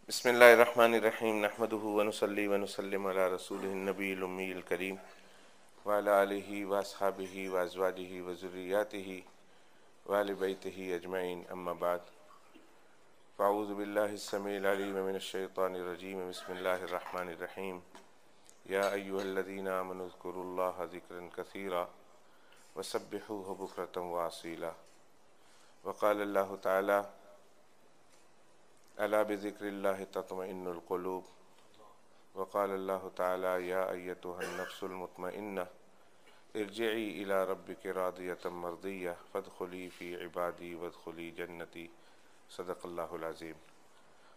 बिस्मिल्लाहिर्रहमानिर्रहीम नहमदुहु व नुसल्ली व नुसल्लिमु अला रसूलिहिन नबिय्यिल उम्मिय्यिल करीम व अला आलिहि व अस्हाबिहि व अज़वाजिहि व ज़ुर्रिय्यातिहि व अहलि बैतिहि अजमईन अम्मा बाद फ़अऊज़ु बिल्लाहिस समीइल अलीम मिनश शैतानिर रजीम बिस्मिल्लाहिर्रहमानिर्रहीम या अय्युहल्लज़ीना आमनु ज़्कुरुल्लाह ज़िक्रन कसीरा व सब्बिहुहु बुक्रतन व असीला व क़ाल अल्लाहु तआला अला बिज़िक्रिल्लाहि तत्मइन्नुल क़ुलूब व क़ाल अल्लाहु तआला या अय्यतुहन नफ्सुल मुत्मइन्ना इरजिई इला रब्बिकी रादियतम मर्दिय्या फदखुली फ़ी इबादी वदखुली जन्नती सदक़ल्लाहुल अज़ीम।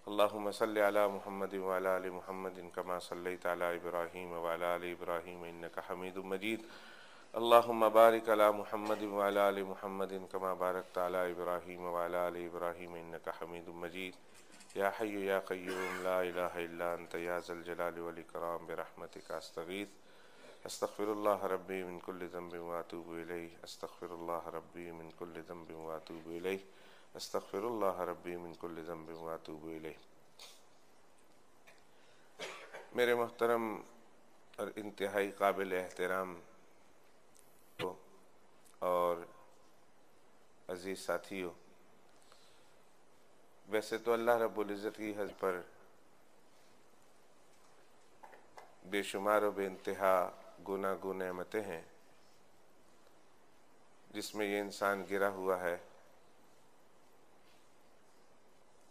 अल्लाहुम्मा सल्लि अला मुहम्मदिन व अला आलि मुहम्मदिन कमा सल्लैता अला इब्राहीम व अला आलि इब्राहीम इन्नका हमीदुम मजीद। अल्लाहुम्मा बारिक अला मुहम्मदिन व अला आलि मुहम्मदिन कमा बारकता अला इब्राहीम व अला आलि इब्राहीम इन्नका हमीदुम मजीद। या हय्यु या क़य्यूम ला इलाहा इल्ला अंत या ज़ल जलालि वल इकराम बिरहमतिका अस्तगीथ अस्तग़फिरुल्लाह रब्बी मिन कुल्लि ज़ंबिन व अतूबु इलैहि अस्तग़फिरुल्लाह रब्बी मिन कुल्लि ज़ंबिन व अतूबु इलैहि अस्तग़फिरुल्लाह रब्बी मिन कुल्लि ज़ंबिन व अतूबु इलैहि। मेरे मोहतरम और इंतहाई काबिल एहतराम और अजीज़ साथियों, वैसे तो अल्लाह रब्बुल इज़्ज़त की हज पर बेशुमार व बेइंतहा गुनागो नेमतें हैं जिसमें ये इंसान गिरा हुआ है,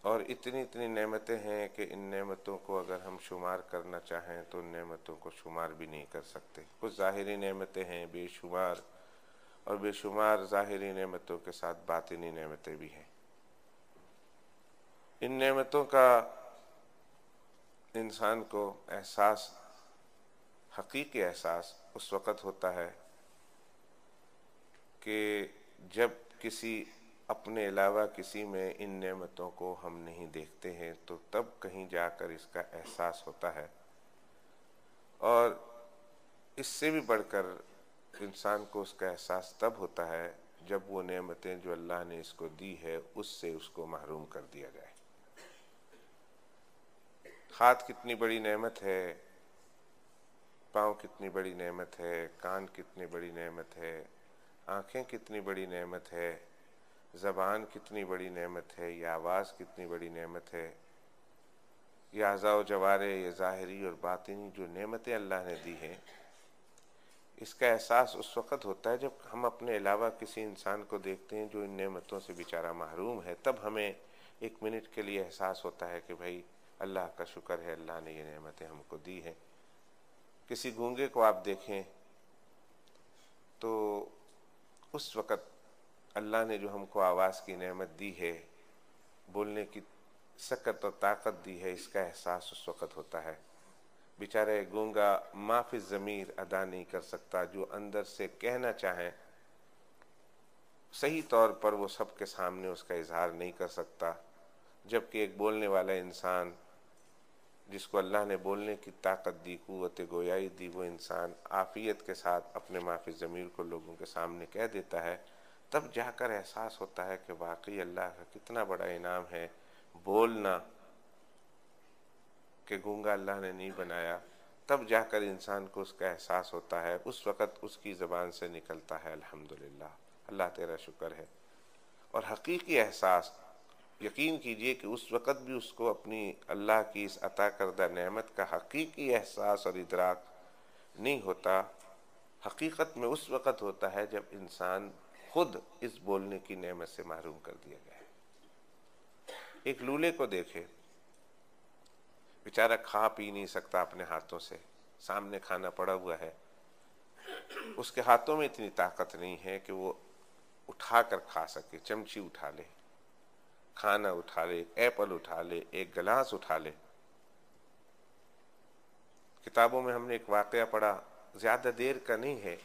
और इतनी इतनी नेमतें हैं कि इन नेमतों को अगर हम शुमार करना चाहें तो उन नेमतों को शुमार भी नहीं कर सकते। कुछ ज़ाहिरी नेमतें हैं बेशुमार, और बेशुमार ज़ाहिरी नेमतों के साथ बातिनी नेमतें भी हैं। इन नेमतों का इंसान को एहसास, हकीकी एहसास उस वक़्त होता है कि जब किसी अपने अलावा किसी में इन नेमतों को हम नहीं देखते हैं, तो तब कहीं जाकर इसका एहसास होता है। और इससे भी बढ़कर इंसान को उसका एहसास तब होता है जब वो नेमतें जो अल्लाह ने इसको दी है उससे उसको महरूम कर दिया जाए। हाथ कितनी बड़ी नेमत है, पाँव कितनी बड़ी नेमत है, कान कितनी बड़ी नेमत है, आँखें कितनी बड़ी नेमत है, ज़बान कितनी बड़ी नेमत है, ये आवाज़ कितनी बड़ी नेमत है, ये अज़ा जवारे, ये ज़ाहिरी और बातिनी जो नेमतें अल्लाह ने दी हैं, इसका एहसास उस वक़्त होता है जब हम अपने अलावा किसी इंसान को देखते हैं जो इन नेमतों से बेचारा महरूम है। तब हमें एक मिनट के लिए एहसास होता है कि भाई अल्लाह का शुक्र है, अल्लाह ने ये नेमतें हमको दी हैं। किसी गूंगे को आप देखें तो उस वक़्त अल्लाह ने जो हमको आवाज़ की नेमत दी है, बोलने की सकत और ताकत दी है, इसका एहसास उस वक़्त होता है। बेचारे गूंगा माफ़ी ज़मीर अदा नहीं कर सकता, जो अंदर से कहना चाहें सही तौर पर वो सबके सामने उसका इजहार नहीं कर सकता। जबकि एक बोलने वाला इंसान जिसको अल्लाह ने बोलने की ताकत दी, क़ुव्वत गोयाई दी, वो इंसान आफ़ियत के साथ अपने माफ़ी ज़मीर को लोगों के सामने कह देता है। तब जाकर एहसास होता है कि वाकई अल्लाह का कितना बड़ा इनाम है बोलना, कि गूंगा अल्लाह ने नहीं बनाया। तब जाकर इंसान को उसका एहसास होता है। उस वक़्त उसकी ज़बान से निकलता है अल्हम्दुलिल्लाह, अल्लाह तेरा शुक्र है। और हकीकी एहसास, यकीन कीजिए कि उस वक़्त भी उसको अपनी अल्लाह की इस अता करदा नेमत का हकीकी एहसास और इदराक नहीं होता। हकीकत में उस वक़्त होता है जब इंसान खुद इस बोलने की नेमत से महरूम कर दिया गया। एक लूले को देखे, बेचारा खा पी नहीं सकता अपने हाथों से, सामने खाना पड़ा हुआ है, उसके हाथों में इतनी ताकत नहीं है कि वो उठा कर खा सके। चमची उठा ले, खाना उठा ले, एप्पल उठा ले, एक गिलास उठा ले। किताबों में हमने एक वाक़या पढ़ा, ज़्यादा देर का नहीं है,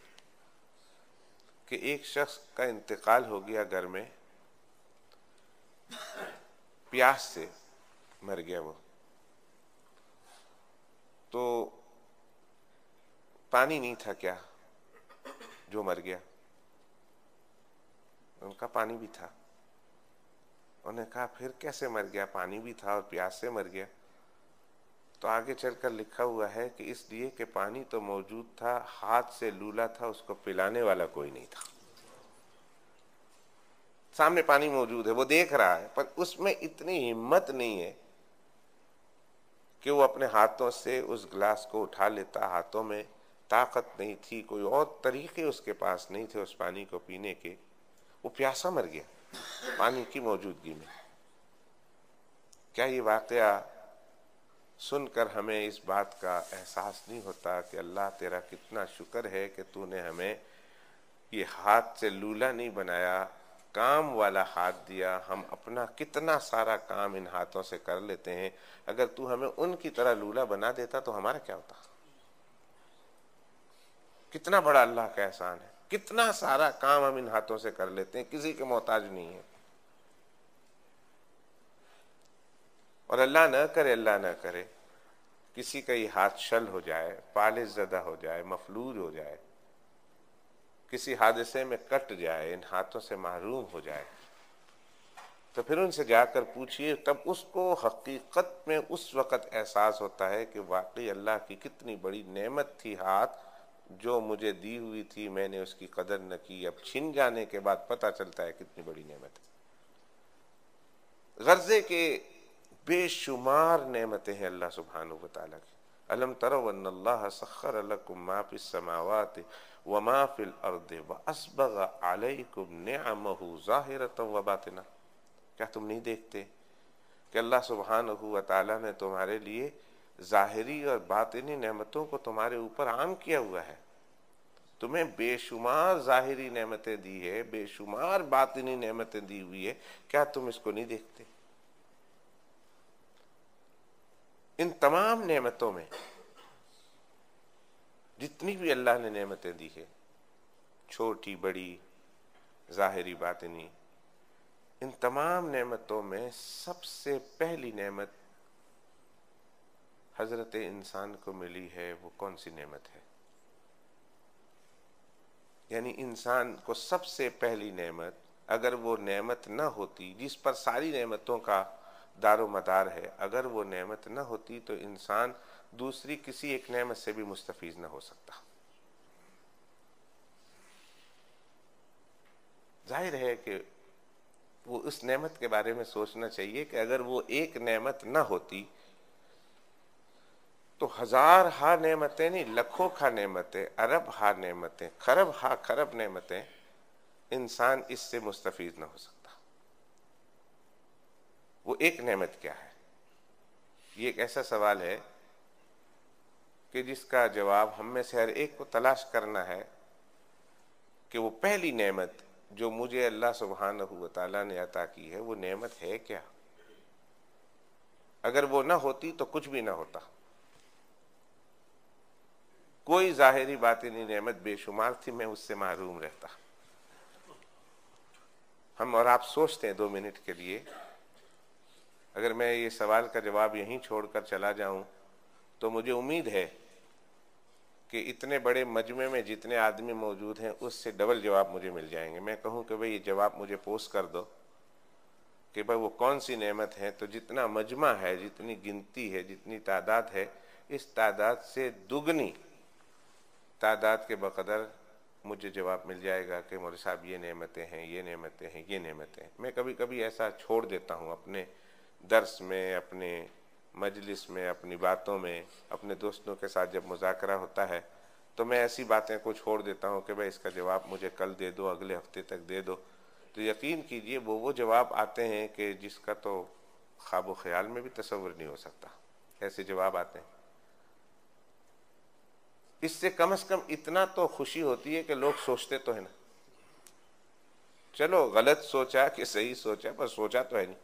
कि एक शख्स का इंतकाल हो गया घर में, प्यास से मर गया वो। तो पानी नहीं था क्या जो मर गया, उनका पानी भी था। उन्होंने कहा फिर कैसे मर गया, पानी भी था और प्यास से मर गया। तो आगे चलकर लिखा हुआ है कि इसलिए कि पानी तो मौजूद था, हाथ से लूला था, उसको पिलाने वाला कोई नहीं था। सामने पानी मौजूद है, वो देख रहा है, पर उसमें इतनी हिम्मत नहीं है कि वो अपने हाथों से उस गिलास को उठा लेता। हाथों में ताकत नहीं थी, कोई और तरीके उसके पास नहीं थे उस पानी को पीने के। वो प्यासा मर गया पानी की मौजूदगी में। क्या ये वाकया सुनकर हमें इस बात का एहसास नहीं होता कि अल्लाह तेरा कितना शुक्र है कि तूने हमें ये हाथ से लूला नहीं बनाया, काम वाला हाथ दिया। हम अपना कितना सारा काम इन हाथों से कर लेते हैं, अगर तू हमें उनकी तरह लूला बना देता तो हमारा क्या होता। कितना बड़ा अल्लाह का एहसान है, कितना सारा काम हम इन हाथों से कर लेते हैं, किसी के मोहताज नहीं है। और अल्लाह न करे किसी का ये हाथ शल हो जाए, पालिश ज़दा हो जाए, मफलूज हो जाए, किसी हादसे में कट जाए, इन हाथों से महरूम हो जाए, तो फिर उनसे जाकर पूछिए, तब उसको हकीकत में उस वक़्त एहसास होता है कि वाकई अल्लाह की कितनी बड़ी नेमत थी हाथ जो मुझे दी हुई थी, मैंने उसकी कदर न की। अब छिन जाने के बाद पता चलता है कितनी बड़ी नेमत है। गर्जे के बेशुमार नेमतें हैं अल्लाह सुब्हानहू व तआला की। अलम तरौ अन्नल्लाह सख्खर लकुम मा फिस समावाति व मा फिल अर्दि व अस्बग अलैकुम निअमहु ज़ाहिरतन व बातिना। क्या तुम नहीं देखते कि अल्लाह सुब्हानहू व तआला ने तुम्हारे लिए ज़ाहिरी और बातिनी नेमतों को तुम्हारे ऊपर आम किया हुआ है। तुम्हें बेशुमार ज़ाहिरी नेमतें दी है, बेशुमार बातिनी नेमतें दी हुई है, क्या तुम इसको नहीं देखते। इन तमाम नेमतों में जितनी भी अल्लाह ने नेमतें दी है, छोटी बड़ी ज़ाहिरी बातिनी, इन तमाम नेमतों में सबसे पहली नेमत हजरत इंसान को मिली है। वो कौन सी नेमत है? यानी इंसान को सबसे पहली नेमत, अगर वो नेमत न होती जिस पर सारी नेमतों का दारो मदार है, अगर वो नेमत न होती तो इंसान दूसरी किसी एक नेमत से भी मुस्तफीज न हो सकता। जाहिर है कि वो उस नेमत के बारे में सोचना चाहिए कि अगर वो एक नेमत न होती तो हजार हा नेमतें नहीं, लखों खा नेमतें, अरब हा नेमतें, खरब हा खरब नेमतें, इंसान इससे मुस्तफीज न हो सकता। वो एक नेमत क्या है? ये एक ऐसा सवाल है कि जिसका जवाब हम में से हर एक को तलाश करना है कि वो पहली नेमत जो मुझे अल्लाह सुब्हानहू व तआला ने अता की है, वो नेमत है क्या? अगर वो ना होती तो कुछ भी ना होता। कोई ज़ाहिरी बातिनी नेमत बेशुमार थी, मैं उससे महरूम रहता। हम और आप सोचते हैं 2 मिनट के लिए, अगर मैं ये सवाल का जवाब यहीं छोड़कर चला जाऊं तो मुझे उम्मीद है कि इतने बड़े मजमे में जितने आदमी मौजूद हैं उससे डबल जवाब मुझे मिल जाएंगे। मैं कहूं कि भाई ये जवाब मुझे पोस्ट कर दो कि भाई वो कौन सी नेमत है, तो जितना मजमा है, जितनी गिनती है, जितनी तादाद है, इस तादाद से दुगनी तादाद के बकदर मुझे जवाब मिल जाएगा कि मौलवी साहब ये नेमतें हैं, ये नेमतें हैं, ये नेमतें हैं। मैं कभी कभी ऐसा छोड़ देता हूँ अपने दर्स में, अपने मजलिस में, अपनी बातों में, अपने दोस्तों के साथ जब मुज़ाकरा होता है तो मैं ऐसी बातें को छोड़ देता हूँ कि भाई इसका जवाब मुझे कल दे दो, अगले हफ्ते तक दे दो। तो यकीन कीजिए वो जवाब आते हैं कि जिसका तो ख्वाब ख्याल में भी तसव्वुर नहीं हो सकता, ऐसे जवाब आते हैं। इससे कम से कम इतना तो खुशी होती है कि लोग सोचते तो है ना। चलो गलत सोचा कि सही सोचा, पर सोचा तो है नहीं।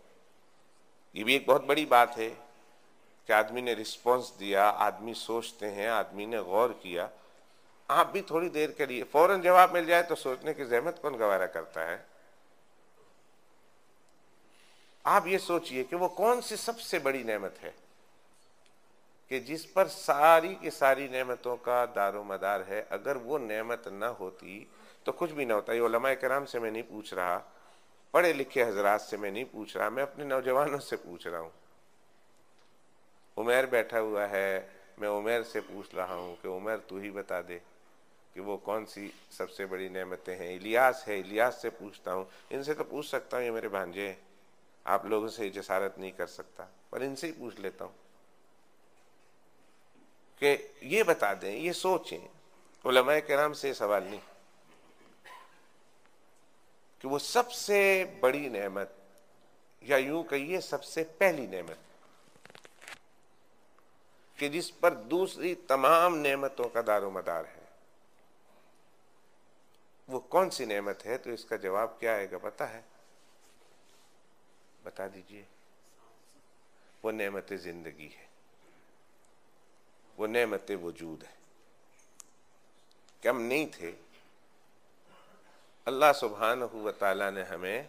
ये भी एक बहुत बड़ी बात है कि आदमी ने रिस्पॉन्स दिया, आदमी सोचते हैं, आदमी ने गौर किया। आप भी थोड़ी देर के लिए फौरन जवाब मिल जाए तो सोचने की जहमत कौन गवारा करता है। आप ये सोचिए कि वो कौन सी सबसे बड़ी नेमत है कि जिस पर सारी की सारी नेमतों का दारो मदार है। अगर वो नेमत ना होती तो कुछ भी ना होता। ये उलमाए किराम से मैं नहीं पूछ रहा पढ़े लिखे हजरात से मैं नहीं पूछ रहा, मैं अपने नौजवानों से पूछ रहा हूँ। उमर बैठा हुआ है, मैं उमर से पूछ रहा हूँ कि उमर तू ही बता दे कि वो कौन सी सबसे बड़ी नेमतें हैं। इलियास है, इलियास से पूछता हूँ। इनसे तो पूछ सकता हूँ, ये मेरे भांजे, आप लोगों से जसारत नहीं कर सकता, पर इनसे ही पूछ लेता हूँ कि ये बता दें, ये सोचें। उलमाए किराम से सवाल नहीं कि वो सबसे बड़ी नेमत, या यूं कहिए सबसे पहली नेमत, कि जिस पर दूसरी तमाम नेमतों का दारोमदार है, वो कौन सी नेमत है? तो इसका जवाब क्या आएगा पता है? बता दीजिए। वो नेमत जिंदगी है, वो नेमत वजूद है कि हम नहीं थे, अल्लाह सुब्हानहू व तआला ने हमें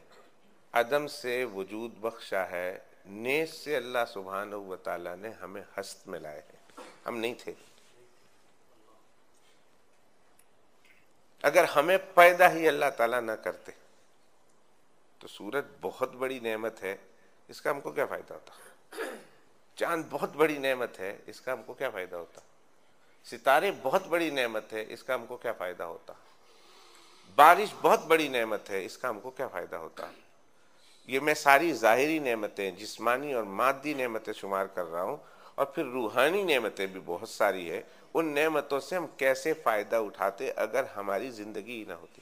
अदम से वजूद बख्शा है, नेस से अल्लाह सुब्हानहू व तआला ने हमें हस्त में लाए हैं, हम नहीं थे। अगर हमें पैदा ही अल्लाह ताला ना करते तो सूरज बहुत बड़ी नेमत है, इसका हमको क्या फायदा होता? चांद बहुत बड़ी नेमत है, इसका हमको क्या फायदा होता? सितारे बहुत बड़ी नेमत है, इसका हमको क्या फायदा होता? बारिश बहुत बड़ी नेमत है, इसका हमको क्या फायदा होता? ये मैं सारी जाहिरी नेमतें, जिस्मानी और मादी नेमतें शुमार कर रहा हूं, और फिर रूहानी नेमतें भी बहुत सारी है। उन नेमतों से हम कैसे फायदा उठाते अगर हमारी जिंदगी ही ना होती,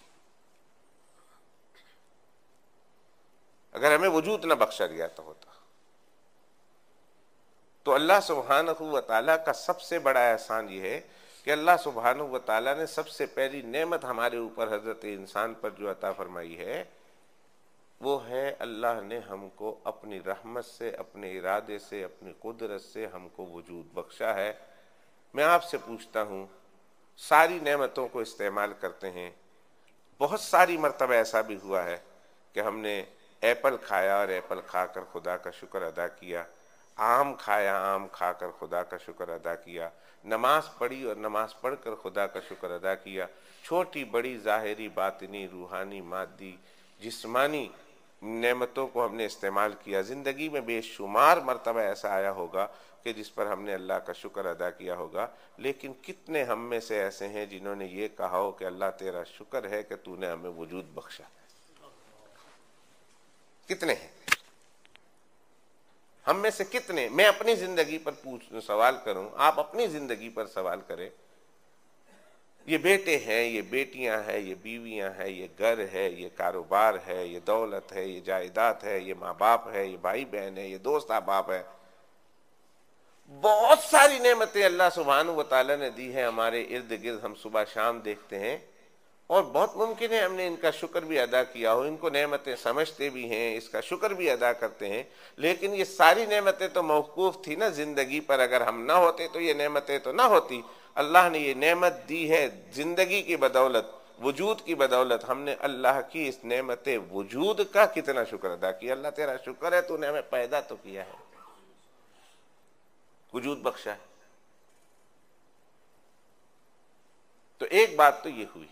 अगर हमें वजूद ना बख्शा गया तो होता। तो अल्लाह सुब्हानहू व तआला का सबसे बड़ा एहसान ये है कि अल्लाह सुब्हानहू व तआला ने सबसे पहली नेमत हमारे ऊपर हजरत इंसान पर जो अता फरमाई है, वो है अल्लाह ने हमको अपनी रहमत से, अपने इरादे से, अपनी कुदरत से हमको वजूद बख्शा है। मैं आपसे पूछता हूँ, सारी नेमतों को इस्तेमाल करते हैं। बहुत सारी मर्तबा ऐसा भी हुआ है कि हमने एप्पल खाया और एप्पल खाकर खुदा का शुक्र अदा किया, आम खाया, आम खाकर खुदा का शुक्र अदा किया, नमाज पढ़ी और नमाज पढ़कर खुदा का शुक्र अदा किया। छोटी बड़ी ज़ाहिरी, बातिनी, रूहानी, मादी, जिस्मानी नेमतों को हमने इस्तेमाल किया। ज़िंदगी में बेशुमार मर्तबा ऐसा आया होगा कि जिस पर हमने अल्लाह का शुक्र अदा किया होगा, लेकिन कितने हम में से ऐसे हैं जिन्होंने ये कहा हो कि अल्लाह तेरा शुक्र है कि तूने हमें वजूद बख्शा? कितने हैं? हम में से कितने? मैं अपनी जिंदगी पर सवाल करूं, आप अपनी जिंदगी पर सवाल करें। ये बेटे हैं, ये बेटियां हैं, ये बीवियां हैं, ये घर है, ये कारोबार है, ये दौलत है, ये जायदाद है, ये माँ बाप है, ये भाई बहन है, ये दोस्त अहबाब है। बहुत सारी नेमतें अल्लाह सुब्हानहू व तआला ने दी है हमारे इर्द गिर्द, हम सुबह शाम देखते हैं, और बहुत मुमकिन है हमने इनका शुक्र भी अदा किया हो, इनको नेमतें समझते भी हैं, इसका शुक्र भी अदा करते हैं। लेकिन ये सारी नेमतें तो मौकूफ थी ना जिंदगी पर। अगर हम ना होते तो ये नेमतें तो ना होती। अल्लाह ने ये नेमत दी है जिंदगी की बदौलत, वजूद की बदौलत। हमने अल्लाह की इस नेमत वजूद का कितना शुक्र अदा किया। अल्लाह तेरा शुक्र है, तूने हमें पैदा तो किया है, वजूद बख्शा है। तो एक बात तो ये हुई।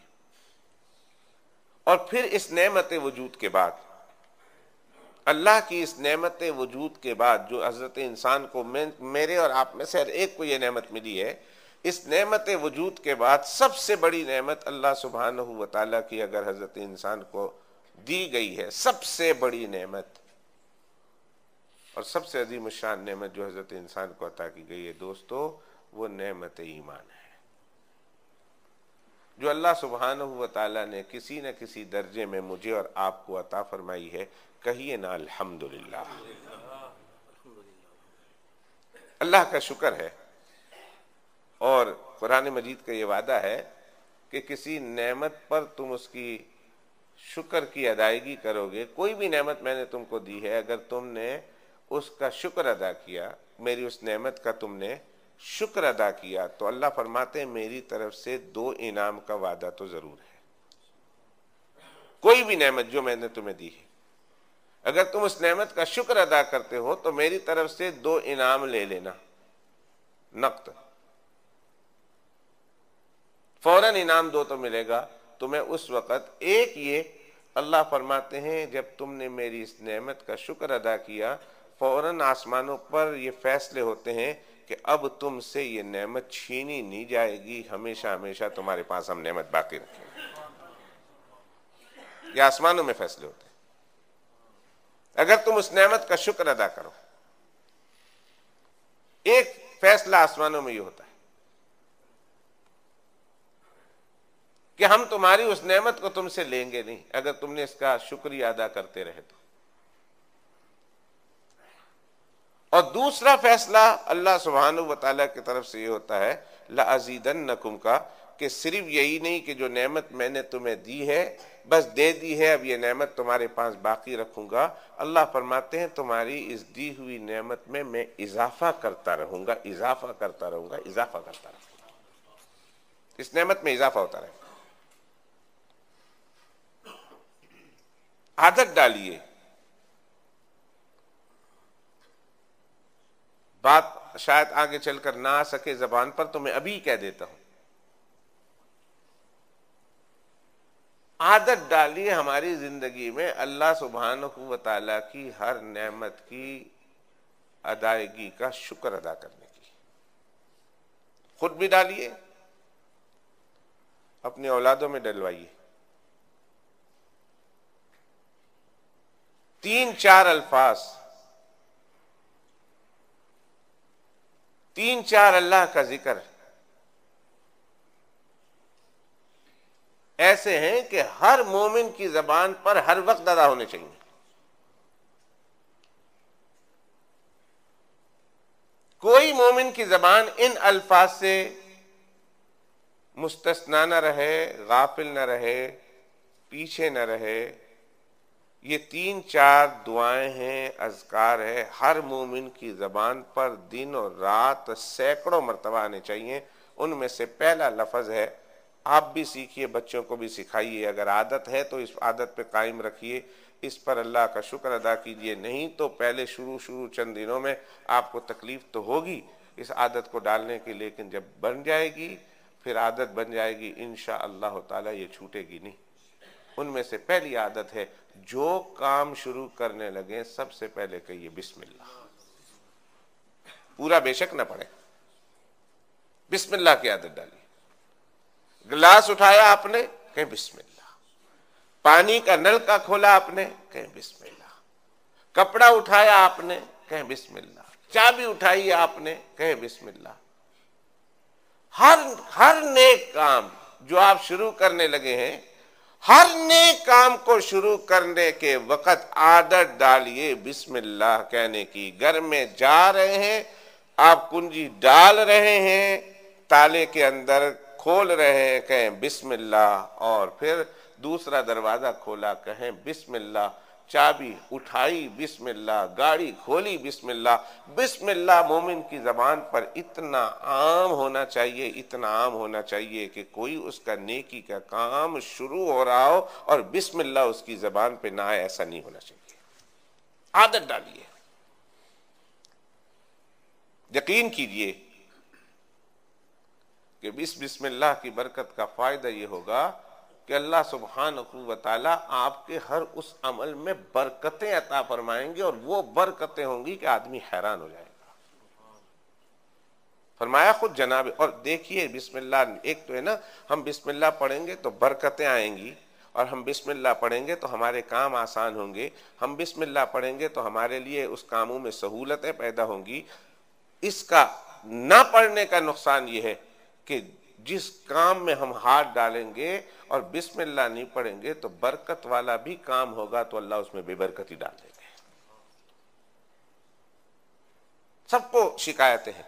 और फिर इस नेमत वजूद के बाद, अल्लाह की इस नेमत वजूद के बाद, जो हजरत इंसान को, मेरे और आप में से हर एक को ये नेमत मिली है, इस नेमत वजूद के बाद सबसे बड़ी नेमत अल्लाह सुब्हानहू व तआला की अगर हजरत इंसान को दी गई है, सबसे बड़ी नेमत और सबसे अजीम शान नेमत जो हजरत इंसान को अता की गई है दोस्तों, वो नेमत ईमान है, जो अल्लाह सुब्हानहू व तआला ने किसी न किसी दर्जे में मुझे और आपको अता फरमाई है। कहिए ना अल्हम्दुलिल्लाह। अल्लाह का शुक्र है। और कुरान मजीद का ये वादा है कि किसी नेमत पर तुम उसकी शुक्र की अदायगी करोगे। कोई भी नेमत मैंने तुमको दी है, अगर तुमने उसका शुक्र अदा किया, मेरी उस नेमत का तुमने शुक्र अदा किया, तो अल्लाह फरमाते हैं मेरी तरफ से 2 इनाम का वादा तो जरूर है। कोई भी नेमत जो मैंने तुम्हें दी है, अगर तुम उस नेमत का शुक्र अदा करते हो तो मेरी तरफ से 2 इनाम ले लेना, नक़द, फौरन इनाम 2 तो मिलेगा तुम्हें उस वक़्त। एक ये अल्लाह फरमाते हैं जब तुमने मेरी इस नेमत का शुक्र अदा किया, फौरन आसमानों पर ये फैसले होते हैं कि अब तुमसे ये नेमत छीनी नहीं जाएगी, हमेशा हमेशा तुम्हारे पास हम नेमत बाकी रखेंगे। ये आसमानों में फैसले होते हैं अगर तुम उस नेमत का शुक्र अदा करो। एक फैसला आसमानों में ये होता है कि हम तुम्हारी उस नेमत को तुमसे लेंगे नहीं अगर तुमने इसका शुक्रिया अदा करते रहे तो। और दूसरा फैसला अल्लाह सुब्हानहू व तआला की तरफ से ये होता है लअज़ीदन्नकुम का, कि सिर्फ यही नहीं कि जो नेमत मैंने तुम्हें दी है बस दे दी है, अब ये नेमत तुम्हारे पास बाकी रखूंगा। अल्लाह फरमाते हैं तुम्हारी इस दी हुई नेमत में मैं इजाफा करता रहूंगा, इजाफा करता रहूंगा, इजाफा करता रहूंगा। इस नेमत में इजाफा होता रहेगा। आदत डालिए। बात शायद आगे चलकर ना आ सके जबान पर, तो मैं अभी कह देता हूं। आदत डालिए हमारी जिंदगी में अल्लाह सुब्हानहू व तआला की हर नेमत की अदायगी का शुक्र अदा करने की। खुद भी डालिए, अपने औलादों में डलवाइए। 3-4 अल्फाज, 3-4 अल्लाह का जिक्र ऐसे हैं कि हर मोमिन की जबान पर हर वक्त अदा होने चाहिए। कोई मोमिन की जबान इन अल्फाज से मुस्तस्ना न रहे, गाफिल न रहे, पीछे न रहे। ये 3-4 दुआएं हैं, अज़कार है, हर मोमिन की जबान पर दिन और रात सैकड़ों मरतबा आने चाहिए। उनमें से पहला लफ्ज है, आप भी सीखिए, बच्चों को भी सिखाइए। अगर आदत है तो इस आदत पे कायम रखिए, इस पर अल्लाह का शुक्र अदा कीजिए। नहीं तो पहले शुरू चंद दिनों में आपको तकलीफ तो होगी इस आदत को डालने की, लेकिन जब बन जाएगी फिर आदत बन जाएगी, इंशाअल्लाह ताला ये छूटेगी नहीं। उनमें से पहली आदत है, जो काम शुरू करने लगे सबसे पहले कहिए बिस्मिल्लाह। पूरा बेशक ना पड़े, बिस्मिल्लाह की आदत डालिए। गिलास उठाया आपने, कहें बिस्मिल्लाह। पानी का नल का खोला आपने, कहें बिस्मिल्लाह। कपड़ा उठाया आपने, कहें बिस्मिल्लाह। चाबी उठाई आपने, कहें बिस्मिल्लाह। हर नेक काम जो आप शुरू करने लगे हैं, हर नेक काम को शुरू करने के वक्त आदत डालिए बिस्मिल्लाह कहने की। घर में जा रहे हैं, आप कुंजी डाल रहे हैं, ताले के अंदर खोल रहे हैं, कहें बिस्मिल्लाह। और फिर दूसरा दरवाजा खोला, कहें बिस्मिल्लाह। चाबी उठाई, बिस्मिल्लाह। गाड़ी खोली, बिस्मिल्लाह। बिस्मिल्लाह मोमिन की जबान पर इतना आम होना चाहिए, इतना आम होना चाहिए कि कोई उसका नेकी का काम शुरू हो रहा हो और बिस्मिल्लाह उसकी जबान पे ना आए, ऐसा नहीं होना चाहिए। आदत डालिए। यकीन कीजिए कि बिस्मिल्लाह की बरकत का फायदा ये होगा कि अल्लाह सुब्हानहू व तआला आपके हर उस अमल में बरकतें अता फरमाएंगे, और वो बरकतें होंगी कि आदमी हैरान हो जाएगा। फरमाया खुद जनाब। और देखिए बिस्मिल्लाह, एक तो है ना, हम बिस्मिल्लाह पढ़ेंगे तो बरकतें आएंगी, और हम बिस्मिल्लाह पढ़ेंगे तो हमारे काम आसान होंगे। हम बिस्मिल्लाह पढ़ेंगे तो हमारे लिए उस कामों में सहूलतें पैदा होंगी। इसका ना पढ़ने का नुकसान यह है कि जिस काम में हम हाथ डालेंगे और बिस्मिल्लाह नहीं पढ़ेंगे तो बरकत वाला भी काम होगा तो अल्लाह उसमें बेबरकती डाल देंगे। सबको शिकायतें हैं,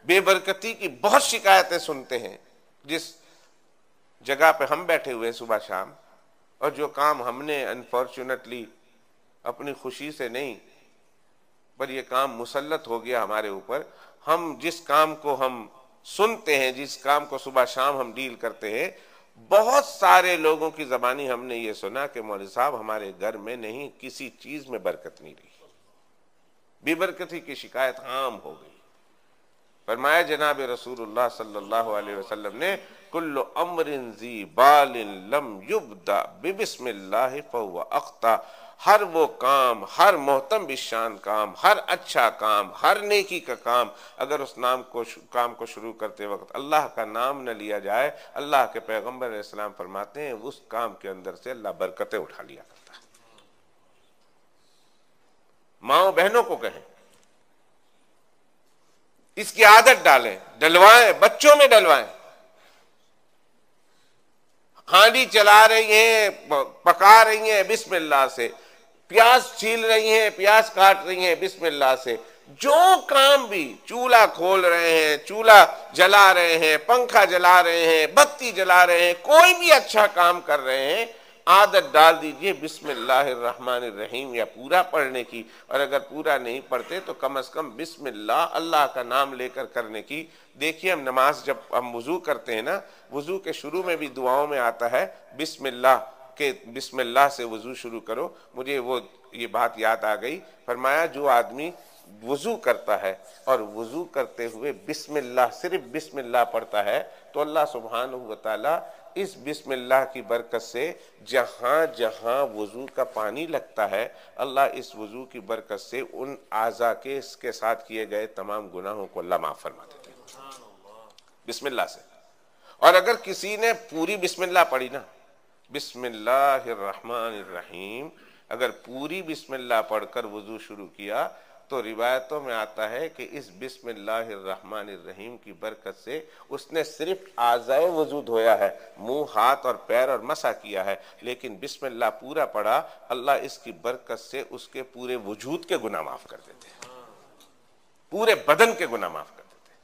बेबरकती की बहुत शिकायतें सुनते हैं। जिस जगह पे हम बैठे हुए सुबह शाम, और जो काम हमने अनफॉर्चुनेटली अपनी खुशी से नहीं, पर यह काम मुसल्लत हो गया हमारे ऊपर, हम जिस काम को हम सुनते हैं, जिस काम को सुबह शाम हम डील करते हैं, बहुत सारे लोगों की जबानी हमने ये सुना कि मौलवी साहब हमारे घर में नहीं, किसी चीज में बरकत नहीं रही। बेबरकती की शिकायत आम हो गई। फरमाया जनाब रसूलुल्लाह सल्लल्लाहु अलैहि वसल्लम ने, कुल्लु अम्रिन ज़ी बालिन लम युब्दा बिस्मिल्लाह फहुवा अख्ता। हर वो काम, हर मोहतम बिशान काम, हर अच्छा काम, हर नेकी का काम, अगर उस काम को शुरू करते वक्त अल्लाह का नाम न लिया जाए, अल्लाह के पैगंबर अलैहिस्सलाम फरमाते हैं उस काम के अंदर से अल्लाह बरकतें उठा लिया करता है। माओ बहनों को कहें इसकी आदत डालें, डलवाएं, बच्चों में डलवाएं। हांडी चला रही हैं, पका रही हैं बिस्मिल्लाह से, प्याज छील रही हैं, प्याज काट रही हैं बिस्मिल्लाह से। जो काम भी, चूल्हा खोल रहे हैं, चूल्हा जला रहे हैं, पंखा जला रहे हैं, बत्ती जला रहे हैं, कोई भी अच्छा काम कर रहे हैं, आदत डाल दीजिए बिस्मिल्लाहिर्रहमानिर्रहीम या पूरा पढ़ने की। और अगर पूरा नहीं पढ़ते तो कम से कम बिस्मिल्लाह, अल्लाह का नाम लेकर करने की। देखिए हम नमाज जब हम वुजू करते हैं ना, वुजू के शुरू में भी दुआओं में आता है बिस्मिल्लाह के, बिस्मिल्लाह से वुजू शुरू करो। मुझे वो ये बात याद आ गई, फरमाया जो आदमी वुजू करता है और वुजू करते हुए बिस्मिल्लाह, सिर्फ बिस्मिल्लाह पढ़ता है, तो अल्लाह सुब्हानहू व तआला इस बिस्मिल्लाह की बरकत से जहां जहां वुजू का पानी लगता है, अल्लाह इस वुजू की बरकत से उन आज़ा के इसके साथ किए गए तमाम गुनाहों को अल्लाह माफ फरमा देते हैं बिस्मिल्लाह से। और अगर किसी ने पूरी बिस्मिल्लाह पढ़ी ना, बिस्मिल्लाहिर्रहमानिर्रहीम, अगर पूरी बिस्मिल्लाह पढ़कर वुजू शुरू किया तो रिवायतों में आता है कि इस बिस्मिल्लाहिर्रहमानिर्रहीम की बरकत से उसने सिर्फ आज़ाए वुजू धोया है, मुंह, हाथ और पैर और मसा किया है, लेकिन बिस्मिल्लाह पूरा पढ़ा, अल्लाह इसकी बरकत से उसके पूरे वजूद के गुनाह माफ कर देते हैं, पूरे बदन के गुनाह माफ कर देते हैं।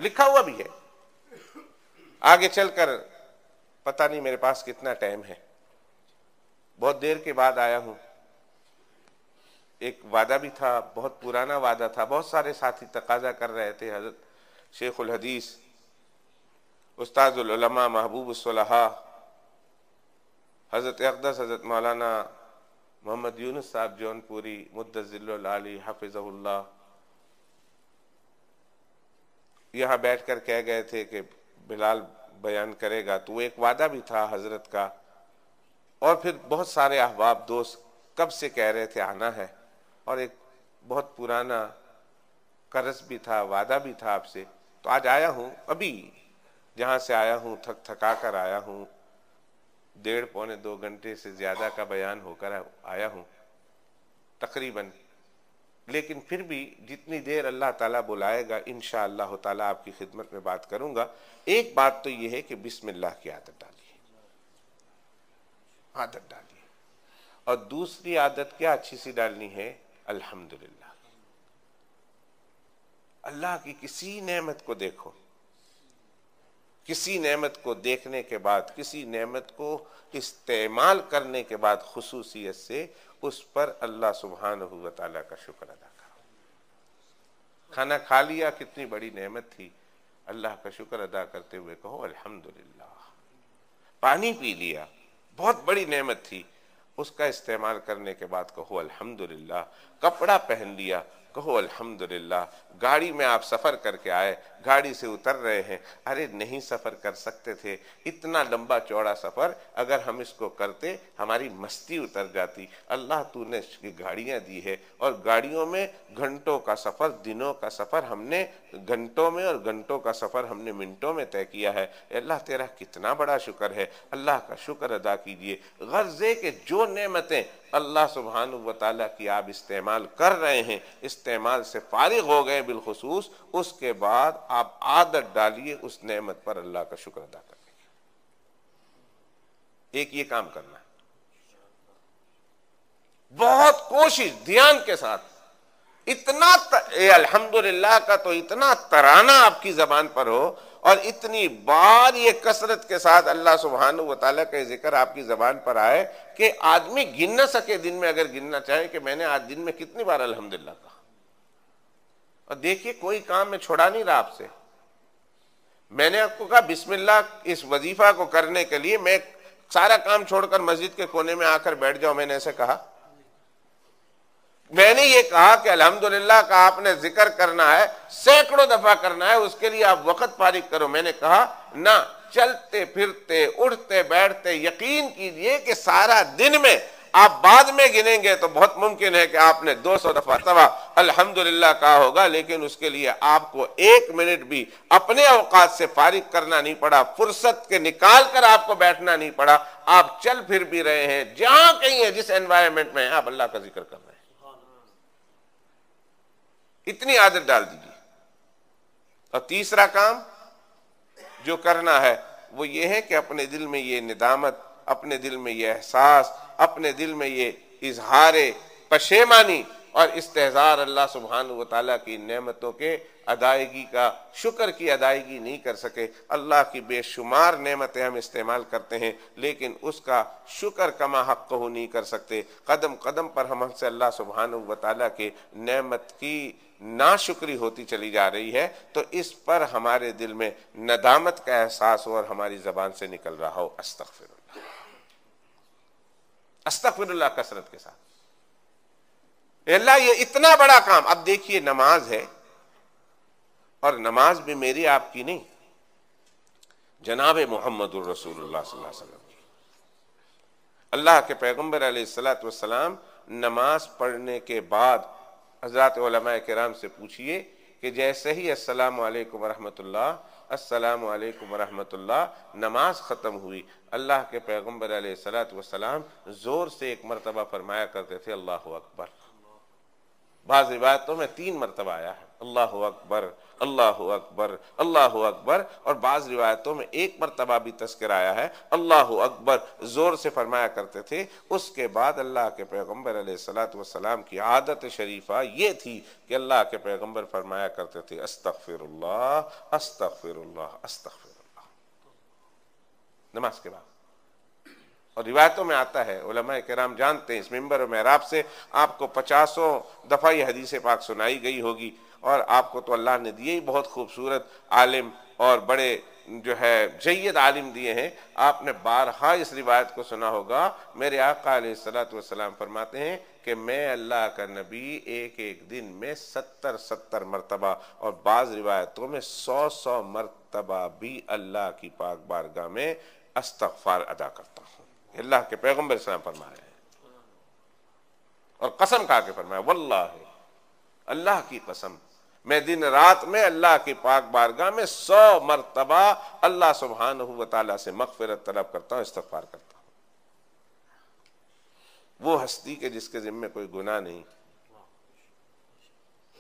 लिखा हुआ भी है। आगे चलकर पता नहीं मेरे पास कितना टाइम है, बहुत देर के बाद आया हूं। एक वादा भी था, बहुत पुराना वादा था, बहुत सारे साथी तकाजा कर रहे थे। हजरत शेखुल हदीस उस्ताजुल उलमा महबूबुस सुलहा हजरत अक़दस हजरत मौलाना मोहम्मद यूनुस साहब जौनपुरी मुद्दज़िल्लुल आली हफ़िज़हुल्लाह यहाँ बैठकर कह गए थे कि बिलाल बयान करेगा, तो वो एक वादा भी था हजरत का। और फिर बहुत सारे अहबाब दोस्त कब से कह रहे थे आना है, और एक बहुत पुराना कर्ज भी था, वादा भी था आपसे। तो आज आया हूँ, अभी जहाँ से आया हूँ थक थका कर आया हूँ, 1.5 पौने 2 घंटे से ज़्यादा का बयान होकर आया हूँ तकरीबन। लेकिन फिर भी जितनी देर अल्लाह ताला बुलाएगा इंशाअल्लाह ताला आपकी खिदमत में बात करूँगा। एक बात तो ये है कि बिस्मिल्लाह की आदत डालिए, आदत डालिए। और दूसरी आदत क्या अच्छी सी डालनी है, अल्हम्दुलिल्लाह। अल्लाह की किसी नेमत को देखो, किसी नेमत को देखने के बाद, किसी नेमत को इस्तेमाल करने के बाद खुसूसियत से उस पर अल्लाह सुब्हानहू व तआला का शुक्र अदा करो। खाना खा लिया, कितनी बड़ी नेमत थी, अल्लाह का शुक्र अदा करते हुए कहो अल्हम्दुलिल्लाह। पानी पी लिया, बहुत बड़ी नेमत थी, उसका इस्तेमाल करने के बाद कहो अल्हम्दुलिल्लाह। कपड़ा पहन लिया, कहो अल्हम्दुलिल्लाह। गाड़ी में आप सफ़र करके आए, गाड़ी से उतर रहे हैं, अरे नहीं सफ़र कर सकते थे, इतना लंबा चौड़ा सफ़र अगर हम इसको करते हमारी मस्ती उतर जाती। अल्लाह तूने गाड़ियाँ दी है, और गाड़ियों में घंटों का सफ़र, दिनों का सफ़र हमने घंटों में, और घंटों का सफ़र हमने मिनटों में तय किया है। अल्लाह तेरा कितना बड़ा शुक्र है, अल्लाह का शुक्र अदा कीजिए। गर्ज़े के जो नेमतें अल्लाह सुब्हानहू व तआला की आप इस्तेमाल कर रहे हैं, इस्तेमाल से फारिग हो गए बिलखुसूस, उसके बाद आप आदत डालिए उस नेमत पर अल्लाह का शुक्र अदा करने की। एक ये काम करना है, बहुत कोशिश ध्यान के साथ, इतना अल्हम्दुलिल्लाह का तो इतना तराना आपकी जबान पर हो, और इतनी बार ये कसरत के साथ अल्लाह सुब्हानहू व तआला का जिक्र आपकी जबान पर आए कि आदमी गिन न सके दिन में, अगर गिनना चाहे कि मैंने आज दिन में कितनी बार अल्हम्दुलिल्लाह कहा। और देखिए कोई काम मैं छोड़ा नहीं रहा आपसे। मैंने आपको कहा बिस्मिल्लाह इस वजीफा को करने के लिए मैं सारा काम छोड़कर मस्जिद के कोने में आकर बैठ जाओ, मैंने ऐसे कहा? मैंने ये कहा कि अल्हम्दुलिल्लाह का आपने जिक्र करना है, सैकड़ों दफा करना है, उसके लिए आप वक्त फारिग करो। मैंने कहा ना, चलते फिरते उठते बैठते यकीन कीजिए कि सारा दिन में आप बाद में गिनेंगे तो बहुत मुमकिन है कि आपने 200 दफा तवा अल्हम्दुलिल्लाह कहा होगा, लेकिन उसके लिए आपको 1 मिनट भी अपने औकात से फारिग करना नहीं पड़ा, फुर्सत के निकाल कर आपको बैठना नहीं पड़ा। आप चल फिर भी रहे हैं, जहां कहीं है, जिस एनवायरमेंट में है, आप अल्लाह का जिक्र कर रहे हैं। इतनी आदत डाल दीजिए। और तीसरा काम जो करना है वो ये है कि अपने दिल में ये निदामत, अपने दिल में ये एहसास, अपने दिल में ये इजहारे पशेमानी और इस्तेहजार अल्लाह सुब्हानहू व तआला की नेमतों के अदायगी का, शुक्र की अदायगी नहीं कर सके। अल्लाह की बेशुमार नेमतें हम इस्तेमाल करते हैं, लेकिन उसका शुक्र कमा हक़ नहीं कर सकते। कदम कदम पर हमसे अल्लाह सुब्हानहू व तआला के नेमत की नाशुक्री होती चली जा रही है। तो इस पर हमारे दिल में नदामत का एहसास हो और हमारी जबान से निकल रहा हो अस्तगफिरुल्लाह, अस्तगफिरुल्लाह कसरत के साथ। अल्लाह ये इतना बड़ा काम, अब देखिए नमाज है, और नमाज भी मेरी आपकी नहीं, जनाब मोहम्मदुर रसूलुल्लाह सल्लल्लाहु अलैहि वसल्लम की। अल्लाह के पैगंबर अलैहिस्सलातु वस्सलाम नमाज पढ़ने के बाद हज़रात उलमाए किराम से पूछिए कि जैसे ही अस्सलामु अलैकुम वरहमतुल्लाह, अस्सलामु अलैकुम वरहमतुल्लाह नमाज ख़त्म हुई, अल्लाह के पैगंबर अलैहिस्सलातु वस्सलाम जोर से एक मरतबा फरमाया करते थे अल्लाहु अकबर। बाज़ रिवायतों में 3 मरतबा आया है अल्लाहु अकबर, अल्लाहु अकबर, अल्लाहु अकबर, और बाज़ रिवायतों में 1 मरतबा भी तज़किर आया है अल्लाहु अकबर, जोर से फरमाया करते थे। उसके बाद अल्लाह के पैगंबर अलैहिस्सलातु वस्सलाम की आदत शरीफा ये थी कि अल्लाह के पैगंबर फरमाया करते थे अस्तगफिरुल्लाह, अस्तगफिरुल्लाह, अस्तगफिरुल्लाह, नमाज के बाद। और रिवायतों में आता है, उलमाए किराम जानते हैं, इस मिंबर और मेहराब से आपको 50 दफ़ा ये हदीस पाक सुनाई गई होगी, और आपको तो अल्लाह ने दिए ही बहुत खूबसूरत आलिम और बड़े जो है जय्यद आलिम दिए हैं। आपने बारहा इस रिवायत को सुना होगा, मेरे आका अलैहिस्सलातु वस्सलाम फरमाते हैं कि मैं अल्लाह का नबी एक एक दिन में 70 मरतबा और बाज़ रिवायतों में 100 मरतबा भी अल्लाह की पाक बारगाह में इस्तग़फ़ार अदा करता हूँ। अल्लाह के पैगंबर सल्लल्लाहु अलैहि वसल्लम फरमाया है, और कसम खा के फरमाया वल्लाहि, अल्लाह की कसम, मैं दिन रात में अल्लाह की पाक बारगाह में 100 मरतबा अल्लाह सुब्हानहू व तआला से मग़फ़िरत तलब करता हूँ, इस्तग़फ़ार करता हूँ। वो हस्ती के जिसके ज़िम्मे कोई गुनाह नहीं,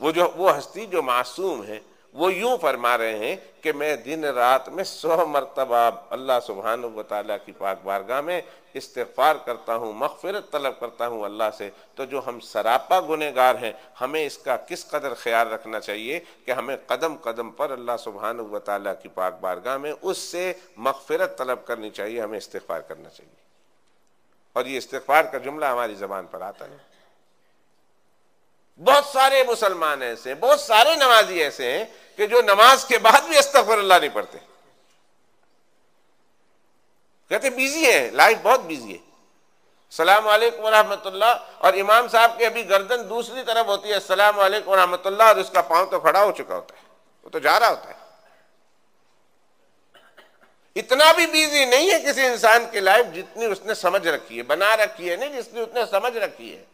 वो हस्ती जो मासूम है, वो यूं फरमा रहे हैं कि मैं दिन रात में 100 मरतबा अल्लाह सुब्हानहू व तआला की पाक बारगाह में इस्तिग़फ़ार करता हूँ, मग़फ़िरत तलब करता हूँ अल्लाह से। तो जो हम सरापा गुनहगार हैं, हमें इसका किस कदर ख्याल रखना चाहिए कि हमें कदम कदम पर अल्लाह सुब्हानहू व तआला की पाक बारगाह में उससे मग़फ़िरत तलब करनी चाहिए, हमें इस्तिग़फ़ार करना चाहिए। और ये इस्तिग़फ़ार का जुमला हमारी ज़बान पर आता है। बहुत सारे मुसलमान ऐसे हैं, बहुत सारे नमाजी ऐसे हैं कि जो नमाज के बाद भी अस्तग़फ़िरुल्लाह नहीं पढ़ते, कहते बिजी है, लाइफ बहुत बिजी है, अस्सलामु अलैकुम वरहमतुल्लाह, और इमाम साहब की अभी गर्दन दूसरी तरफ होती है अस्सलामु अलैकुम वरहमतुल्लाह, और उसका पांव तो खड़ा हो चुका होता है, वो तो जा रहा होता है। इतना भी बिजी नहीं है किसी इंसान की लाइफ जितनी उसने समझ रखी है, बना रखी है, नहीं जितनी उसने समझ रखी है।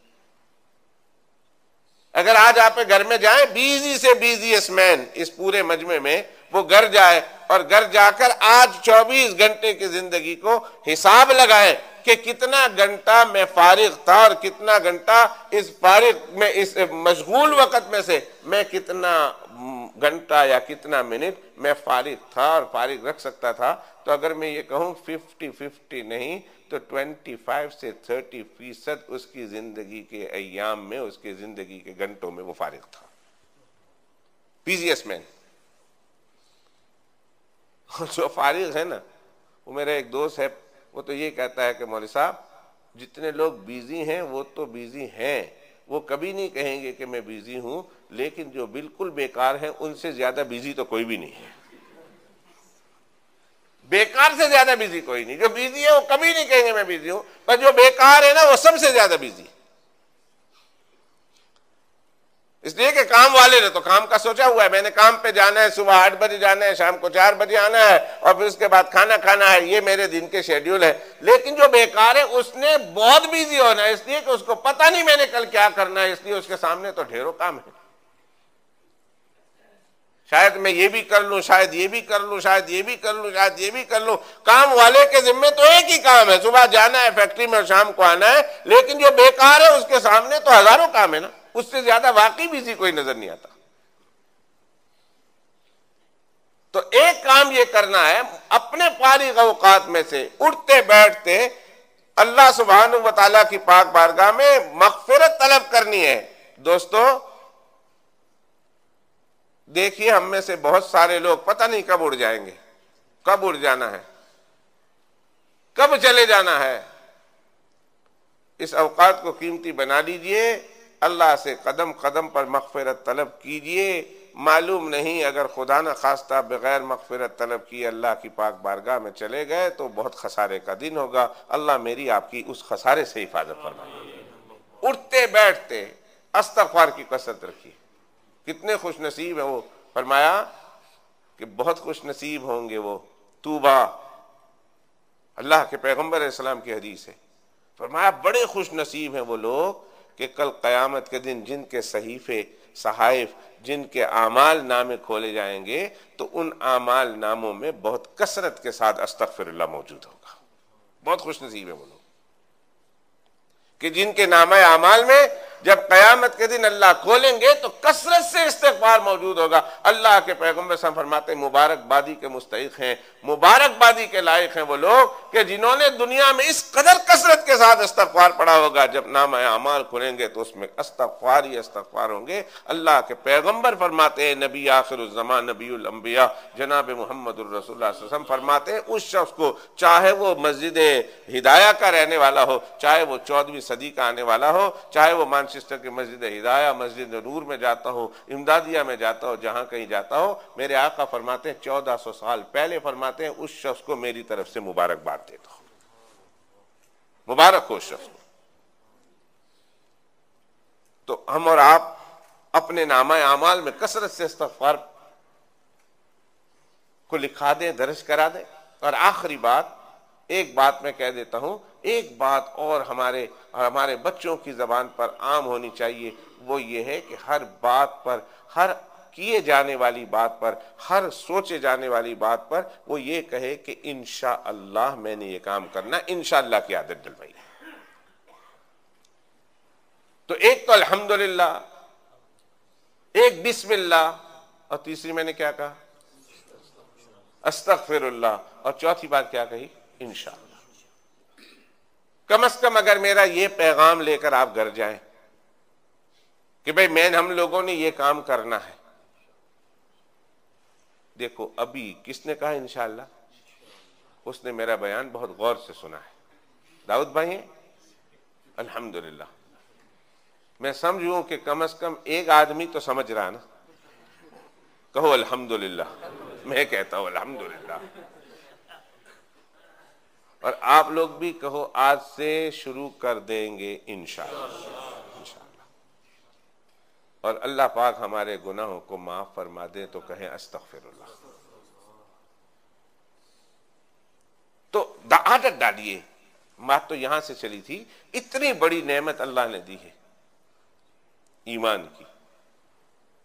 अगर आज आप घर में जाएं, बिजी से बिजीएस्ट मैन इस पूरे मजमे में, वो घर जाए और घर जाकर आज 24 घंटे की जिंदगी को हिसाब लगाएं कि कितना घंटा मैं फारिग था और कितना घंटा इस फारिग में, इस मशगूल वक्त में से मैं कितना घंटा या कितना मिनट मैं फारिग था और फारिग रख सकता था। तो अगर मैं ये कहूँ 50-50 नहीं तो 25 से 30% उसकी जिंदगी के अय्याम में, उसकी जिंदगी के घंटों में वो फारिग था, बिजीएस्ट मैन। जो फारिग है ना, वो मेरा एक दोस्त है, वो तो ये कहता है कि मौलवी साहब जितने लोग बिजी हैं वो तो बिजी हैं, वो कभी नहीं कहेंगे कि मैं बिजी हूं, लेकिन जो बिल्कुल बेकार है उनसे ज्यादा बिजी तो कोई भी नहीं है। बेकार से ज्यादा बिजी कोई नहीं, जो बिजी है वो कभी नहीं कहेंगे मैं बिजी हूं, पर जो बेकार है ना वो सबसे ज्यादा बिजी। इसलिए कि काम वाले ने तो काम का सोचा हुआ है, मैंने काम पे जाना है, सुबह 8 बजे जाना है, शाम को 4 बजे आना है और फिर उसके बाद खाना खाना है, ये मेरे दिन के शेड्यूल है। लेकिन जो बेकार है उसने बहुत बिजी होना है, इसलिए कि उसको पता नहीं मैंने कल क्या करना है, इसलिए उसके सामने तो ढेरों काम है। शायद मैं ये भी कर लूं, शायद ये भी कर लूं, शायद ये भी कर लूं, शायद ये भी कर लूं। काम वाले के जिम्मे तो एक ही काम है, सुबह जाना है फैक्ट्री में और शाम को आना है। लेकिन जो बेकार है उसके सामने तो हजारों काम है ना, उससे ज्यादा वाकई बिजी कोई नजर नहीं आता। तो एक काम ये करना है, अपने फारिग औकात में से उठते बैठते अल्लाह सुब्हानहू व तआला की पाक बारगाह में मगफिरत तलब करनी है। दोस्तों देखिए, हम में से बहुत सारे लोग पता नहीं कब उड़ जाएंगे, कब उड़ जाना है, कब चले जाना है। इस औकात को कीमती बना लीजिए, अल्लाह से कदम कदम पर मगफिरत तलब कीजिए। मालूम नहीं अगर खुदा न खास्ता बगैर मगफिरत तलब किए अल्लाह की पाक बारगाह में चले गए तो बहुत खसारे का दिन होगा। अल्लाह मेरी आपकी उस खसारे से हिफाजत फरमाए। उठते बैठते इस्तिग़फ़ार की कसरत रखिए। कितने खुश नसीब है वो, फरमाया कि बहुत खुश नसीब होंगे वो, तूबा, अल्लाह के पैगंबर अलैहिस्सलाम की हदीस है। फरमाया बड़े खुश नसीब हैं वो लोग कि कल क़यामत के दिन जिनके सहीफे सहाइफ, जिनके आमाल नामे खोले जाएंगे तो उन आमाल नामों में बहुत कसरत के साथ अस्तग़फिरुल्लाह मौजूद होगा। बहुत खुश नसीब है वो लोग कि जिनके नामे आमाल में जब क़यामत के दिन अल्लाह खोलेंगे तो कसरत से इस्तिग़फ़ार मौजूद होगा। अल्लाह के पैगंबर सल्लल्लाहु अलैहि वसल्लम फरमाते मुबारकबादी के मुस्तहिक़ हैं, मुबारकबादी के लायक हैं वो लोग कि जिन्होंने दुनिया में इस कदर कसरत के साथ इस्तिग़फ़ार पढ़ा होगा, जब नामा अमाल खुलेंगे तो उसमें इस्तिग़फ़ार ही इस्तिग़फ़ार होंगे। अल्लाह के पैगंबर फरमाते हैं, नबी आखिरुज़्ज़मान नबीउल अंबिया जनाब मुहम्मदुर रसूलुल्लाह सल्लल्लाहु अलैहि वसल्लम फरमाते हैं, उस शख्स को चाहे वो मस्जिद हिदाया का रहने वाला हो, चाहे वो 14वीं सदी का आने वाला हो, चाहे वो मानचेस्टर की मस्जिद हिदाया, मस्जिद नूर में जाता हो, इमदादिया में जाता हो, जहां कहीं जाता हो, मेरे आका फरमाते हैं 1400 साल पहले फरमाते हैं उस शख्स को मेरी तरफ से मुबारकबाद देता हूं, मुबारक हो उस शख्स को। तो हम और आप अपने नामा आमाल में कसरत से इस्तिग़फ़ार को लिखा दें, दर्ज करा दें। और आखिरी बात, एक बात मैं कह देता हूं, एक बात और हमारे बच्चों की जबान पर आम होनी चाहिए, वो ये है कि हर बात पर, हर किए जाने वाली बात पर, हर सोचे जाने वाली बात पर वो ये कहे कि इंशाअल्लाह मैंने ये काम करना, इंशाअल्लाह की आदत डलवाई। तो एक तो अल्हम्दुलिल्लाह, एक बिस्मिल्लाह, और तीसरी मैंने क्या कहा, अस्तग़फिरुल्लाह, और चौथी बात क्या कही, इंशाअल्लाह। कम से कम अगर मेरा ये पैगाम लेकर आप घर जाएं कि भाई हम लोगों ने ये काम करना है। देखो अभी किसने कहा इंशाअल्लाह, उसने मेरा बयान बहुत गौर से सुना है, दाऊद भाई है, अल्हम्दुलिल्लाह। मैं समझूं कि कम से कम एक आदमी तो समझ रहा है ना, कहो अल्हम्दुलिल्लाह। मैं कहता हूं अल्हम्दुलिल्लाह, और आप लोग भी कहो आज से शुरू कर देंगे इंशाअल्लाह, इंशाअल्लाह। और अल्लाह पाक हमारे गुनाहों को माफ फरमा दे तो कहें अस्तग़फिरुल्लाह। तो आदत डालिए। बात तो यहां से चली थी, इतनी बड़ी नेमत अल्लाह ने दी है ईमान की,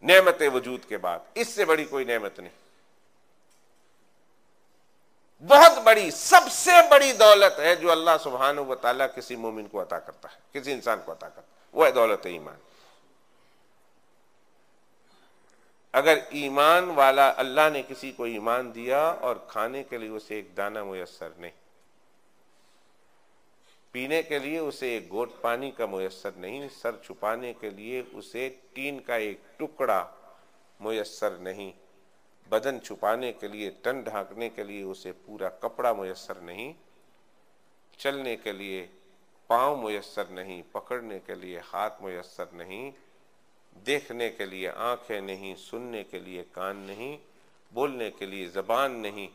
नेमत वजूद के बाद इससे बड़ी कोई नेमत नहीं। बहुत बड़ी, सबसे बड़ी दौलत है जो अल्लाह सुब्हानहू व तआला किसी मोमिन को अता करता है, किसी इंसान को अता करता है, वो है दौलत ईमान। अगर ईमान वाला, अल्लाह ने किसी को ईमान दिया और खाने के लिए उसे एक दाना मुयस्सर नहीं, पीने के लिए उसे एक घोट पानी का मुयस्सर नहीं, सर छुपाने के लिए उसे टीन का एक टुकड़ा मुयस्सर नहीं, बदन छुपाने के लिए, तन ढांकने के लिए उसे पूरा कपड़ा मुयस्सर नहीं, चलने के लिए पांव मुयस्सर नहीं, पकड़ने के लिए हाथ मुयस्सर नहीं, देखने के लिए आंखें नहीं, सुनने के लिए कान नहीं, बोलने के लिए जबान नहीं,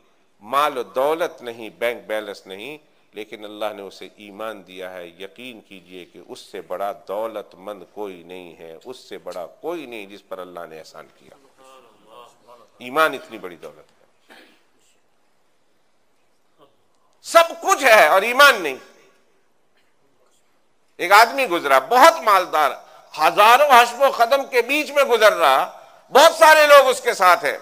माल और दौलत नहीं, बैंक बैलेंस नहीं, लेकिन अल्लाह ने उसे ईमान दिया है। यकीन कीजिए कि उससे बड़ा दौलतमंद कोई नहीं है, उससे बड़ा कोई नहीं जिस पर अल्लाह ने एहसान किया। ईमान इतनी बड़ी दौलत है, सब कुछ है और ईमान नहीं। एक आदमी गुजरा, बहुत मालदार, हजारों हश्मो कदम के बीच में गुजर रहा, बहुत सारे लोग उसके साथ है,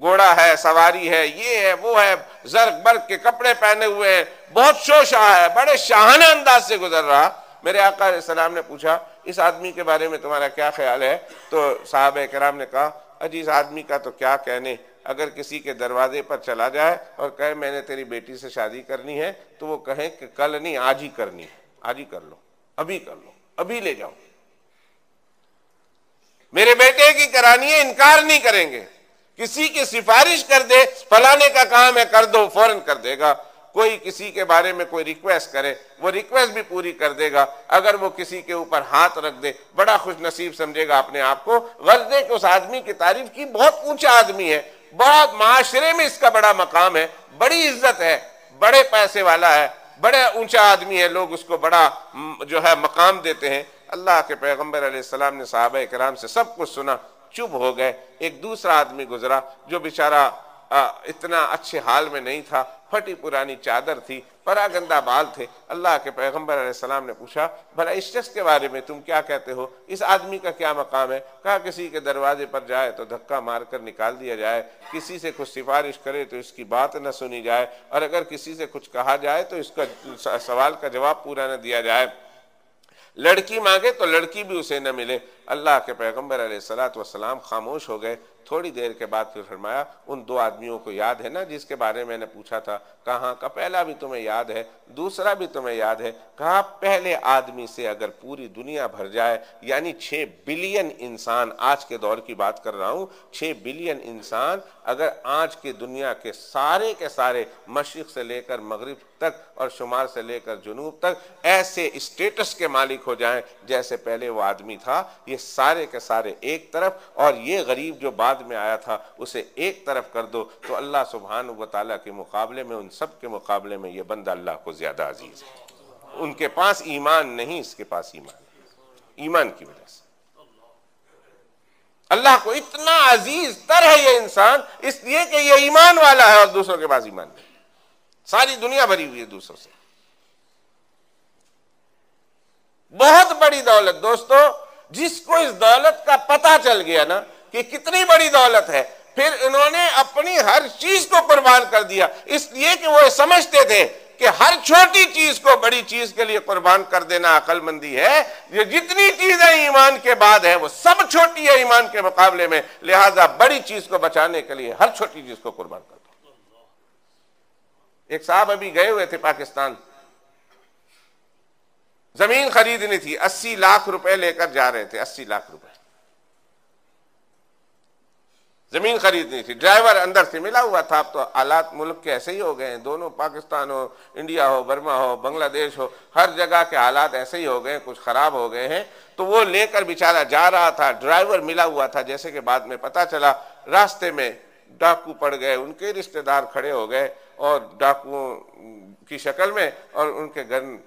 घोड़ा है, सवारी है, ये है, वो है, जर्क बर्क के कपड़े पहने हुए हैं, बहुत शोशा है, बड़े शाहाना अंदाज से गुजर रहा। मेरे आका अलैहि सलाम ने पूछा, इस आदमी के बारे में तुम्हारा क्या ख्याल है? तो साहबे किराम ने कहा, अजी इस आदमी का तो क्या कहने, अगर किसी के दरवाजे पर चला जाए और कहे मैंने तेरी बेटी से शादी करनी है, तो वो कहे कि कल नहीं आज ही करनी है, आज ही कर लो, अभी कर लो, अभी ले जाओ, मेरे बेटे की करानी है, इनकार नहीं करेंगे। किसी की सिफारिश कर दे, फलाने का काम है कर दो, फौरन कर देगा। कोई किसी के बारे में कोई रिक्वेस्ट करे, वो रिक्वेस्ट भी पूरी कर देगा। अगर वो किसी के ऊपर हाथ रख दे, बड़ा खुश नसीब समझेगा अपने आप को। गर्दे के उस आदमी की तारीफ की, बहुत ऊंचा आदमी है, बहुत माशरे में इसका बड़ा मकाम है, बड़ी इज्जत है, बड़े पैसे वाला है, बड़े ऊंचा आदमी है, लोग उसको बड़ा जो है मकाम देते हैं। अल्लाह के पैगंबर अलैहिस्सलाम ने सहाबा किराम से सब कुछ सुना, चुप हो गए। एक दूसरा आदमी गुजरा जो बेचारा इतना अच्छे हाल में नहीं था, फटी पुरानी चादर थी, परागंदा बाल थे। अल्लाह के पैगंबर अलैहिस्सलाम ने पूछा, भला इस शख्स के बारे में तुम क्या कहते हो, इस आदमी का क्या मकाम है? कहा किसी के दरवाजे पर जाए तो धक्का मारकर निकाल दिया जाए, किसी से कुछ सिफारिश करे तो इसकी बात न सुनी जाए, और अगर किसी से कुछ कहा जाए तो इसका सवाल का जवाब पूरा न दिया जाए, लड़की मांगे तो लड़की भी उसे न मिले। अल्लाह के पैगंबर अलैहिस्सलातु वस्सलाम खामोश हो गए। थोड़ी देर के बाद फिर फरमाया, उन दो आदमियों को याद है ना जिसके बारे में मैंने पूछा था? कहा का पहला भी तुम्हें याद है, दूसरा भी तुम्हें याद है? कहा पहले आदमी से अगर पूरी दुनिया भर जाए, यानी 6 बिलियन इंसान, आज के दौर की बात कर रहा हूं, 6 बिलियन इंसान अगर आज की दुनिया के सारे मशरिक से लेकर मगरिब तक और शुमार से लेकर जुनूब तक ऐसे स्टेटस के मालिक हो जाएं जैसे पहले वो आदमी था, ये सारे के सारे एक तरफ, और ये गरीब जो बाद में आया था उसे एक तरफ कर दो, तो अल्लाह सुब्हानहू व तआला के मुकाबले में, उन सब के मुकाबले में ये बंदा अल्लाह को ज्यादा अजीज है। उनके पास ईमान नहीं, इसके पास ईमान है। ईमान की वजह से अल्लाह को इतना अजीज तर है ये इंसान, इसलिए कि ये ईमान वाला है और दूसरों के पास ईमान नहीं। सारी दुनिया भरी हुई है दूसरों से। बहुत बड़ी दौलत दोस्तों, जिसको इस दौलत का पता चल गया ना कि कितनी बड़ी दौलत है, फिर इन्होंने अपनी हर चीज को कुर्बान कर दिया, इसलिए कि वो समझते थे कि हर छोटी चीज को बड़ी चीज के लिए कुर्बान कर देना अकलमंदी है। ये जितनी चीजें ईमान के बाद है वो सब छोटी है ईमान के मुकाबले में, लिहाजा बड़ी चीज को बचाने के लिए हर छोटी चीज को कुर्बान कर दो। एक साहब अभी गए हुए थे पाकिस्तान, जमीन खरीदनी थी, 80 लाख रुपए लेकर जा रहे थे, 80 लाख रुपए जमीन खरीदनी थी। ड्राइवर अंदर से मिला हुआ था। अब तो हालात मुल्क के ऐसे ही हो गए हैं, दोनों पाकिस्तान हो, इंडिया हो, बर्मा हो, बांग्लादेश हो, हर जगह के हालात ऐसे ही हो गए, कुछ खराब हो गए हैं। तो वो लेकर बेचारा जा रहा था, ड्राइवर मिला हुआ था। जैसे कि बाद में पता चला रास्ते में डाकू पड़ गए, उनके रिश्तेदार खड़े हो गए और डाकुओं की शक्ल में, और उनके गन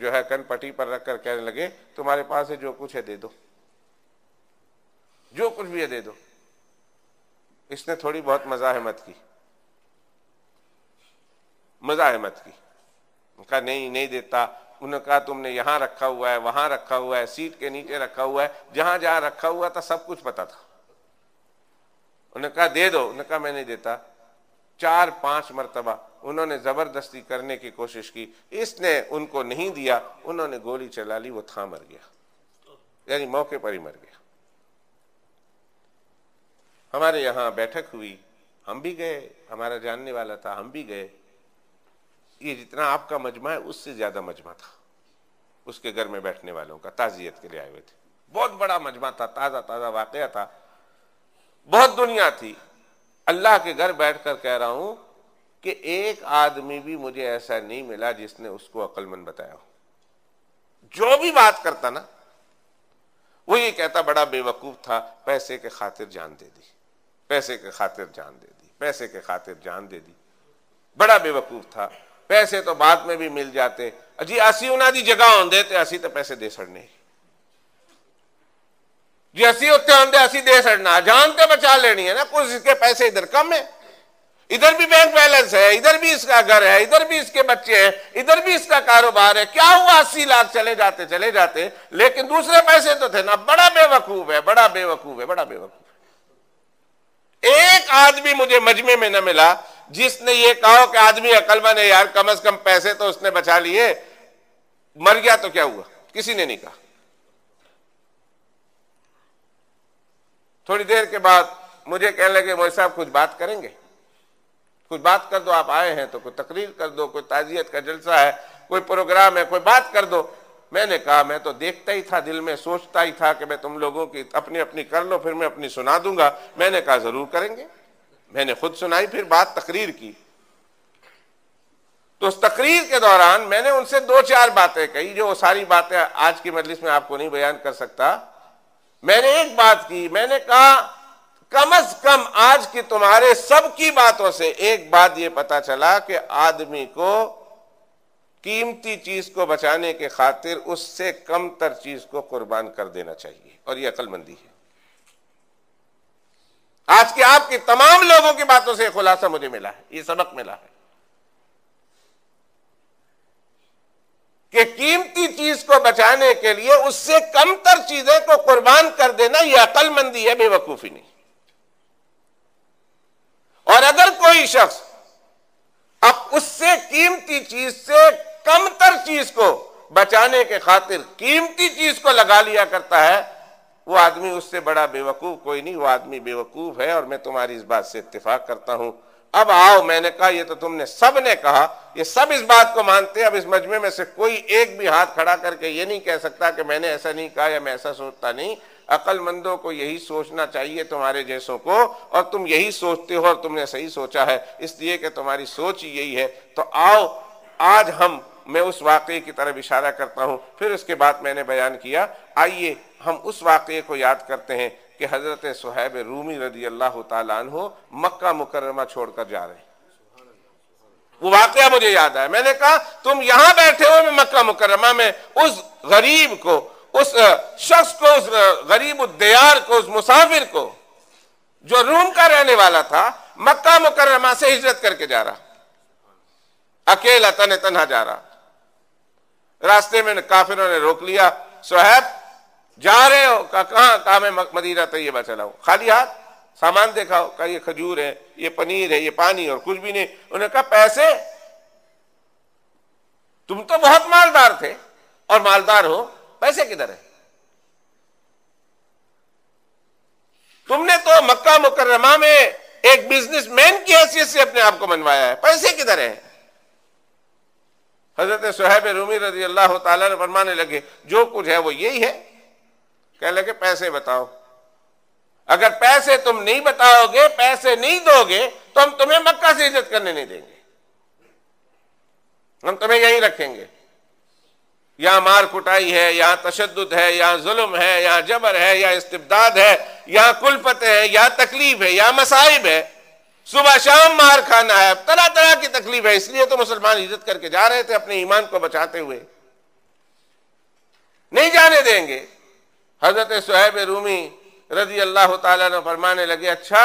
जो है कन पट्टी पर रखकर कहने लगे, तुम्हारे पास है जो कुछ है दे दो, जो कुछ भी है दे दो। इसने थोड़ी बहुत मज़ाहमत की, उनका नहीं देता। उन्होंने कहा तुमने यहाँ रखा हुआ है, वहां रखा हुआ है, सीट के नीचे रखा हुआ है, जहां जहां रखा हुआ था सब कुछ पता था। उन्होंने कहा दे दो, उन्होंने कहा मैं नहीं देता। 4-5 मरतबा उन्होंने जबरदस्ती करने की कोशिश की, इसने उनको नहीं दिया, उन्होंने गोली चला ली, वो था मर गया, यानी मौके पर ही मर गया। हमारे यहाँ बैठक हुई, हम भी गए, हमारा जानने वाला था, हम भी गए। ये जितना आपका मजमा है उससे ज्यादा मजमा था उसके घर में बैठने वालों का, ताजियत के लिए आए हुए थे। बहुत बड़ा मजमा था, ताजा ताजा वाकया था, बहुत दुनिया थी। अल्लाह के घर बैठकर कह रहा हूं कि एक आदमी भी मुझे ऐसा नहीं मिला जिसने उसको अक्लमंद बताया हो। जो भी बात करता ना वो ये कहता बड़ा बेवकूफ था, पैसे के खातिर जान दे दी, पैसे के खातिर जान दे दी, पैसे के खातिर जान दे दी, बड़ा बेवकूफ था। पैसे तो बाद में भी मिल जाते। जी असी उन्हें दी जगह होंदे ते असी तो पैसे दे छड़ने जी, असी उत्ते होंदे असी दे छड़ना, जान ते बचा लेनी है ना। कुछ इसके पैसे इधर कम है, इधर भी बैंक बैलेंस है, इधर भी इसका घर है, इधर भी इसके बच्चे हैं, इधर भी इसका कारोबार है। क्या हुआ 80 लाख चले जाते, लेकिन दूसरे पैसे तो थे ना। बड़ा बेवकूफ है, बड़ा बेवकूफ है, बड़ा बेवकूफ है। एक आदमी मुझे मजमे में न मिला जिसने ये कहा कि आदमी अकलमंद है यार, कम से कम पैसे तो उसने बचा लिए, मर गया तो क्या हुआ, किसी ने नहीं कहा। थोड़ी देर के बाद मुझे कहने लगे मौलवी साहब कुछ बात करेंगे, कुछ बात कर दो, आप आए हैं तो कोई तकरीर कर दो, कोई ताजियत का जलसा है, कोई प्रोग्राम है, कोई बात कर दो। मैंने कहा मैं तो देखता ही था, दिल में सोचता ही था कि मैं तुम लोगों की अपनी अपनी कर लो, फिर मैं अपनी सुना दूंगा। मैंने कहा जरूर करेंगे। मैंने खुद सुनाई, फिर बात तकरीर की। तो उस तकरीर के दौरान मैंने उनसे 2-4 बातें कही, जो सारी बातें आज की मजलिस में आपको नहीं बयान कर सकता। मैंने एक बात की, मैंने कहा कम से कम आज की तुम्हारे सब की बातों से एक बात यह पता चला कि आदमी को कीमती चीज को बचाने के खातिर उससे कमतर चीज को कुर्बान कर देना चाहिए, और यह अक्लमंदी है। आज के आपकी तमाम लोगों की बातों से खुलासा मुझे मिला है, यह सबक मिला है कि कीमती चीज को बचाने के लिए उससे कमतर चीजें को कुर्बान कर देना यह अक्लमंदी है, बेवकूफी नहीं। और अगर कोई शख्स अब उससे कीमती चीज से कमतर चीज को बचाने के खातिर कीमती चीज को लगा लिया करता है, वो आदमी उससे बड़ा बेवकूफ कोई नहीं, वो आदमी बेवकूफ है। और मैं तुम्हारी इस बात से इत्तेफाक करता हूं। अब आओ, मैंने कहा ये तो तुमने सब ने कहा, ये सब इस बात को मानते हैं। अब इस मजमे में से कोई एक भी हाथ खड़ा करके ये नहीं कह सकता कि मैंने ऐसा नहीं कहा या मैं ऐसा सोचता नहीं। अक्लमंदों को यही सोचना चाहिए, तुम्हारे जैसों को, और तुम यही सोचते हो और तुमने सही सोचा है, इसलिए कि तुम्हारी सोच ही यही है। तो आओ आज मैं उस वाक़े की तरफ इशारा करता हूं, फिर उसके बाद मैंने बयान किया। आइए हम उस वाक़े को याद करते हैं कि हजरत सुहैब रूमी रज़ी अल्लाह ताला अन्हु मक्का मुकर्रमा छोड़कर जा रहे हैं। वो वाक़या मुझे याद आया। मैंने कहा तुम यहां बैठे हो, मैं मक्का मुकर्रमा में उस गरीब को, उस शख्स को, उस गरीब उद्दियार को, उस मुसाफिर को जो रूम का रहने वाला था, मक्का मुकर्रमा से हिजरत करके जा रहा, अकेला तन्हा जा रहा। रास्ते में काफिरों ने रोक लिया, सुहैब जा रहे हो? कहा मैं मदीना तैयबा चला हूं, खाली हाथ, सामान दिखाओ। कहा ये खजूर है, ये पनीर है, ये पानी, और कुछ भी नहीं। उन्होंने कहा पैसे? तुम तो बहुत मालदार थे और मालदार हो, पैसे किधर है? तुमने तो मक्का मुकर्रमा में एक बिजनेसमैन की हैसियत से अपने आप को मनवाया है, पैसे किधर है? हजरत सुहैब रूमी रज़ी अल्लाह ताला अन्हु फरमाने लगे जो कुछ है वो यही है। कहने लगे पैसे बताओ। अगर पैसे तुम नहीं बताओगे, पैसे नहीं दोगे, तो हम तुम्हें मक्का से हिजरत करने नहीं देंगे, हम तुम्हें यहीं रखेंगे। यहां मार कुटाई है, यहां तशद्दुद है, यहां जुल्म है, यहां जबर है, यहां इस्तिबदाद है, यहां कुल्फत है, यहां तकलीफ है, यहां मसाइब है, सुबह शाम मार खाना है, तरह तरह की तकलीफ है। इसलिए तो मुसलमान हिजरत करके जा रहे थे अपने ईमान को बचाते हुए, नहीं जाने देंगे। हजरत सुहैब रूमी रज़ी अल्लाह ताला अन्हु फरमाने लगे अच्छा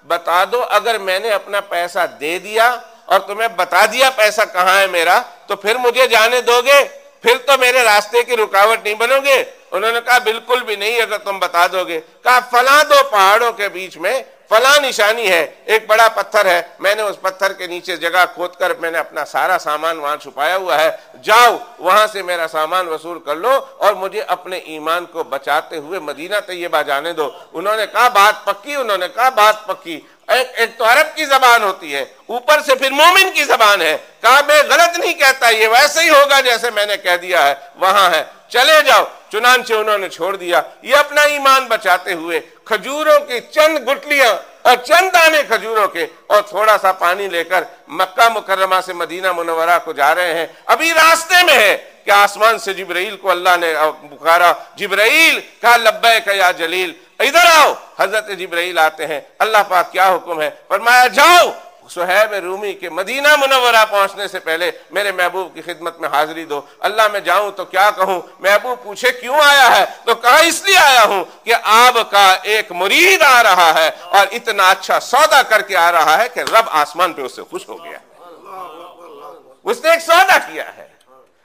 बता दो, अगर मैंने अपना पैसा दे दिया और तुम्हें बता दिया पैसा कहां है मेरा, तो फिर मुझे जाने दोगे? फिर तो मेरे रास्ते की रुकावट नहीं बनोगे? उन्होंने कहा बिल्कुल भी नहीं, अगर तुम बता दोगे। कहा फला 2 पहाड़ों के बीच में फला निशानी है, एक बड़ा पत्थर है, मैंने उस पत्थर के नीचे जगह खोदकर मैंने अपना सारा सामान वहां छुपाया हुआ है, जाओ वहां से मेरा सामान वसूल कर लो और मुझे अपने ईमान को बचाते हुए मदीना तैयबा जाने दो। उन्होंने कहा बात पक्की? उन्होंने कहा बात पक्की। एक तो अरब की जबान होती है, ऊपर से फिर मोमिन की जबान है। कहा मैं गलत नहीं कहता, ये वैसे ही होगा जैसे मैंने कह दिया है, वहां है, चले जाओ। चुनांचे उन्होंने छोड़ दिया। ये अपना ईमान बचाते हुए खजूरों की चंद गुटलियां और चंद दाने खजूरों के और थोड़ा सा पानी लेकर मक्का मुकर्रमा से मदीना मुनव्वरा को जा रहे हैं। अभी रास्ते में है कि आसमान से जिब्राइल को अल्लाह ने पुकारा, जिब्राइल, कहा लब्बैक या जलील, इधर आओ। हजरत जिब्राइल आते हैं, अल्लाह पाक क्या हुक्म है? फरमाया जाओ सुहैब रूमी के मदीना मुनव्वरा पहुंचने से पहले मेरे महबूब की खिदमत में हाजिरी दो। अल्लाह मैं जाऊं तो क्या कहूं? महबूब पूछे क्यों आया है? तो कहा इसलिए आया हूं कि आपका एक मुरीद आ रहा है और इतना अच्छा सौदा करके आ रहा है कि रब आसमान पे उससे खुश हो गया। उसने एक सौदा किया है,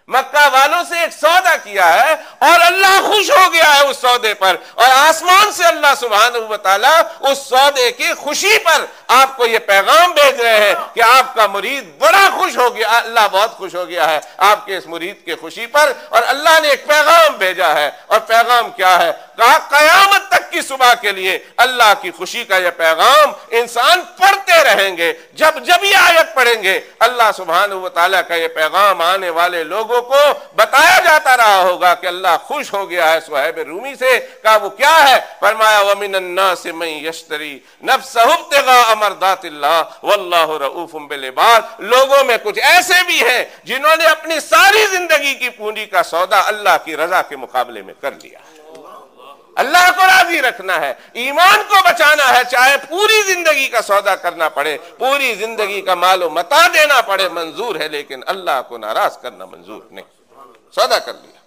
मक्का वालों से एक सौदा किया है और अल्लाह खुश हो गया है उस सौदे पर। और आसमान से अल्लाह सुब्हानहू व तआला उस सौदे की खुशी पर आपको ये पैगाम भेज रहे हैं कि आपका मुरीद बड़ा खुश हो गया, अल्लाह बहुत खुश हो गया है आपके इस मुरीद की खुशी पर। और अल्लाह ने एक पैगाम भेजा है, और पैगाम क्या है? कहा कयामत तक की सुबह के लिए अल्लाह की खुशी का यह पैगाम इंसान पढ़ते रहेंगे। जब जब ये आयत पढ़ेंगे अल्लाह सुब्हानहू व तआला का यह पैगाम आने वाले लोगों को बताया जाता रहा होगा कि अल्लाह खुश हो गया है सुहैब रूमी से। कहा वो क्या है? फरमाया वमिनन नास मन यश्तरी नफ्सहु इब्तिगा मरदातिल्लाह वल्लाहु रऊफुम बिल इबाद। लोगों में कुछ ऐसे भी हैं जिन्होंने अपनी सारी जिंदगी की पूंजी का सौदा अल्लाह की रजा के मुकाबले में कर लिया। अल्लाह को राजी रखना है, ईमान को बचाना है, चाहे पूरी जिंदगी का सौदा करना पड़े, पूरी जिंदगी का मालो मता देना पड़े, मंजूर है, लेकिन अल्लाह को नाराज करना मंजूर नहीं। सौदा कर लिया।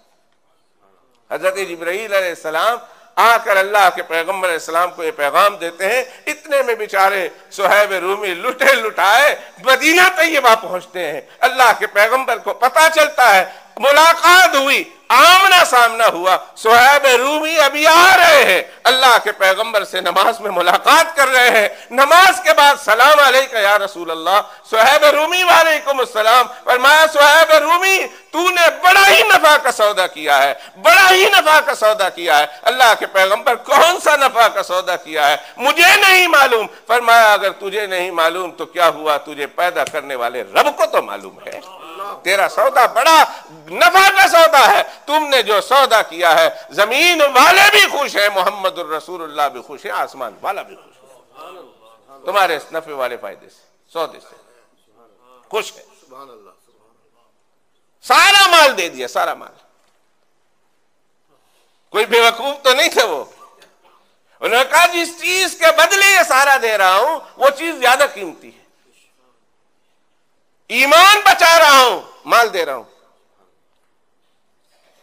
हजरत जिब्राईल अलैहिस्सलाम आकर अल्लाह के पैगंबर अलैहिस्सलाम को ये पैगाम देते हैं। इतने में बेचारे सुहैब रूमी लुटे लुटाए मदीना तैयबा पहुंचते हैं। अल्लाह के पैगंबर को पता चलता है, मुलाकात हुई, आमना सामना हुआ। सुहैब रूमी अभी आ रहे हैं, अल्लाह के पैगंबर से नमाज में मुलाकात कर रहे हैं। नमाज के बाद सलाम अलैका या रसूल अल्लाह। सुहैब रूमी वालेकुम अस्सलाम। फरमाया सुहैब रूमी तूने बड़ा ही नफा का सौदा किया है, बड़ा ही नफा का सौदा किया है। अल्लाह के पैगंबर कौन सा नफा का सौदा किया है? मुझे नहीं मालूम। फरमाया अगर तुझे नहीं मालूम तो क्या हुआ, तुझे पैदा करने वाले रब को तो मालूम है। तेरा सौदा बड़ा नफा का सौदा है। तुमने जो सौदा किया है, जमीन वाले भी खुश है, मोहम्मदुर रसूलुल्लाह भी खुश है, आसमान वाला भी खुश है तुम्हारे इस नफे वाले फायदे से, सौदे से खुश है। सारा माल दे दिया, सारा माल। कोई बेवकूफ तो नहीं थे वो। उन्होंने कहा जिस चीज के बदले ये सारा दे रहा हूं वो चीज ज्यादा कीमती है। ईमान बचा रहा हूं, माल दे रहा हूं।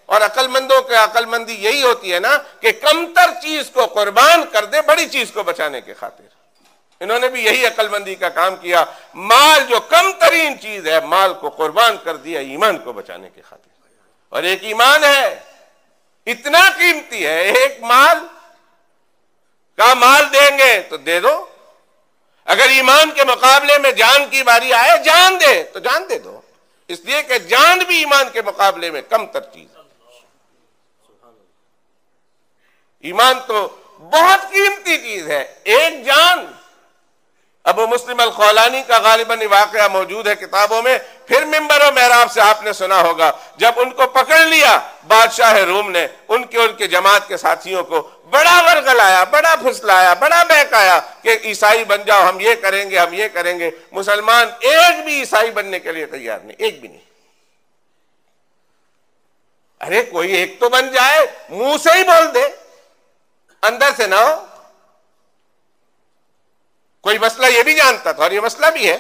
और अकलमंदों के अकलमंदी यही होती है ना कि कमतर चीज को कुर्बान कर दे बड़ी चीज को बचाने के खातिर। इन्होंने भी यही अकलमंदी का काम किया। माल जो कम तरीन चीज है, माल को कुर्बान कर दिया ईमान को बचाने के खातिर। और एक ईमान है इतना कीमती है, एक माल का माल देंगे तो दे दो। अगर ईमान के मुकाबले में जान की बारी आए, जान दे तो जान दे दो, इसलिए कि जान भी ईमान के मुकाबले में कम तर चीज है। ईमान तो बहुत कीमती चीज है, एक जान। अबू मुस्लिम अल खौलानी का गालिबन वाकया मौजूद है किताबों में। फिर मिंबर और मेहराब से आपने सुना होगा, जब उनको पकड़ लिया बादशाह रूम ने, उनके जमात के साथियों को बड़ा वर्गलाया, बड़ा फुसलाया, बड़ा बहकाया कि ईसाई बन जाओ, हम ये करेंगे, हम ये करेंगे। मुसलमान एक भी ईसाई बनने के लिए तैयार नहीं, एक भी नहीं। अरे कोई एक तो बन जाए, मुंह से ही बोल दे, अंदर से ना हो। कोई मसला ये भी जानता था, और ये मसला भी है,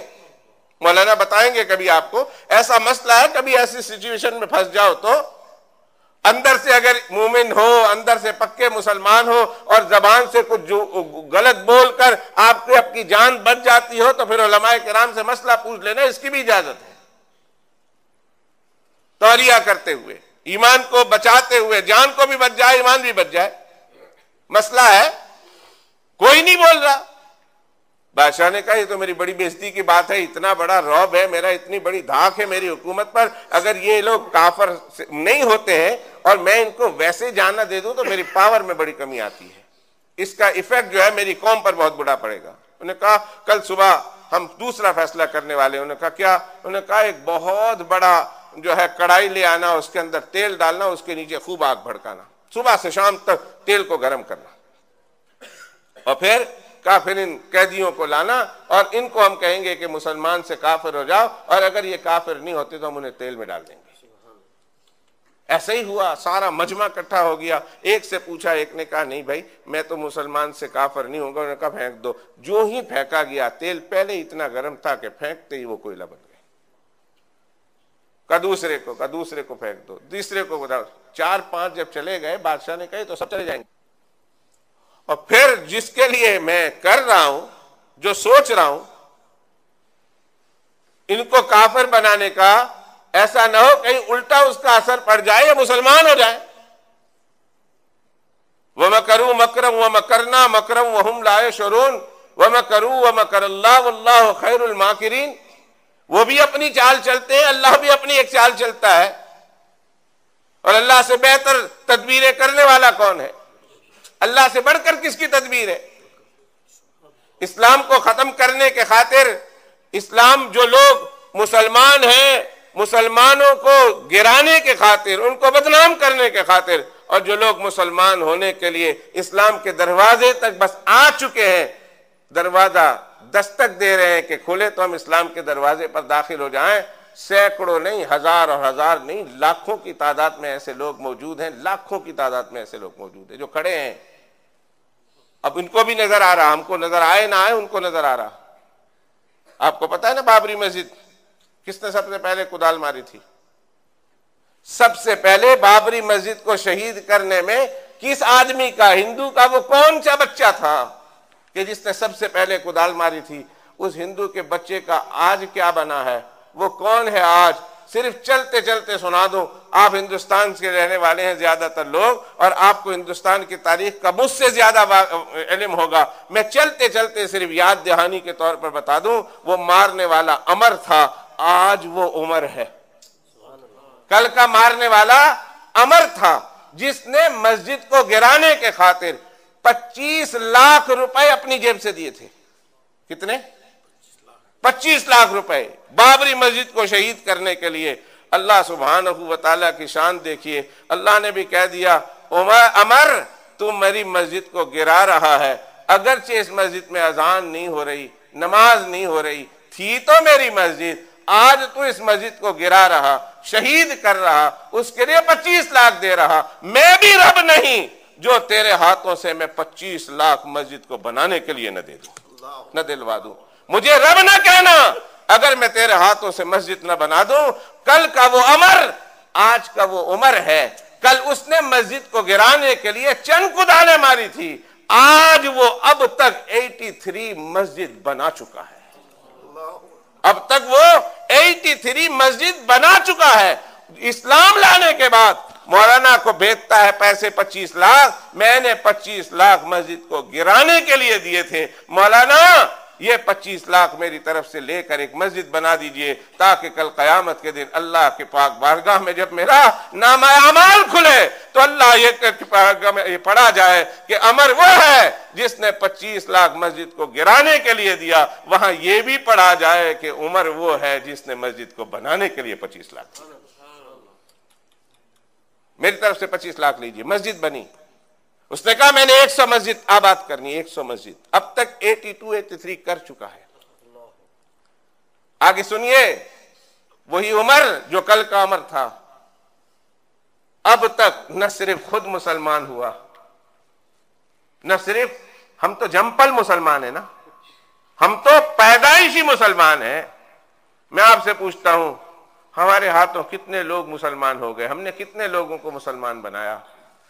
मौलाना बताएंगे कभी आपको। ऐसा मसला है, कभी ऐसी सिचुएशन में फंस जाओ तो अंदर से अगर मोमिन हो, अंदर से पक्के मुसलमान हो, और जबान से कुछ जो गलत बोलकर आपको आपकी जान बच जाती हो, तो फिर उलमाए किराम से मसला पूछ लेना, इसकी भी इजाजत है। तौरिया करते हुए, ईमान को बचाते हुए, जान को भी बच जाए, ईमान भी बच जाए। मसला है, कोई नहीं बोल रहा। बादशाह ने कहा ये तो मेरी बड़ी बेइज्जती की बात है, इतना बड़ा रौब है मेरा, इतनी बड़ी धाक है मेरी हुकूमत पर, अगर ये लोग काफर नहीं होते हैं और मैं इनको वैसे जाना दे दूं तो मेरी पावर में बड़ी कमी आती है, इसका इफेक्ट जो है मेरी कौम पर बहुत बुरा पड़ेगा। उन्होंने कहा कल सुबह हम दूसरा फैसला करने वाले। उन्होंने कहा क्या? उन्होंने कहा एक बहुत बड़ा जो है कढ़ाई ले आना, उसके अंदर तेल डालना, उसके नीचे खूब आग भड़काना, सुबह से शाम तक तेल को गर्म करना, और फिर काफिर इन कैदियों को लाना, और इनको हम कहेंगे कि मुसलमान से काफिर हो जाओ, और अगर ये काफिर नहीं होते तो हम उन्हें तेल में डाल देंगे। ऐसे ही हुआ, सारा मजमा इकट्ठा हो गया। एक से पूछा, एक ने कहा नहीं भाई मैं तो मुसलमान से काफर नहीं होगा। उन्होंने कहा फेंक दो। जो ही फेंका गया, तेल पहले इतना गर्म था कि फेंकते ही वो कोयला बन गया। का दूसरे को फेंक दो, तीसरे को बताओ। 4-5 जब चले गए, बादशाह ने कहे तो सब चले जाएंगे। और फिर जिसके लिए मैं कर रहा हूं, जो सोच रहा हूं इनको काफिर बनाने का, ऐसा ना हो कहीं उल्टा उसका असर पड़ जाए या मुसलमान हो जाए। वमकरू मकरम व मकरना मकरम वहुम ला यशऊरून वमकरू व मकरल्लाह वल्लाहु खैरुल माकिरीन। वो भी अपनी चाल चलते हैं, अल्लाह भी अपनी एक चाल चलता है। और अल्लाह से बेहतर तदबीरें करने वाला कौन है? अल्लाह से बढ़कर किसकी तदबीर है? इस्लाम को खत्म करने के खातिर, इस्लाम जो लोग मुसलमान हैं, मुसलमानों को गिराने के खातिर, उनको बदनाम करने के खातिर, और जो लोग मुसलमान होने के लिए इस्लाम के दरवाजे तक बस आ चुके हैं, दरवाजा दस्तक दे रहे हैं कि खुले तो हम इस्लाम के दरवाजे पर दाखिल हो जाएं। सैकड़ों नहीं, हजार और हजार नहीं, लाखों की तादाद में ऐसे लोग मौजूद हैं, लाखों की तादाद में ऐसे लोग मौजूद हैं जो खड़े हैं। अब इनको भी नजर आ रहा, हमको नजर आए ना आए, उनको नजर आ रहा। आपको पता है ना बाबरी मस्जिद किसने सबसे पहले कुदाल मारी थी? सबसे पहले बाबरी मस्जिद को शहीद करने में किस आदमी का, हिंदू का, वो कौन सा बच्चा था कि जिसने सबसे पहले कुदाल मारी थी? उस हिंदू के बच्चे का आज क्या बना है, वो कौन है आज? सिर्फ चलते चलते सुना दूं, आप हिंदुस्तान के रहने वाले हैं ज्यादातर लोग, और आपको हिंदुस्तान की तारीख का मुझसे ज्यादा इल्म होगा। मैं चलते चलते सिर्फ याद दहानी के तौर पर बता दूं, वो मारने वाला अमर था, आज वो उमर है। कल का मारने वाला अमर था, जिसने मस्जिद को गिराने के खातिर 25 लाख रुपए अपनी जेब से दिए थे। कितने? 25 लाख रुपए बाबरी मस्जिद को शहीद करने के लिए। अल्लाह सुब्हानहू व तआला की शान देखिए, अल्लाह ने भी कह दिया अमर तू मेरी मस्जिद को गिरा रहा है, अगरचे इस मस्जिद में अजान नहीं हो रही, नमाज नहीं हो रही थी तो मेरी मस्जिद, आज तू इस मस्जिद को गिरा रहा, शहीद कर रहा, उसके लिए 25 लाख दे रहा। मैं भी रब नहीं जो तेरे हाथों से मैं 25 लाख मस्जिद को बनाने के लिए न दे दूं, न दिलवा दूं। मुझे रब न कहना अगर मैं तेरे हाथों से मस्जिद न बना दूं। कल का वो अमर, आज का वो उमर है। कल उसने मस्जिद को गिराने के लिए चंद कुदालें मारी थी, आज वो अब तक 83 मस्जिद बना चुका है। अब तक वो 83 मस्जिद बना चुका है। इस्लाम लाने के बाद मौलाना को भेजता है पैसे 25 लाख, मैंने 25 लाख मस्जिद को गिराने के लिए दिए थे। मौलाना ये 25 लाख मेरी तरफ से लेकर एक मस्जिद बना दीजिए, ताकि कल कयामत के दिन अल्लाह के पाक बारगाह में जब मेरा नामा अमाल खुले तो अल्लाह ये पढ़ा जाए कि अमर वो है जिसने 25 लाख मस्जिद को गिराने के लिए दिया। वहां ये भी पढ़ा जाए कि उमर वो है जिसने मस्जिद को बनाने के लिए 25 लाख। मेरी तरफ से 25 लाख लीजिए, मस्जिद बनी। उसने कहा मैंने 100 मस्जिद आबाद करनी, 100 मस्जिद। अब तक 82-83 कर चुका है। आगे सुनिए, वही उमर जो कल का अमर था, अब तक न सिर्फ खुद मुसलमान हुआ, न सिर्फ हम तो जंपल मुसलमान है ना, हम तो पैदाइशी मुसलमान हैं। मैं आपसे पूछता हूं, हमारे हाथों कितने लोग मुसलमान हो गए? हमने कितने लोगों को मुसलमान बनाया?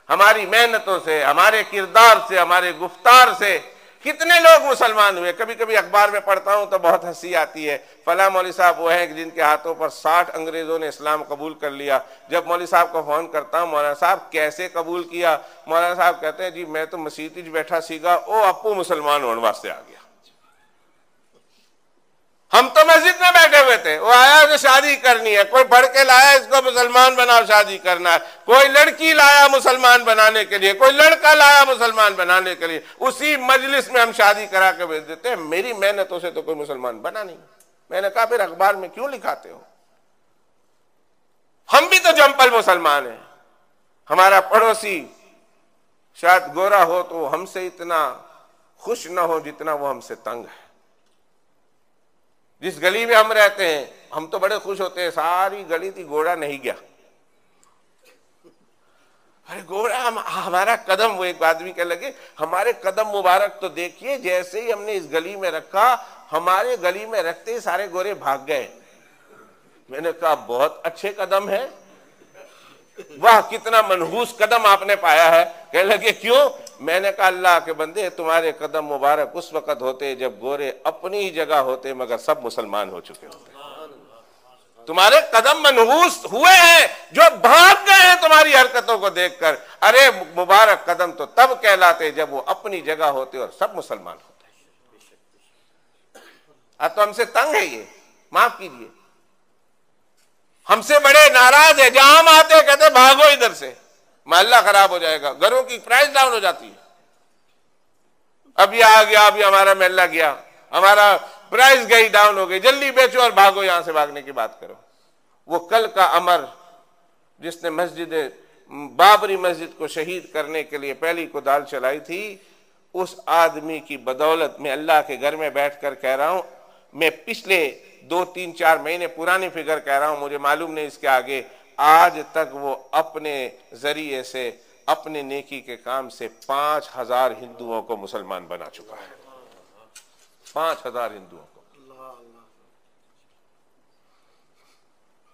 हमारी मेहनतों से, हमारे किरदार से, हमारे गुफ्तार से कितने लोग मुसलमान हुए? कभी कभी अखबार में पढ़ता हूं तो बहुत हंसी आती है। फला मौलवी साहब वो हैं जिनके हाथों पर 60 अंग्रेजों ने इस्लाम कबूल कर लिया। जब मौलवी साहब को फोन करता हूं, मौलाना साहब कैसे कबूल किया? मौलाना साहब कहते हैं जी मैं तो मसीत च बैठा सीगा, ओ आपको मुसलमान होने वास्ते आ गया। हम तो मस्जिद में बैठे हुए थे, वो आया उसे शादी करनी है, कोई पढ़ के लाया इसको मुसलमान बनाओ शादी करना है, कोई लड़की लाया मुसलमान बनाने के लिए, कोई लड़का लाया मुसलमान बनाने के लिए, उसी मजलिस में हम शादी करा के भेज देते हैं। मेरी मेहनतों से तो कोई मुसलमान बना नहीं। मैंने कहा फिर अखबार में क्यों लिखाते हो? हम भी तो जंपल मुसलमान हैं। हमारा पड़ोसी शायद गोरा हो तो हमसे इतना खुश ना हो जितना वो हमसे तंग है। जिस गली में हम रहते हैं हम तो बड़े खुश होते हैं, सारी गली थी गोरा नहीं गया, अरे गोरा हमारा कदम, वो एक आदमी कहने लगे हमारे कदम मुबारक तो देखिए, जैसे ही हमने इस गली में रखा, हमारे गली में रखते ही सारे गोरे भाग गए। मैंने कहा बहुत अच्छे कदम है, वाह कितना मनहूस कदम आपने पाया है। कहने लगे क्यों? मैंने कहा अल्लाह के बंदे, तुम्हारे कदम मुबारक उस वक्त होते जब गोरे अपनी ही जगह होते मगर सब मुसलमान हो चुके होते। तुम्हारे कदम मनहूस हुए हैं जो भाग गए हैं तुम्हारी हरकतों को देखकर। अरे मुबारक कदम तो तब कहलाते जब वो अपनी जगह होते और सब मुसलमान होते। अब तो हमसे तंग है ये, माफ कीजिए, हमसे बड़े नाराज है। जहां हम आते कहते भागो इधर से, मोहल्ला खराब हो जाएगा, घरों की प्राइस डाउन हो जाती है। अब ये आ गया, अभी हमारा मोहल्ला गया, हमारा प्राइस गई, डाउन हो गई, जल्दी बेचो और भागो, यहां से भागने की बात करो। वो कल का अमर जिसने मस्जिद बाबरी मस्जिद को शहीद करने के लिए पहली कुदाल चलाई थी, उस आदमी की बदौलत मैं अल्लाह के घर में बैठकर कह रहा हूं, मैं पिछले 2-3-4 महीने पुरानी फिगर कह रहा हूं, मुझे मालूम नहीं इसके आगे, आज तक वो अपने जरिए से, अपने नेकी के काम से 5000 हिंदुओं को मुसलमान बना चुका है। 5000 हिंदुओं को।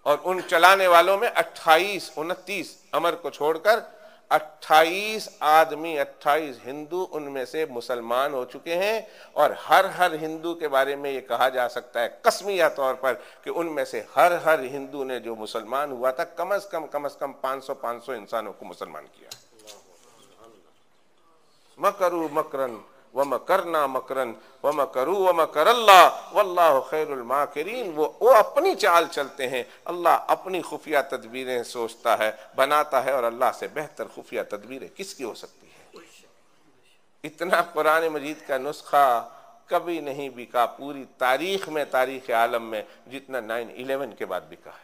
और उन चलाने वालों में 28-29 अमर को छोड़कर 28 आदमी, 28 हिंदू उनमें से मुसलमान हो चुके हैं। और हर हिंदू के बारे में ये कहा जा सकता है कसमिया तौर पर कि उनमें से हर हिंदू ने जो मुसलमान हुआ था कम से कम 500 इंसानों को मुसलमान किया। मकरू मकरन व मकरना मकरन व मकरू व मकरल्लाह वल्लाहु खैरुल माकिरीन। वो अपनी चाल चलते हैं, अल्लाह अपनी खुफिया तदबीरें सोचता है, बनाता है, और अल्लाह से बेहतर खुफिया तदबीरें किसकी हो सकती है। इतना कुरान मजीद का नुस्खा कभी नहीं बिका पूरी तारीख में, तारीख आलम में, जितना 9/11 के बाद बिका है।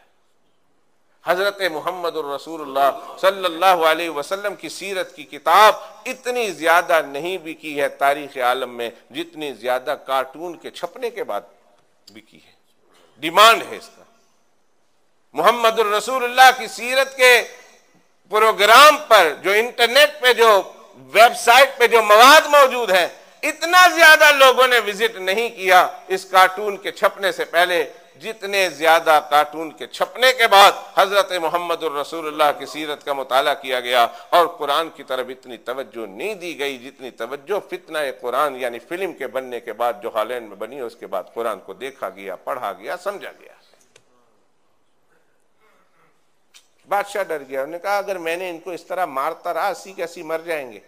हजरत मुहम्मदुर रसूलुल्लाह सल्लल्लाहु अलैहि वसल्लम की सीरत की किताब इतनी ज्यादा नहीं बिकी है तारीख आलम में जितनी ज्यादा कार्टून के छपने के बाद बिकी है। डिमांड है इसका। मुहम्मदुर रसूलुल्लाह की सीरत के प्रोग्राम पर, जो इंटरनेट पे, जो वेबसाइट पे जो मवाद मौजूद है, इतना ज्यादा लोगों ने विजिट नहीं किया इस कार्टून के छपने से पहले जितने ज्यादा कार्टून के छपने के बाद हजरत मोहम्मदुर रसूलुल्लाह की सीरत का मुताला किया गया। और कुरान की तरफ इतनी तवज्जो नहीं दी गई जितनी तवज्जो फितना कुरान यानी फिल्म के बनने के बाद जो हॉलैंड में बनी, उसके बाद कुरान को देखा गया, पढ़ा गया, समझा गया। बादशाह डर गया, उन्होंने कहा अगर मैंने इनको इस तरह मारता रहा 80 के 80 मर जाएंगे,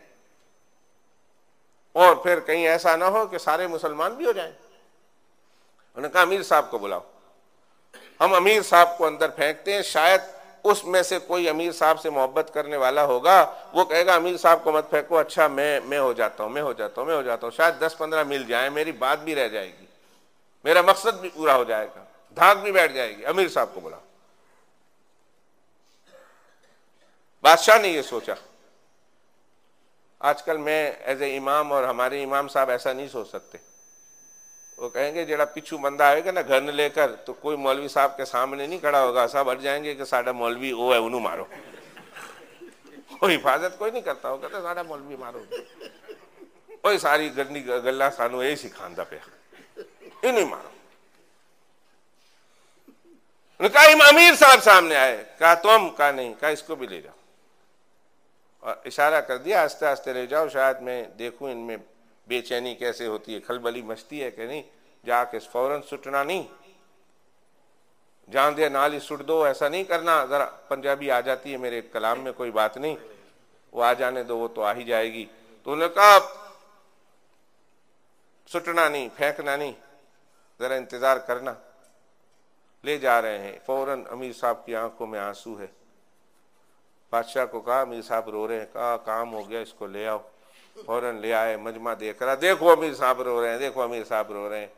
और फिर कहीं ऐसा ना हो कि सारे मुसलमान भी हो जाएं। उन्होंने कहा अमीर साहब को बुलाओ। हम अमीर साहब को अंदर फेंकते हैं, शायद उसमें से कोई अमीर साहब से मोहब्बत करने वाला होगा, वो कहेगा अमीर साहब को मत फेंको, अच्छा मैं हो जाता हूँ, शायद 10-15 मिल जाए, मेरी बात भी रह जाएगी, मेरा मकसद भी पूरा हो जाएगा, धाक भी बैठ जाएगी। अमीर साहब को बुलाओ। बादशाह ने ये सोचा। आजकल मैं एज ए इमाम और हमारे इमाम साहब ऐसा नहीं सोच सकते। वो कहेंगे जरा पिछू बंदा आएगा ना घर लेकर, तो कोई मौलवी साहब के सामने नहीं खड़ा होगा, सब हट जाएंगे कि साडा मौलवी वो है, उन्हें मारो। कोई हिफाजत कोई नहीं करता होगा, तो साडा मौलवी मारो, कोई सारी गंदी गल्ला सानू यही सिखांदा पे, इन्हें मारो। कहा अमीर साहब सामने आए, कहा तुम, कहा नहीं, कहा इसको भी ले जाओ, और इशारा कर दिया आस्ते आस्ते ले जाओ, शायद मैं देखूं इनमें बेचैनी कैसे होती है, खलबली मचती है कि नहीं, जाके फौरन सुटना नहीं, जान दे नाल ही सुट दो, ऐसा नहीं करना। जरा पंजाबी आ जाती है मेरे कलाम में, कोई बात नहीं, वो आ जाने दो, वो तो आ ही जाएगी। तो उन्होंने कहा सुटना नहीं, फेंकना नहीं, जरा इंतजार करना। ले जा रहे हैं, फौरन अमीर साहब की आंखों में आंसू है। बादशाह को कहा अमीर साहब रो रहे हैं, कहा काम हो गया, इसको ले आओ। फौरन ले आए, मजमा देख रहा, देखो अमीर साहब रो रहे हैं, देखो अमीर साहब रो रहे हैं।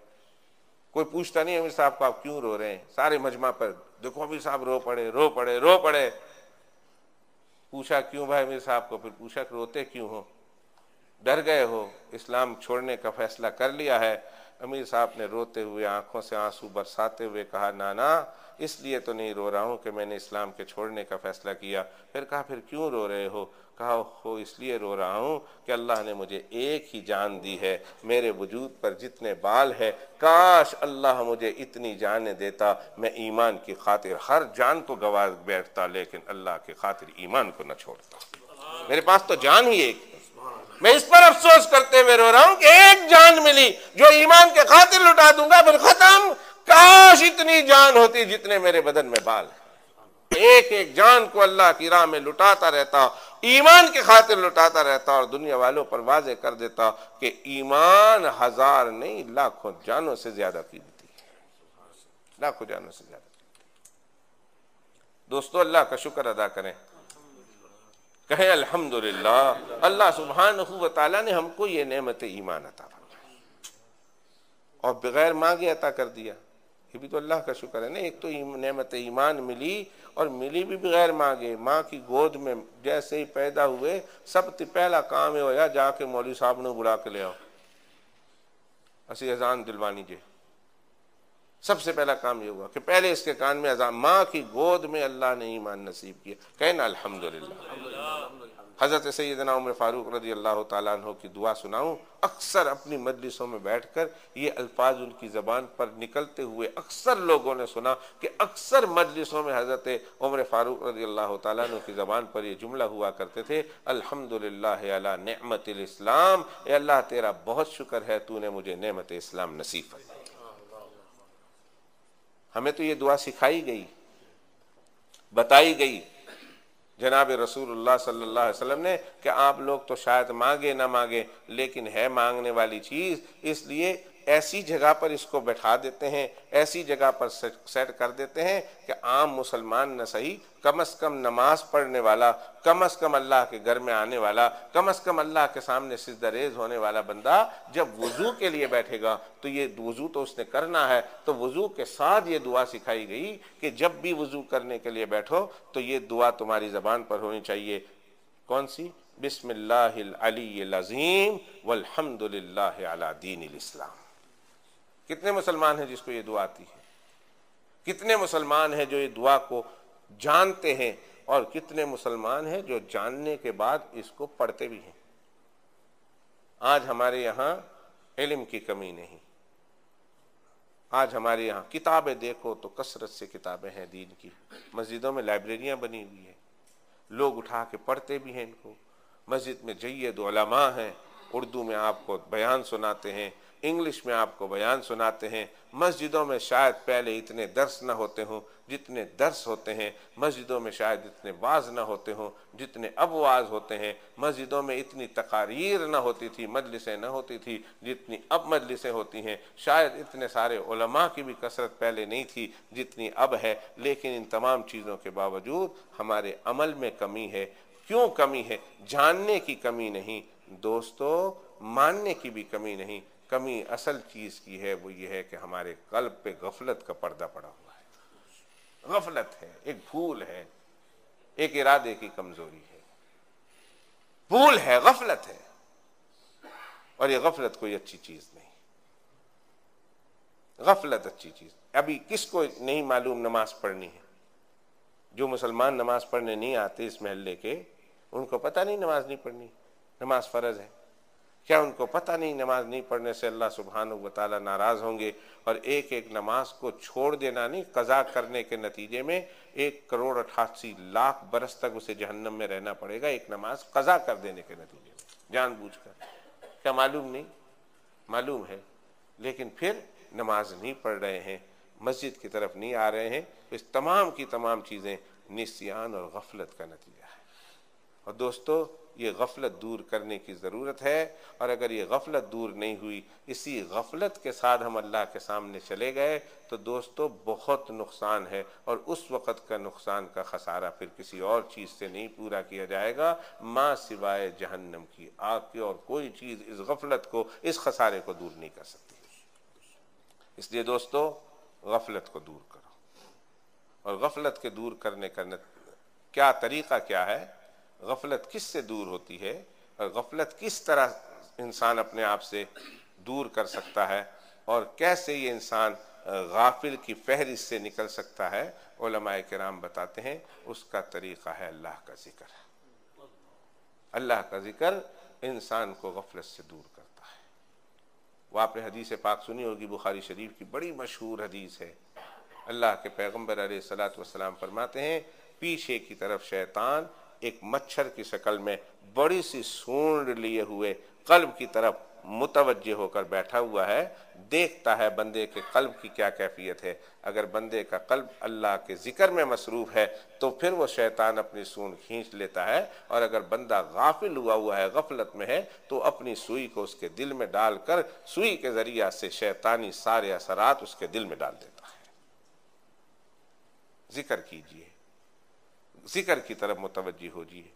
कोई पूछता नहीं अमीर साहब को आप क्यों रो रहे हैं, सारे मजमा पर देखो अमीर साहब रो पड़े। पूछा क्यों भाई अमीर साहब को, फिर पूछा रोते क्यों हो, डर गए हो, इस्लाम छोड़ने का फैसला कर लिया है। अमीर साहब ने रोते हुए आंखों से आंसू बरसाते हुए कहा नाना इसलिए तो नहीं रो रहा हूँ कि मैंने इस्लाम के छोड़ने का फैसला किया। फिर कहा फिर क्यों रो रहे हो? कहा हो इसलिए रो रहा हूँ कि अल्लाह ने मुझे एक ही जान दी है, मेरे वजूद पर जितने बाल है, काश अल्लाह मुझे इतनी जान देता, मैं ईमान की खातिर हर जान को गंवा बैठता, लेकिन अल्लाह की खातिर ईमान को न छोड़ता। मेरे पास तो जान ही एक है। मैं इस पर अफसोस करते हुए रो रहा हूं कि एक जान मिली जो ईमान के खातिर लुटा दूंगा, फिर खत्म। काश इतनी जान होती जितने मेरे बदन में बाल है। एक एक जान को अल्लाह की राह में लुटाता रहता, ईमान के खातिर लुटाता रहता और दुनिया वालों पर वाजे कर देता कि ईमान हजार नहीं लाखों जानों से ज्यादा कीमती है, लाखों जानों से ज्यादा। दोस्तों अल्लाह का शुक्र अदा करें, कहें अल्हम्दुलिल्लाह, अल्लाह सुब्हानहू व तआला ने हमको ये नेमत ईमान अता फरमाई और बगैर मांगे अता कर दिया। ये भी तो अल्लाह का शुक्र है ना। एक तो नेमत ईमान मिली और मिली भी बगैर मांगे। माँ की गोद में जैसे ही पैदा हुए सबसे पहला काम ये होया जाके मौलवी साहब ने बुला के ले आओ, असी अजान दिलवानी जे। सबसे पहला काम ये हुआ कि पहले इसके कान में अजान। माँ की गोद में अल्लाह ने ईमान नसीब किया, कहना अल्हम्दुलिल्लाह। हजरत सैयदना उमर फारूक रज़ी अल्लाह ताला अन्हु की दुआ सुनाऊं। अक्सर अपनी मजलिसों में बैठकर ये अल्फाज उनकी जबान पर निकलते हुए अक्सर लोगों ने सुना कि अक्सर मजलिसों में हजरत उमर फारूक रज़ी अल्लाह ताला अन्हु की जबान पर ये जुमला हुआ करते थे, अल्हम्दुलिल्लाह अला नेमतिल इस्लाम। ए अल्लाह तेरा बहुत शुक्र है, तूने मुझे नेमत इस्लाम नसीब फरमाई। हमें तो ये दुआ सिखाई गई, बताई गई जनाब रसूलुल्लाह सल्लल्लाहु अलैहि वसल्लम ने कि आप लोग तो शायद मांगे ना मांगे, लेकिन है मांगने वाली चीज, इसलिए ऐसी जगह पर इसको बैठा देते हैं, ऐसी जगह पर सेट कर देते हैं कि आम मुसलमान न सही, कम से कम नमाज पढ़ने वाला, कम से कम अल्लाह के घर में आने वाला, कम से कम अल्लाह के सामने सिजदारेज होने वाला बंदा जब वुजू के लिए बैठेगा तो ये वुजू तो उसने करना है, तो वुजू के साथ ये दुआ सिखाई गई कि जब भी वुजू करने के लिए बैठो तो ये दुआ तुम्हारी जबान पर होनी चाहिए। कौन सी? बिस्मिल्लाहिल अलीय्यिल अज़ीम वल्हम्दुलिल्लाहि अला दीनिल इस्लाम। कितने मुसलमान हैं जिसको ये दुआ आती है? कितने मुसलमान हैं जो ये दुआ को जानते हैं? और कितने मुसलमान हैं जो जानने के बाद इसको पढ़ते भी हैं? आज हमारे यहाँ इल्म की कमी नहीं। आज हमारे यहाँ किताबें देखो तो कसरत से किताबें हैं दीन की। मस्जिदों में लाइब्रेरियां बनी हुई है, लोग उठा के पढ़ते भी हैं इनको। मस्जिद में जय्यद उलमा हैं, उर्दू में आपको बयान सुनाते हैं, इंग्लिश में आपको बयान सुनाते हैं। मस्जिदों में शायद पहले इतने दर्स न होते हों जितने दर्स होते हैं, मस्जिदों में शायद इतने वाज न होते हों जितने अब वाज होते हैं, मस्जिदों में इतनी तकारीर न होती थी, मजलिसें न होती थी जितनी अब मजलिसें होती हैं, शायद इतने सारे उलमा की भी कसरत पहले नहीं थी जितनी अब है। लेकिन इन तमाम चीज़ों के बावजूद हमारे अमल में कमी है। क्यों कमी है? जानने की कमी नहीं दोस्तों, मानने की भी कमी नहीं। कमी असल चीज की है, वो ये है कि हमारे कल्ब पे गफलत का पर्दा पड़ा हुआ है। गफलत है, एक भूल है, एक इरादे की कमजोरी है, भूल है, गफलत है। और ये गफलत कोई अच्छी चीज नहीं, गफलत अच्छी चीज। अभी किसको नहीं मालूम नमाज पढ़नी है? जो मुसलमान नमाज पढ़ने नहीं आते इस महल्ले के, उनको पता नहीं नमाज नहीं पढ़नी, नमाज फर्ज है। क्या उनको पता नहीं नमाज नहीं पढ़ने से अल्लाह सुब्हानहू व तआला नाराज होंगे? और एक एक नमाज को छोड़ देना नहीं, कज़ा करने के नतीजे में 1,88,00,000 बरस तक उसे जहन्नम में रहना पड़ेगा, एक नमाज कज़ा कर देने के नतीजे में, जानबूझकर। क्या मालूम नहीं? मालूम है, लेकिन फिर नमाज नहीं पढ़ रहे हैं, मस्जिद की तरफ नहीं आ रहे हैं। इस तमाम की तमाम चीज़ें निस्यान और गफलत का नतीजा है। और दोस्तों ये गफलत दूर करने की ज़रूरत है। और अगर ये गफलत दूर नहीं हुई, इसी गफलत के साथ हम अल्लाह के सामने चले गए तो दोस्तों बहुत नुकसान है। और उस वक़्त का नुकसान का खसारा फिर किसी और चीज़ से नहीं पूरा किया जाएगा माँ सिवाय जहन्नम की आग की। और कोई चीज़ इस गफलत को, इस खसारे को दूर नहीं कर सकती। इसलिए दोस्तों गफलत को दूर करो। और गफलत के दूर करने का क्या तरीक़ा क्या है? गफलत किस से दूर होती है और गफलत किस तरह इंसान अपने आप से दूर कर सकता है और कैसे ये इंसान गाफिल की फहरिस्त से निकल सकता है, उलमाए किराम बताते हैं उसका तरीका है अल्लाह का जिक्र। अल्लाह का जिक्र इंसान को गफलत से दूर करता है। वो आपने हदीस पाक सुनी होगी, बुखारी शरीफ की बड़ी मशहूर हदीस है। अल्लाह के पैगम्बर अलैहिस्सलातु वस्सलाम फरमाते हैं, पीछे की तरफ शैतान एक मच्छर की शक्ल में बड़ी सी सूंड लिए हुए कल्ब की तरफ मुतवज्जे होकर बैठा हुआ है, देखता है बंदे के कल्ब की क्या कैफियत है। अगर बंदे का कल्ब अल्लाह के जिक्र में मसरूफ है तो फिर वो शैतान अपनी सूंड खींच लेता है, और अगर बंदा गाफिल हुआ है, गफलत में है, तो अपनी सुई को उसके दिल में डालकर सुई के जरिया से शैतानी सारे असरात उसके दिल में डाल देता है। जिक्र कीजिए, जिक्र की तरफ मुतवज्जी होजिए।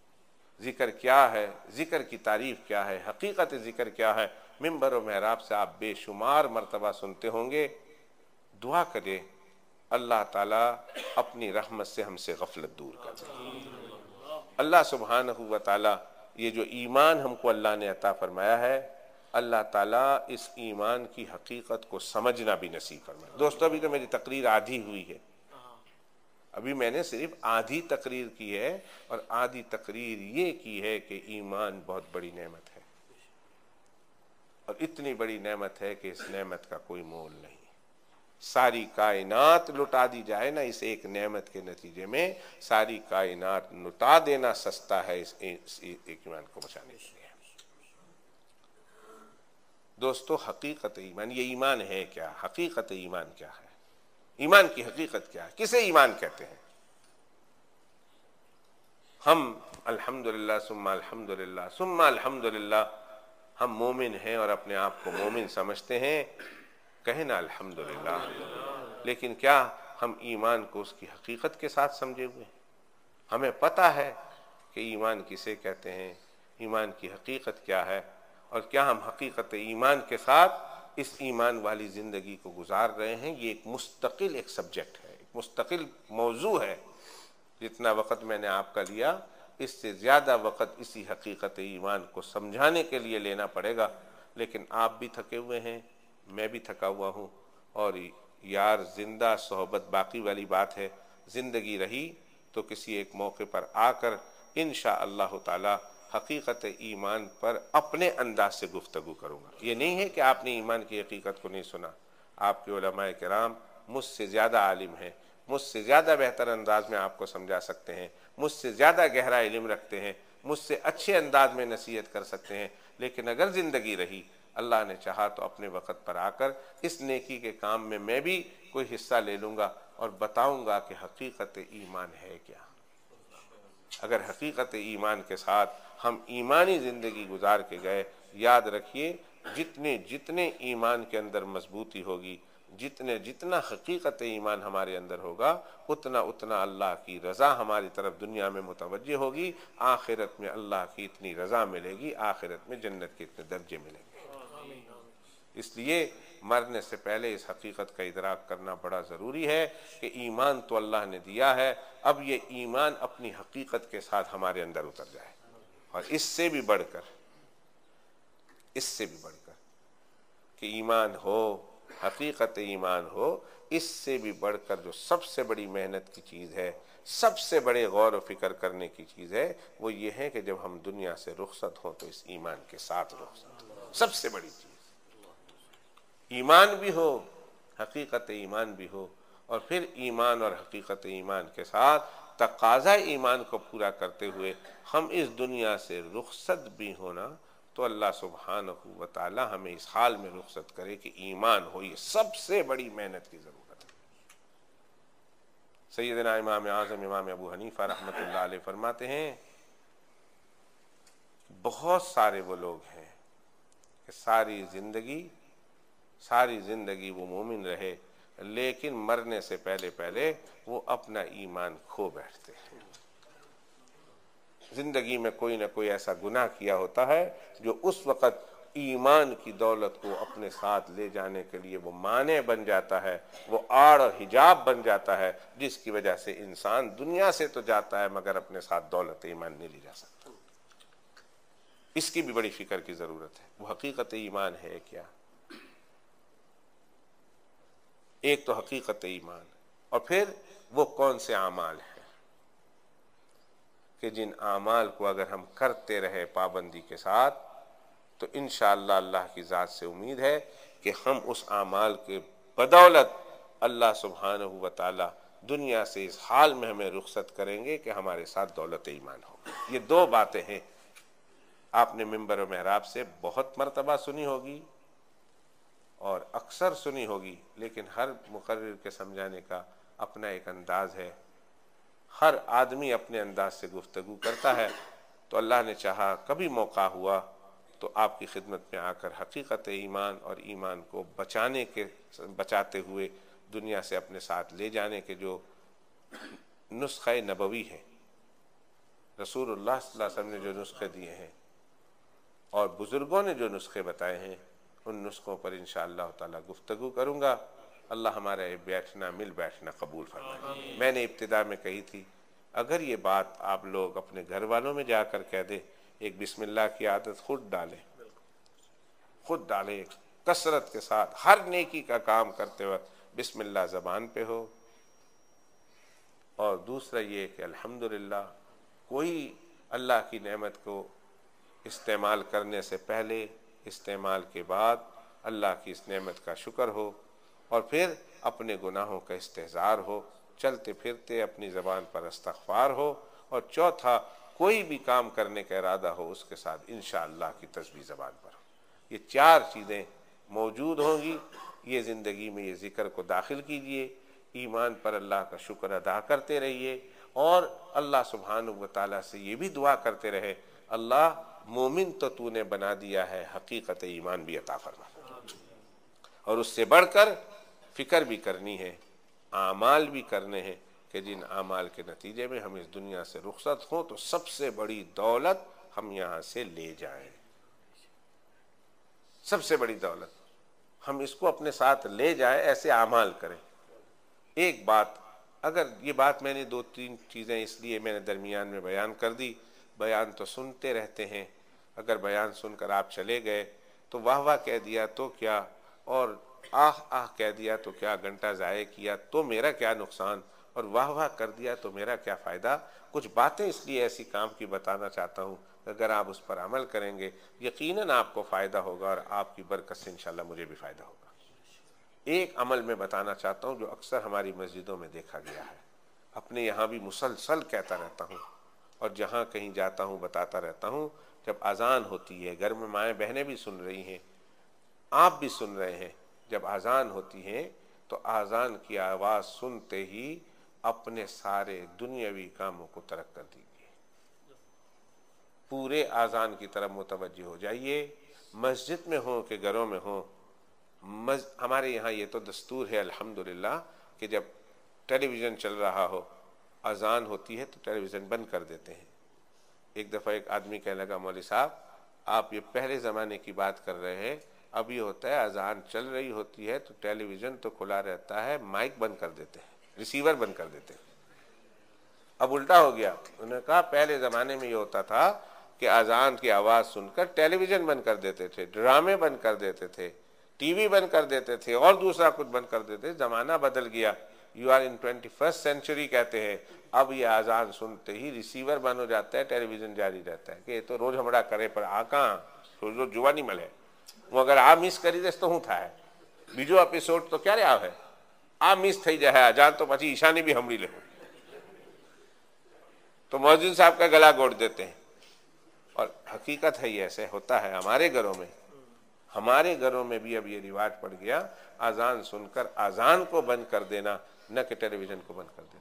जिक्र क्या है, जिक्र की तारीफ क्या है, हकीकत जिक्र क्या है, मिंबर और महराब से आप बेशुमार मर्तबा सुनते होंगे। दुआ करें अल्लाह ताला अपनी रहमत से हमसे गफलत दूर कर दे। अल्लाह सुब्हानहू व ताला ये जो ईमान हमको अल्लाह ने अता फरमाया है, अल्लाह ताला इस ईमान की हकीकत को समझना भी नसीब फरमाए। दोस्तों, अभी तो मेरी तकरीर आधी हुई है, अभी मैंने सिर्फ आधी तकरीर की है, और आधी तकरीर ये की है कि ईमान बहुत बड़ी नेमत है, और इतनी बड़ी नेमत है कि इस नेमत का कोई मोल नहीं। सारी कायनात लुटा दी जाए ना इस एक नेमत के नतीजे में, सारी कायनात लुटा देना सस्ता है इस एक ईमान को बचाने के लिए। दोस्तों, हकीकत ईमान, ये ईमान है क्या, हकीकत ईमान क्या है, ईमान की हकीकत क्या है, किसे ईमान कहते हैं? हम अल्हम्दुलिल्लाह सुम्मा अल्हम्दुलिल्लाह सुम्मा अल्हम्दुलिल्लाह, हम मोमिन हैं और अपने आप को मोमिन समझते हैं, कहें ना अल्हम्दुलिल्लाह। लेकिन क्या हम ईमान को उसकी हकीकत के साथ समझे हुए हैं? हमें पता है कि ईमान किसे कहते हैं, ईमान की हकीकत क्या है, और क्या हम हकीकत ईमान के साथ इस ईमान वाली ज़िंदगी को गुजार रहे हैं? ये एक मुस्तकिल एक सब्जेक्ट है, एक मुस्तकिल मौजू है। जितना वक़्त मैंने आपका लिया, इससे ज़्यादा वक़्त इसी हकीकत ईमान को समझाने के लिए लेना पड़ेगा। लेकिन आप भी थके हुए हैं, मैं भी थका हुआ हूँ, और यार जिंदा सोहबत बाकी वाली बात है। ज़िंदगी रही तो किसी एक मौके पर आकर इंशाअल्लाह ताला हकीकत ईमान पर अपने अंदाज से गुफ्तगू करूँगा। ये नहीं है कि आपने ईमान की हकीकत को नहीं सुना, आपके उलमाए किराम मुझसे ज़्यादा आलिम हैं, मुझसे ज़्यादा बेहतर अंदाज में आपको समझा सकते हैं, मुझसे ज़्यादा गहरा इल्म रखते हैं, मुझसे अच्छे अंदाज में नसीहत कर सकते हैं। लेकिन अगर ज़िंदगी रही, अल्लाह ने चाहा तो अपने वक़्त पर आकर इस नेकी के काम में मैं भी कोई हिस्सा ले लूँगा और बताऊँगा कि हकीकत ईमान है क्या। अगर हकीकत ईमान के साथ हम ईमानी ज़िंदगी गुजार के गए, याद रखिए जितने जितने ईमान के अंदर मजबूती होगी, जितना हकीकत ईमान हमारे अंदर होगा, उतना उतना अल्लाह की रज़ा हमारी तरफ दुनिया में मुतवज्जे होगी, आखिरत में अल्लाह की इतनी रज़ा मिलेगी, आखिरत में जन्नत के इतने दर्जे मिलेंगे। इसलिए मरने से पहले इस हकीकत का इदराक करना बड़ा ज़रूरी है कि ईमान तो अल्लाह ने दिया है, अब ये ईमान अपनी हकीकत के साथ हमारे अंदर उतर जाए। और इससे भी बढ़कर कि ईमान हो, हकीकत ईमान हो, इससे भी बढ़कर जो सबसे बड़ी मेहनत की चीज़ है, सबसे बड़े गौर व फिक्र करने की चीज़ है, वो ये है कि जब हम दुनिया से रुखसत हों तो इस ईमान के साथ रुखसत हो। सबसे बड़ी चीज़ ईमान भी हो, हकीकत ईमान भी हो, और फिर ईमान और हकीकत ईमान के साथ तकाज़ा ईमान को पूरा करते हुए हम इस दुनिया से रुखसत भी होना, तो अल्लाह सुब्हानहू व ताला हमें इस हाल में रुखसत करे कि ईमान हो। ये सबसे बड़ी मेहनत की ज़रूरत है। सैयदना इमाम आज़म इमाम अबू हनीफा रहमतुल्लाह अलैह फरमाते हैं, बहुत सारे वो लोग हैं कि सारी ज़िंदगी वो मोमिन रहे, लेकिन मरने से पहले पहले वो अपना ईमान खो बैठते हैं। जिंदगी में कोई ना कोई ऐसा गुनाह किया होता है जो उस वक़्त ईमान की दौलत को अपने साथ ले जाने के लिए वो माने बन जाता है, वो आड़ और हिजाब बन जाता है, जिसकी वजह से इंसान दुनिया से तो जाता है मगर अपने साथ दौलत ईमान नहीं ले जा सकता। इसकी भी बड़ी फिक्र की ज़रूरत है। वो हकीकत ईमान है क्या? एक तो हकीकत ईमान, और फिर वो कौन से आमाल हैं कि जिन आमाल को अगर हम करते रहे पाबंदी के साथ, तो इंशाअल्लाह अल्लाह की ज़ात से उम्मीद है कि हम उस आमाल के बदौलत अल्लाह सुब्हानहू व तआला दुनिया से इस हाल में हमें रुखसत करेंगे कि हमारे साथ दौलत ईमान हो। ये दो बातें हैं, आपने मिंबर व महराब से बहुत मरतबा सुनी होगी और अक्सर सुनी होगी, लेकिन हर मुकर्रिर के समझाने का अपना एक अंदाज है, हर आदमी अपने अंदाज से गुफ्तगू करता है। तो अल्लाह ने चाहा कभी मौका हुआ तो आपकी खिदमत में आकर हकीकत ईमान और ईमान को बचाते हुए दुनिया से अपने साथ ले जाने के जो नुस्खे नबवी हैं, रसूलुल्लाह सल्लल्लाहु अलैहि वसल्लम ने जो नुस्खे दिए हैं और बुजुर्गों ने जो नुस्खे बताए हैं, उन नुस्खों पर इंशाअल्लाह ताला गुफ्तगू करूँगा। अल्लाह हमारा ये मिल बैठना कबूल फरमाए। मैंने इब्तिदा में कही थी, अगर ये बात आप लोग अपने घर वालों में जाकर कह दे, एक बिस्मिल्लाह की आदत खुद डालें कसरत के साथ, हर नेकी का काम करते वक्त बिस्मिल्लाह ज़बान पे हो। और दूसरा ये कि अल्हम्दुलिल्लाह, कोई अल्लाह की नेमत को इस्तेमाल करने से पहले, इस्तेमाल के बाद अल्लाह की इस नेमत का शुक्र हो, और फिर अपने गुनाहों का इस्तेज़ार हो, चलते फिरते अपनी ज़बान पर इस्तग़फ़ार हो, और चौथा कोई भी काम करने का इरादा हो उसके साथ इंशाअल्लाह की तस्बीह ज़बान पर हो। ये चार चीज़ें मौजूद होंगी। ये ज़िंदगी में ये ज़िक्र को दाखिल कीजिए, ईमान पर अल्लाह का शुक्र अदा करते रहिए, और अल्लाह सुब्हानहू व तआला से ये भी दुआ करते रहे, अल्लाह मोमिन तो तूने बना दिया है, हकीकत ईमान भी अता फरमा। और उससे बढ़कर फिक्र भी करनी है, आमाल भी करने हैं कि जिन आमाल के नतीजे में हम इस दुनिया से रुखसत हों तो सबसे बड़ी दौलत हम यहाँ से ले जाएं। सबसे बड़ी दौलत हम इसको अपने साथ ले जाएं, ऐसे आमाल करें। एक बात, अगर ये बात मैंने दो तीन चीज़ें इसलिए मैंने दरमियान में बयान कर दी, बयान तो सुनते रहते हैं, अगर बयान सुनकर आप चले गए तो वाह वाह कह दिया तो क्या, और आह आह कह दिया तो क्या, घंटा ज़ाये किया तो मेरा क्या नुकसान, और वाह वाह कर दिया तो मेरा क्या फ़ायदा। कुछ बातें इसलिए ऐसी काम की बताना चाहता हूँ, अगर आप उस पर अमल करेंगे यकीनन आपको फ़ायदा होगा, और आपकी बरकत से इंशाअल्लाह मुझे भी फ़ायदा होगा। एक अमल में बताना चाहता हूँ जो अक्सर हमारी मस्जिदों में देखा गया है, अपने यहाँ भी मुसलसल कहता रहता हूँ, और जहाँ कहीं जाता हूँ बताता रहता हूँ। जब अजान होती है, घर में माएँ बहनें भी सुन रही हैं, आप भी सुन रहे हैं, जब अजान होती है तो अजान की आवाज़ सुनते ही अपने सारे दुनियावी कामों को तर्क कर दीजिए, पूरे अजान की तरफ मुतवज्जो हो जाइए। मस्जिद में हो कि घरों में हो, हमारे यहाँ ये तो दस्तूर है अल्हम्दुलिल्लाह कि जब टेलीविज़न चल रहा हो, अजान होती है तो टेलीविज़न बंद कर देते हैं। एक दफ़ा एक आदमी कहने लगा, मौलवी साहब आप ये पहले ज़माने की बात कर रहे हैं, अब ये होता है अजान चल रही होती है तो टेलीविज़न तो खुला रहता है, माइक बंद कर देते हैं, रिसीवर बंद कर देते हैं। अब उल्टा हो गया, उन्होंने कहा पहले ज़माने में ये होता था कि अजान की आवाज़ सुनकर टेलीविज़न बंद कर देते थे, ड्रामे बंद कर देते थे, टीवी बंद कर देते थे, और दूसरा कुछ बंद कर देते। ज़माना बदल गया, you are in 21st century कहते हैं। अब ये अजान सुनते ही रिसीवर बंद हो जाता है, टेलीविज़न जारी रहता है कि ये तो रोज़ हमारा करे पर आ कहाँ रोज रोज जुआ नहीं मले, वो अगर आ मिस करी दे तो हूँ था बीजो एपिसोड तो क्યારે આવે, आ मिस थी जाए अजान तो पची ईशानी भी हमड़ी ले, तो मौजूद साहब का गला घोट देते हैं। और हकीकत है ये ऐसे होता है हमारे घरों में भी अब ये रिवाज पड़ गया, अजान सुनकर अजान को बंद कर देना, न कि टेलीविज़न को बंद कर देना।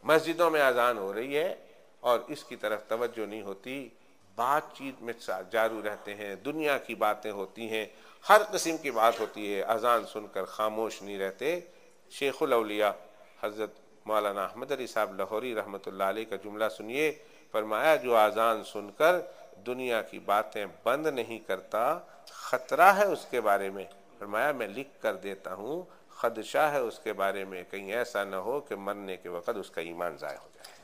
मस्जिदों में अजान हो रही है और इसकी तरफ तवज्जो नहीं होती, बातचीत में जारू रहते हैं, दुनिया की बातें होती हैं, हर किस्म की बात होती है, अजान सुनकर खामोश नहीं रहते। शेखुल औलिया हज़रत मौलाना अहमद अली साहब लाहौरी रहमतुल्लाह अलैह का जुमला सुनिए, फरमाया जो अजान सुनकर दुनिया की बातें बंद नहीं करता, खतरा है उसके बारे में। फरमाया मैं लिख कर देता हूँ, खदशा है उसके बारे में, कहीं ऐसा न हो कि मरने के वक़्त उसका ईमान ज़ाय हो जाए,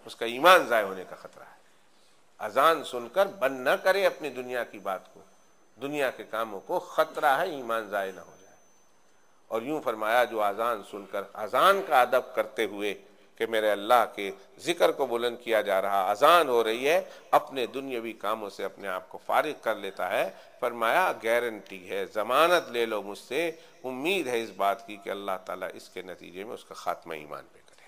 उसका ईमान ज़ाय होने का खतरा है। अजान सुनकर बंद न करे अपनी दुनिया की बात को, दुनिया के कामों को खतरा है ईमान ज़ाय ना हो जाए। और यूं फरमाया जो अजान सुनकर अजान का अदब करते हुए कि मेरे अल्लाह के जिक्र को बुलंद किया जा रहा, अजान हो रही है, अपने दुनियावी कामों से अपने आप को फारिग कर लेता है, फरमाया गारंटी है, जमानत ले लो मुझसे, उम्मीद है इस बात की कि अल्लाह ताला इसके नतीजे में उसका खात्मा ईमान पे करे।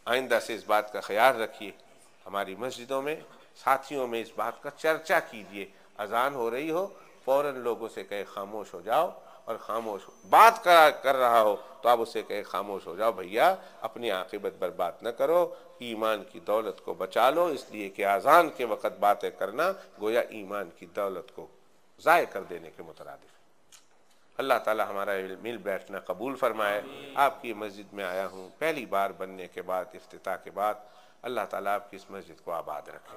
आइंदा से इस बात का ख्याल रखिए, हमारी मस्जिदों में साथियों में इस बात का चर्चा कीजिए। अजान हो रही हो, फौरन लोगों से कहे खामोश हो जाओ, और खामोश बात कर रहा हो तो आप उससे कहे खामोश हो जाओ भैया, अपनी आखिरत बर्बाद न करो, ईमान की दौलत को बचा लो, इसलिए कि अजान के वक़्त बातें करना गोया ईमान की दौलत को ज़ाय कर देने के मुतरादिफ। अल्लाह ताला हमारा मिल बैठना कबूल फरमाए। आपकी मस्जिद में आया हूँ पहली बार बनने के बाद, इफ्तिताह के बाद, अल्लाह ताला आपकी इस मस्जिद को आबाद रखे।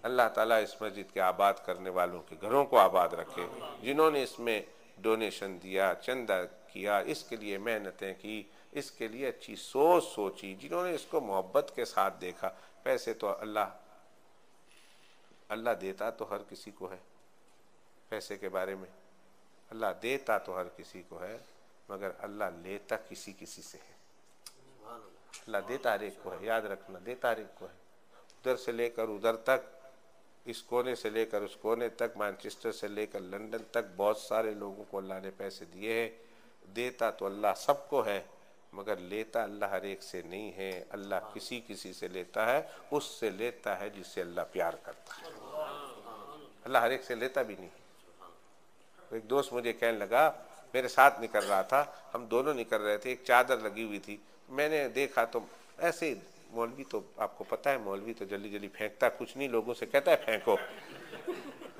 अल्लाह ताला इस मस्जिद के आबाद करने वालों के घरों को आबाद रखे, जिन्होंने इसमें डोनेशन दिया, चंदा किया, इसके लिए मेहनतें की, इसके लिए अच्छी सोच सोची, जिन्होंने इसको मोहब्बत के साथ देखा। पैसे तो अल्लाह देता तो हर किसी को है, पैसे के बारे में अल्लाह देता तो हर किसी को है, मगर अल्लाह लेता किसी किसी से है। अल्लाह देता हर एक को है, याद रखना, देता हर एक को है। उधर से लेकर उधर तक, इस कोने से लेकर उस कोने तक, मैनचेस्टर से लेकर लंदन तक बहुत सारे लोगों को अल्लाह ने पैसे दिए हैं। देता तो अल्लाह सबको है, मगर लेता अल्लाह हर एक से नहीं है। अल्लाह किसी किसी से लेता है, उससे लेता है जिससे अल्लाह प्यार करता है। अल्लाह हर एक से लेता भी नहीं। एक दोस्त मुझे कहने लगा, मेरे साथ निकल रहा था, हम दोनों निकल रहे थे, एक चादर लगी हुई थी, मैंने देखा तो ऐसे, मौलवी तो आपको पता है, मौलवी तो जल्दी जल्दी फेंकता कुछ नहीं, लोगों से कहता है फेंको,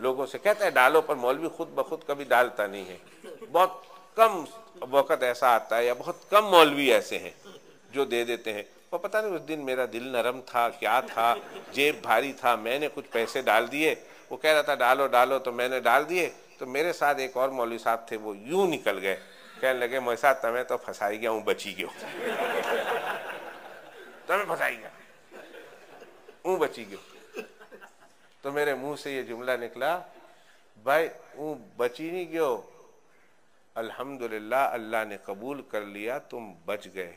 लोगों से कहता है डालो, पर मौलवी खुद ब खुद कभी डालता नहीं है। बहुत कम वक़्त ऐसा आता है, या बहुत कम मौलवी ऐसे हैं जो दे देते हैं। वो पता नहीं उस दिन मेरा दिल नरम था, क्या था, जेब भारी था, मैंने कुछ पैसे डाल दिए। वो कह रहा था डालो डालो, तो मैंने डाल दिए। तो मेरे साथ एक और मौलवी साहब थे, वो यूं निकल गए, कहने लगे मेरे साथ तमें तो फंसाई गया हूँ, बची गयो, तमें फंसाई गया हूँ, बची गयो। तो मेरे मुंह से ये जुमला निकला, भाई हूँ बची नहीं गयो, अल्हम्दुलिल्लाह अल्लाह ने कबूल कर लिया, तुम बच गए,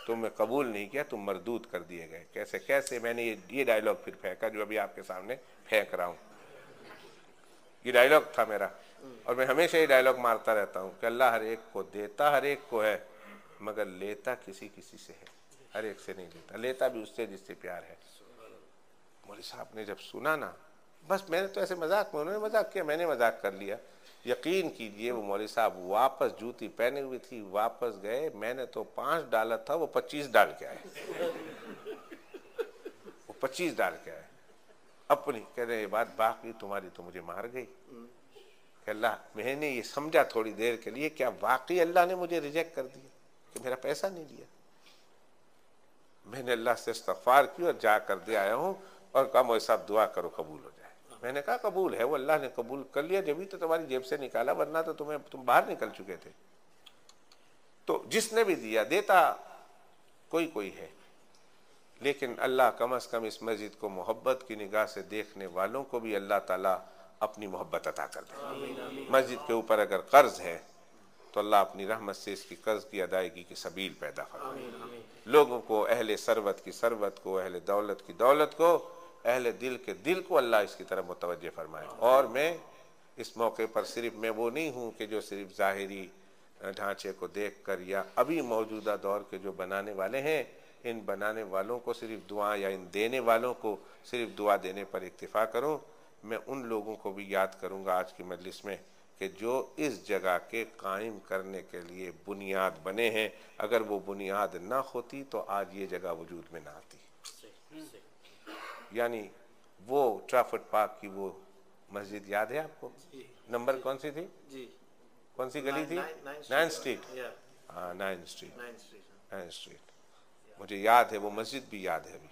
तुम्हें कबूल नहीं किया, तुम मरदूद कर दिए गए। कैसे कैसे मैंने ये डायलॉग फिर फेंका जो अभी आपके सामने फेंक रहा हूँ। ये डायलॉग था मेरा, और मैं हमेशा ये डायलॉग मारता रहता हूँ कि अल्लाह हर एक को देता हर एक को है, मगर लेता किसी किसी से है, हर एक से नहीं लेता। लेता भी उससे जिससे प्यार है। मौलवी साहब ने जब सुना ना, बस मैंने तो ऐसे मजाक में, उन्होंने मजाक किया, मैंने मजाक कर लिया। यकीन कीजिए वो मौलवी साहब वापस, जूती पहने हुई थी, वापस गए, मैंने तो 5 डाला था, वो 25 डाल के आए, वो 25 डाल के आए अपनी। कह रहे ये बात बाकी तुम्हारी तो मुझे मार गई। अल्लाह, मैंने ये समझा थोड़ी देर के लिए, क्या वाकई अल्लाह ने मुझे रिजेक्ट कर दिया कि मेरा पैसा नहीं लिया। मैंने अल्लाह से इस्तग़फ़ार की और जा कर दे आया हूँ, और कहा मौलवी साहब दुआ करो कबूल हो जाए। मैंने कहा कबूल है, वो अल्लाह ने कबूल कर लिया, जब भी तो तुम्हारी जेब से निकाला, वरना तो तुम बाहर निकल चुके थे। तो जिसने भी दिया, देता कोई कोई है, लेकिन अल्लाह कम अज़ कम इस मस्जिद को मोहब्बत की निगाह से देखने वालों को भी अल्लाह ताला अपनी मोहब्बत अता कर दे। मस्जिद के ऊपर अगर कर्ज है तो अल्लाह अपनी रहमत से इसकी कर्ज की अदायगी की सबील पैदा फरमाए। लोगों को, अहले सरवत की सरवत को, अहले दौलत की दौलत को, अहले दिल के दिल को अल्लाह इसकी तरफ मुतवज्जे फरमाए। और मैं इस मौके पर सिर्फ मैं वो नहीं हूँ कि जो सिर्फ ज़ाहिरी ढांचे को देख कर, या अभी मौजूदा दौर के जो बनाने वाले हैं, इन बनाने वालों को सिर्फ दुआ, या इन देने वालों को सिर्फ दुआ देने पर इक्तिफा करूं। मैं उन लोगों को भी याद करूंगा आज की मजलिस में कि जो इस जगह के कायम करने के लिए बुनियाद बने हैं। अगर वो बुनियाद ना होती तो आज ये जगह वजूद में ना आती। यानी वो ट्रैफर्ड पार्क की वो मस्जिद याद है आपको? नंबर कौन सी थी जी? कौन सी गली थी? 9 स्ट्रीट। हाँ, 9 स्ट्रीट मुझे याद है, वो मस्जिद भी याद है अभी,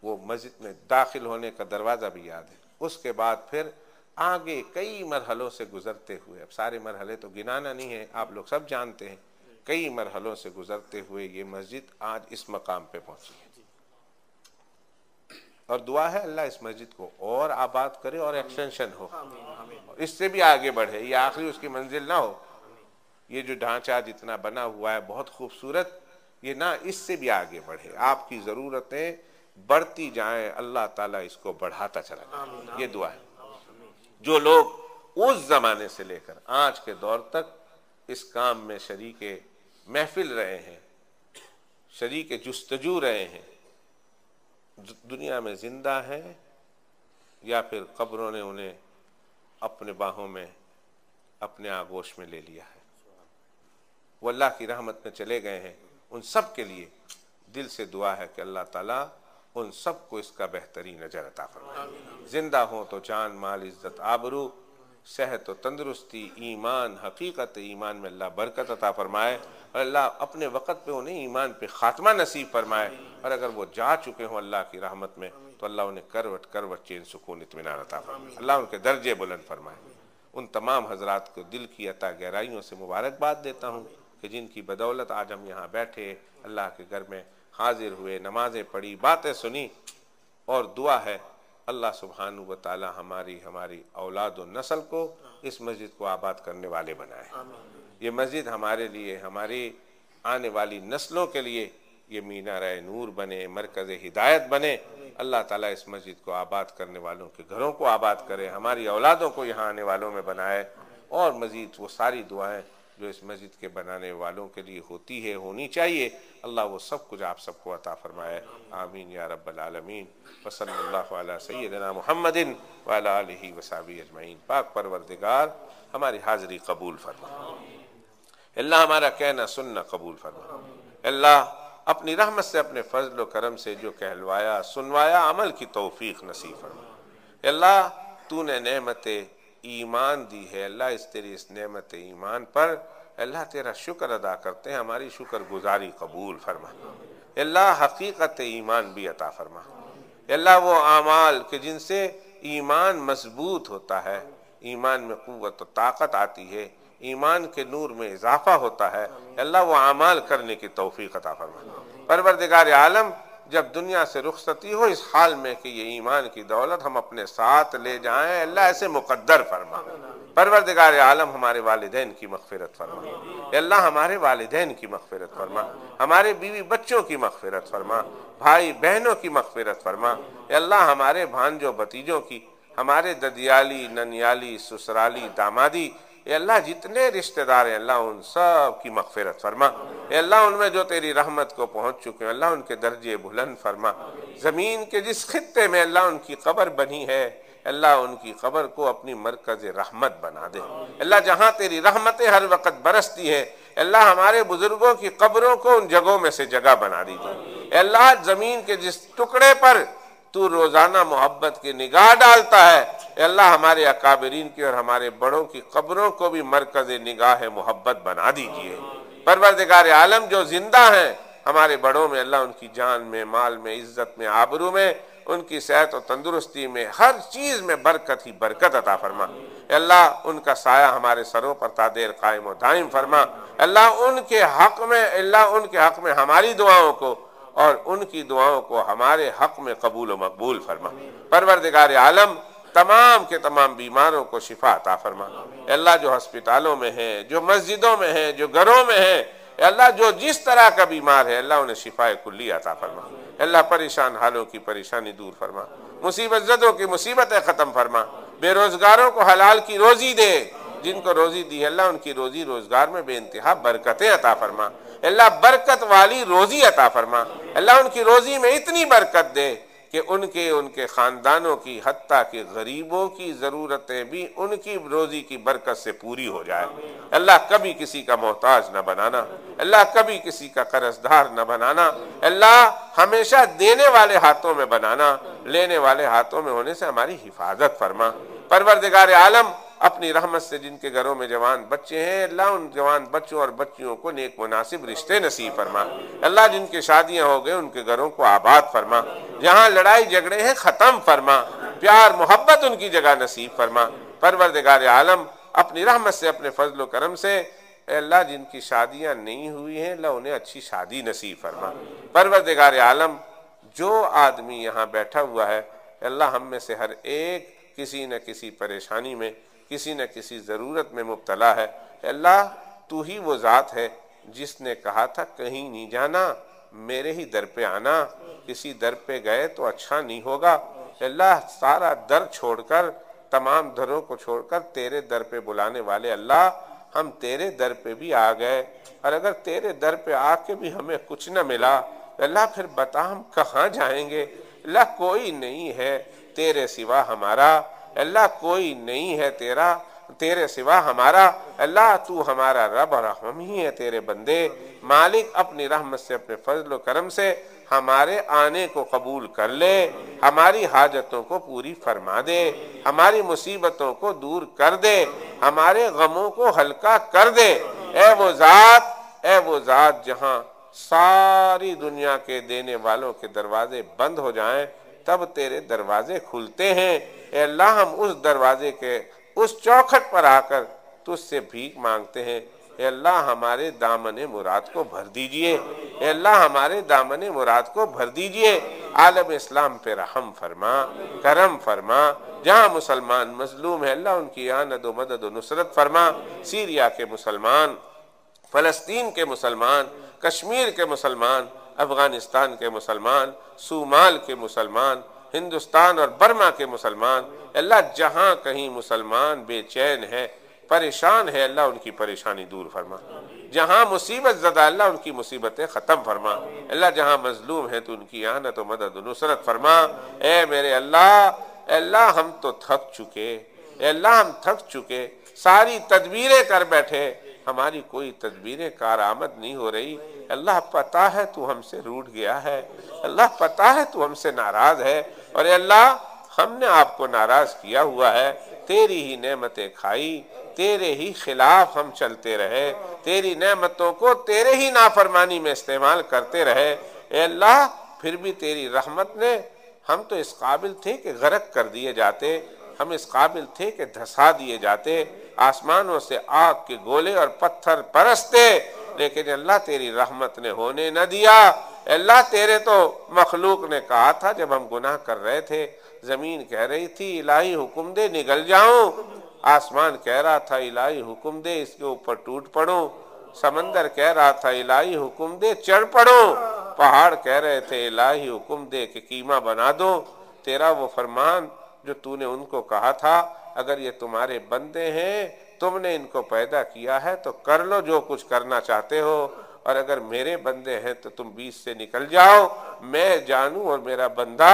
वो मस्जिद में दाखिल होने का दरवाज़ा भी याद है। उसके बाद फिर आगे कई मरहलों से गुजरते हुए, अब सारे मरहले तो गिनाना नहीं है, आप लोग सब जानते हैं, कई मरहलों से गुजरते हुए ये मस्जिद आज इस मकाम पे पहुंची है। और दुआ है अल्लाह इस मस्जिद को और आबाद करे और एक्सटेंशन हो, इससे भी आगे बढ़े, ये आखिरी उसकी मंजिल ना हो। ये जो ढांचा जितना बना हुआ है बहुत खूबसूरत, ये ना इससे भी आगे बढ़े, आपकी ज़रूरतें बढ़ती जाएं, अल्लाह ताला इसको बढ़ाता चला जाए, ये दुआ है। जो लोग उस ज़माने से लेकर आज के दौर तक इस काम में शरीके महफिल रहे हैं, शरीके जुस्तजू रहे हैं, दुनिया में जिंदा हैं या फिर कब्रों ने उन्हें अपने बाहों में, अपने आगोश में ले लिया है, वो अल्लाह की रहमत में चले गए हैं, उन सब के लिए दिल से दुआ है कि अल्लाह ताला उन सब को इसका बेहतरीन अजर अता फरमाए। जिंदा हो तो जान, माल, इज्जत, आबरू, सेहत और तंदुरुस्ती, ईमान, हकीकत ईमान में अल्लाह बरकत अता फरमाए और अल्लाह अपने वक़्त पे उन्हें ईमान पे खात्मा नसीब फरमाए। और अगर वो जा चुके हों अल्लाह की रहमत में तो अल्लाह उन्हें करवट करवट चैन सुकून इत्मीनान अता फरमाए, अल्लाह उनके दर्जे बुलंद फरमाए। उन तमाम हजरात को दिल की अता गहराइयों से मुबारकबाद देता हूँ कि जिनकी बदौलत आज हम यहाँ बैठे, अल्लाह के घर में हाजिर हुए, नमाजें पढ़ी, बातें सुनी, और दुआ है अल्लाह सुब्हानहू व तआला हमारी औलाद और नस्ल को इस मस्जिद को आबाद करने वाले बनाए। ये मस्जिद हमारे लिए, हमारी आने वाली नस्लों के लिए ये मीनार नूर बने, मरकज़ हिदायत बने। अल्लाह ताला इस मस्जिद को आबाद करने वालों के घरों को आबाद करे, हमारी औलादों को यहाँ आने वालों में बनाए, और मज़ीद वो सारी दुआएं जो इस मस्जिद के बनाने वालों के लिए होती है, होनी चाहिए, अल्लाह वो सब कुछ आप सबको अता फरमाए। आमीन या रब्बल आलमीन। व सल्लल्लाहु अला सय्यिदिना मुहम्मदिन व अला आलिहि व सहबिहि अजमईन। पाक परवरदिगार हमारी हाज़िरी कबूल फरमा, अल्लाह हमारा कहना सुनना कबूल फरमा, अल्लाह अपनी रहमत से, अपने फजल व करम से जो कहलवाया सुनवाया अमल की तौफीक नसीब फरमा। अल्लाह तूने नेमत ईमान दी है, अल्लाह इस तेरी इस नेमत ईमान पर अल्लाह तेरा शुक्र अदा करते हैं, हमारी शुक्र गुजारी कबूल फरमा। अल्लाह हकीकत ईमान भी अता फरमा, अल्लाह वो आमाल के जिनसे ईमान मजबूत होता है, ईमान में कुव्वत और ताकत आती है, ईमान के नूर में इजाफा होता है, अल्लाह वो आमाल करने की तौफीक अता फरमा। परवरदिगार आलम जब दुनिया से रुखसती हो इस हाल में कि ये ईमान की दौलत हम अपने साथ ले जाएं, अल्लाह ऐसे मुकद्दर फरमा। परवरदिगार आलम हमारे वालिदैन की मग़फ़िरत फरमा, अल्लाह हमारे वालिदैन की मग़फ़िरत फरमा, हमारे बीवी बच्चों की मग़फ़िरत फरमा, भाई बहनों की मग़फ़िरत फरमा, अल्लाह हमारे भांजों भतीजों की, हमारे ददियाली, ननियाली, ससुराली, दामादी, अल्लाह जितने रिश्तेदार हैं अल्लाह उन सब की मग़फ़िरत फरमा। अल्लाह उनमें जो तेरी रहमत को पहुँच चुके हैं अल्लाह उनके दर्जे बुलंद फरमा। ज़मीन के जिस खित्ते में अल्लाह उनकी कब्र बनी है अल्लाह उनकी कब्र को अपनी मरकज़ रहमत बना दे। अल्लाह जहाँ तेरी रहमतें हर वक़्त बरसती है अल्लाह हमारे बुजुर्गों की कब्रों को उन जगहों में से जगह बना दीजिए। अल्लाह ज़मीन के जिस टुकड़े पर तू रोज़ाना मोहब्बत की निगाह डालता है अल्लाह हमारे अकाबरीन की और हमारे बड़ों की कब्रों को भी मरकज़ निगाह मोहब्बत बना दीजिए। परवरदिगार आलम जो जिंदा हैं हमारे बड़ों में अल्लाह उनकी जान में, माल में, इज्जत में, आबरू में, उनकी सेहत और तंदुरुस्ती में, हर चीज़ में बरकत ही बरकत अता फरमा। अल्लाह उनका साया हमारे सरों पर तादेर कायम और दायम फरमा। अल्लाह उनके हक़ में हमारी दुआओं को और उनकी दुआओं को हमारे हक़ में कबूल व मकबूल फरमा। परवरदिगार आलम तमाम के तमाम बीमारों को शिफा अता फरमा। अल्लाह जो अस्पतालों में है, जो मस्जिदों में है, जो घरों में है, अल्लाह जो जिस तरह का बीमार है अल्लाह उन्हें शिफाए कुल्ली अता फरमा। अल्लाह परेशान हालों की परेशानी दूर फरमा, मुसीबत ज़दों की मुसीबतें ख़त्म फरमा, बेरोज़गारों को हलाल की रोज़ी दे, जिनको रोज़ी दी अल्लाह उनकी रोज़ी रोज़गार में बेइंतहा बरकतें अता फरमा। अल्लाह बरकत वाली रोज़ी अता फरमा। अल्लाह उनकी रोज़ी में इतनी बरकत दे कि उनके ख़ानदानों की, हत्ता के गरीबों की ज़रूरतें भी उनकी रोज़ी की बरकत से पूरी हो जाए। अल्लाह कभी किसी का मोहताज न बनाना, अल्लाह कभी किसी का कर्जदार न बनाना, अल्लाह हमेशा देने वाले हाथों में बनाना, लेने वाले हाथों में होने से हमारी हिफाजत फरमा। परवरदिगार आलम अपनी रहमत से जिनके घरों में जवान बच्चे हैं अल्लाह उन जवान बच्चों और बच्चियों को नेक मुनासिब रिश्ते नसीब फरमा। अल्लाह जिनकी शादियां हो गए उनके घरों को आबाद फरमा, जहाँ लड़ाई झगड़े हैं ख़त्म फरमा, प्यार मोहब्बत उनकी जगह नसीब फरमा। परवरदिगार आलम अपनी रहमत से, अपने फजल व करम से अल्लाह जिनकी शादियां नहीं हुई हैं अल्लाह उन्हें अच्छी शादी नसीब फरमा। परवरदिगार आलम जो आदमी यहाँ बैठा हुआ है अल्लाह हम में से हर एक किसी न किसी परेशानी में, किसी न किसी ज़रूरत में मुब्तला है। अल्लाह तू ही वो ज़ात है जिसने कहा था कहीं नहीं जाना, मेरे ही दर पे आना। किसी दर पे गए तो अच्छा नहीं होगा। अल्लाह सारा दर छोड़कर, तमाम दरों को छोड़कर तेरे दर पे बुलाने वाले अल्लाह, हम तेरे दर पे भी आ गए और अगर तेरे दर पे आके भी हमें कुछ न मिला अल्लाह फिर बता हम कहाँ जाएंगे। अल्लाह कोई नहीं है तेरे सिवा हमारा, अल्लाह कोई नहीं है तेरे सिवा हमारा। अल्लाह तू हमारा रब और हम ही है तेरे बंदे। मालिक अपनी रहमत से, अपने फजल व करम से हमारे आने को कबूल कर ले, हमारी हाजतों को पूरी फरमा दे, हमारी मुसीबतों को दूर कर दे, हमारे गमों को हल्का कर दे। ए वो ज़ात जहाँ सारी दुनिया के देने वालों के दरवाजे बंद हो जाएं तब तेरे दरवाजे खुलते हैं। ए अल्लाह हम उस दरवाजे के उस चौखट पर आकर तुझसे भीख मांगते हैं। ए अल्लाह हमारे दामने मुराद को भर दीजिए, ए अल्लाह हमारे दामने मुराद को भर दीजिए। आलम इस्लाम पे रहम फरमा, करम फरमा। जहाँ मुसलमान मजलूम है अल्लाह उनकी आनद व मदद व नुसरत फरमा। सीरिया के मुसलमान, फ़लस्तीन के मुसलमान, कश्मीर के मुसलमान, अफगानिस्तान के मुसलमान, सूमाल के मुसलमान, हिंदुस्तान और बर्मा के मुसलमान, अल्लाह जहाँ कहीं मुसलमान बेचैन है, परेशान है, अल्लाह उनकी परेशानी दूर फरमा। जहाँ मुसीबत ज़दा अल्लाह उनकी मुसीबतें ख़त्म फरमा। अल्लाह जहाँ मजलूम है तो उनकी आनत व मदद व नुसरत फरमा। ए मेरे अल्लाह हम तो थक चुके, अल्लाह हम थक चुके, सारी तदबीरें कर बैठे, हमारी कोई तदबीरें कारआमद नहीं हो रही। अल्लाह पता है तू हमसे रूठ गया है, अल्लाह पता है तू हमसे नाराज है और अल्लाह हमने आपको नाराज किया हुआ है। तेरी ही नेमतें खाई, तेरे ही खिलाफ हम चलते रहे, तेरी नेमतों को तेरे ही नाफरमानी में इस्तेमाल करते रहे। ए अल्लाह फिर भी तेरी रहमत ने, हम तो इस काबिल थे कि गरक कर दिए जाते, हम इस काबिल थे कि धसा दिए जाते, आसमानों से आग के गोले और पत्थर बरसते, लेकिन अल्लाह तेरी रहमत ने होने न दिया। अल्लाह तेरे तो मखलूक ने कहा था जब हम गुनाह कर रहे थे, जमीन कह रही थी इलाही हुक्म दे निगल जाऊं, आसमान कह रहा था इलाही हुक्म दे इसके ऊपर टूट पड़ूं, समंदर कह रहा था इलाही हुक्म दे चढ़ पड़ूं, पहाड़ कह रहे थे इलाही हुक्म दे कि कीमा बना दो। तेरा वो फरमान जो तूने उनको कहा था, अगर ये तुम्हारे बंदे हैं, तुमने इनको पैदा किया है तो कर लो जो कुछ करना चाहते हो, और अगर मेरे बंदे हैं तो तुम बीच से निकल जाओ, मैं जानूं और मेरा बंदा,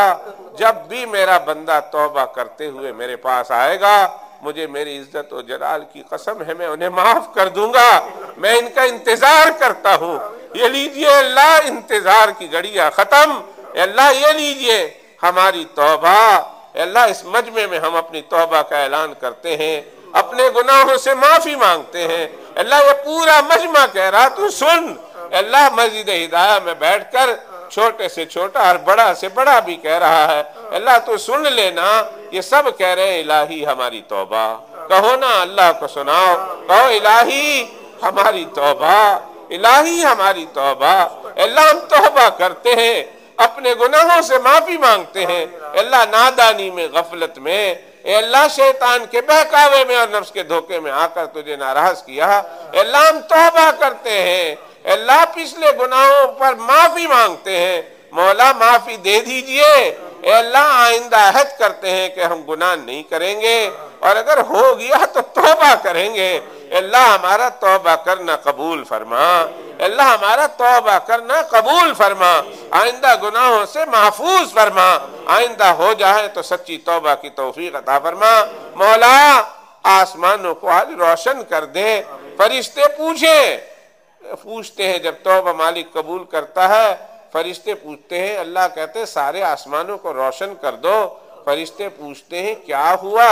जब भी मेरा बंदा तौबा करते हुए मेरे पास आएगा, मुझे मेरी इज्जत और जलाल की कसम है मैं उन्हें माफ कर दूंगा। मैं इनका इंतजार करता हूँ। ये लीजिए अल्लाह, इंतजार की घड़ियां खत्म। अल्लाह ये लीजिए हमारी तौबा। अल्लाह इस मजमे में हम अपनी तौबा का ऐलान करते हैं, अपने गुनाहों से माफी मांगते हैं। अल्लाह ये पूरा मजमा कह रहा तू सुन। अल्लाह मस्जिद हिदाया में बैठकर छोटे से छोटा और बड़ा से बड़ा भी कह रहा है, अल्लाह तू सुन लेना। ये सब कह रहे हैं इलाही हमारी तौबा। कहो ना अल्लाह को सुनाओ, कहो इलाही हमारी तौबा, इलाही हमारी तौबा। अल्लाह हम तौबा करते हैं, अपने गुनाहों से माफी मांगते हैं। अल्लाह नादानी में, गफलत में, अल्लाह शैतान के बहकावे में और नफ्स के धोखे में आकर तुझे नाराज किया। अल्लाह हम तौबा करते हैं, अल्लाह पिछले गुनाहों पर माफी मांगते हैं। मौला माफी दे दीजिए। अल्लाह आइंदा अहद करते हैं कि हम गुनाह नहीं करेंगे और अगर हो गया तो तौबा करेंगे। अल्लाह हमारा तौबा करना कबूल फरमा, अल्लाह हमारा तौबा करना कबूल फरमा, आइंदा गुनाहों से महफूज फरमा, आइंदा हो जाए तो सच्ची तौबा की तौफीक अता फरमा। मौला आसमानों को आज रोशन कर दे। फरिश्ते पूछते हैं जब तौबा मालिक कबूल करता है, फरिश्ते पूछते हैं, अल्लाह कहते हैं सारे आसमानों को रोशन कर दो। फरिश्ते पूछते हैं क्या हुआ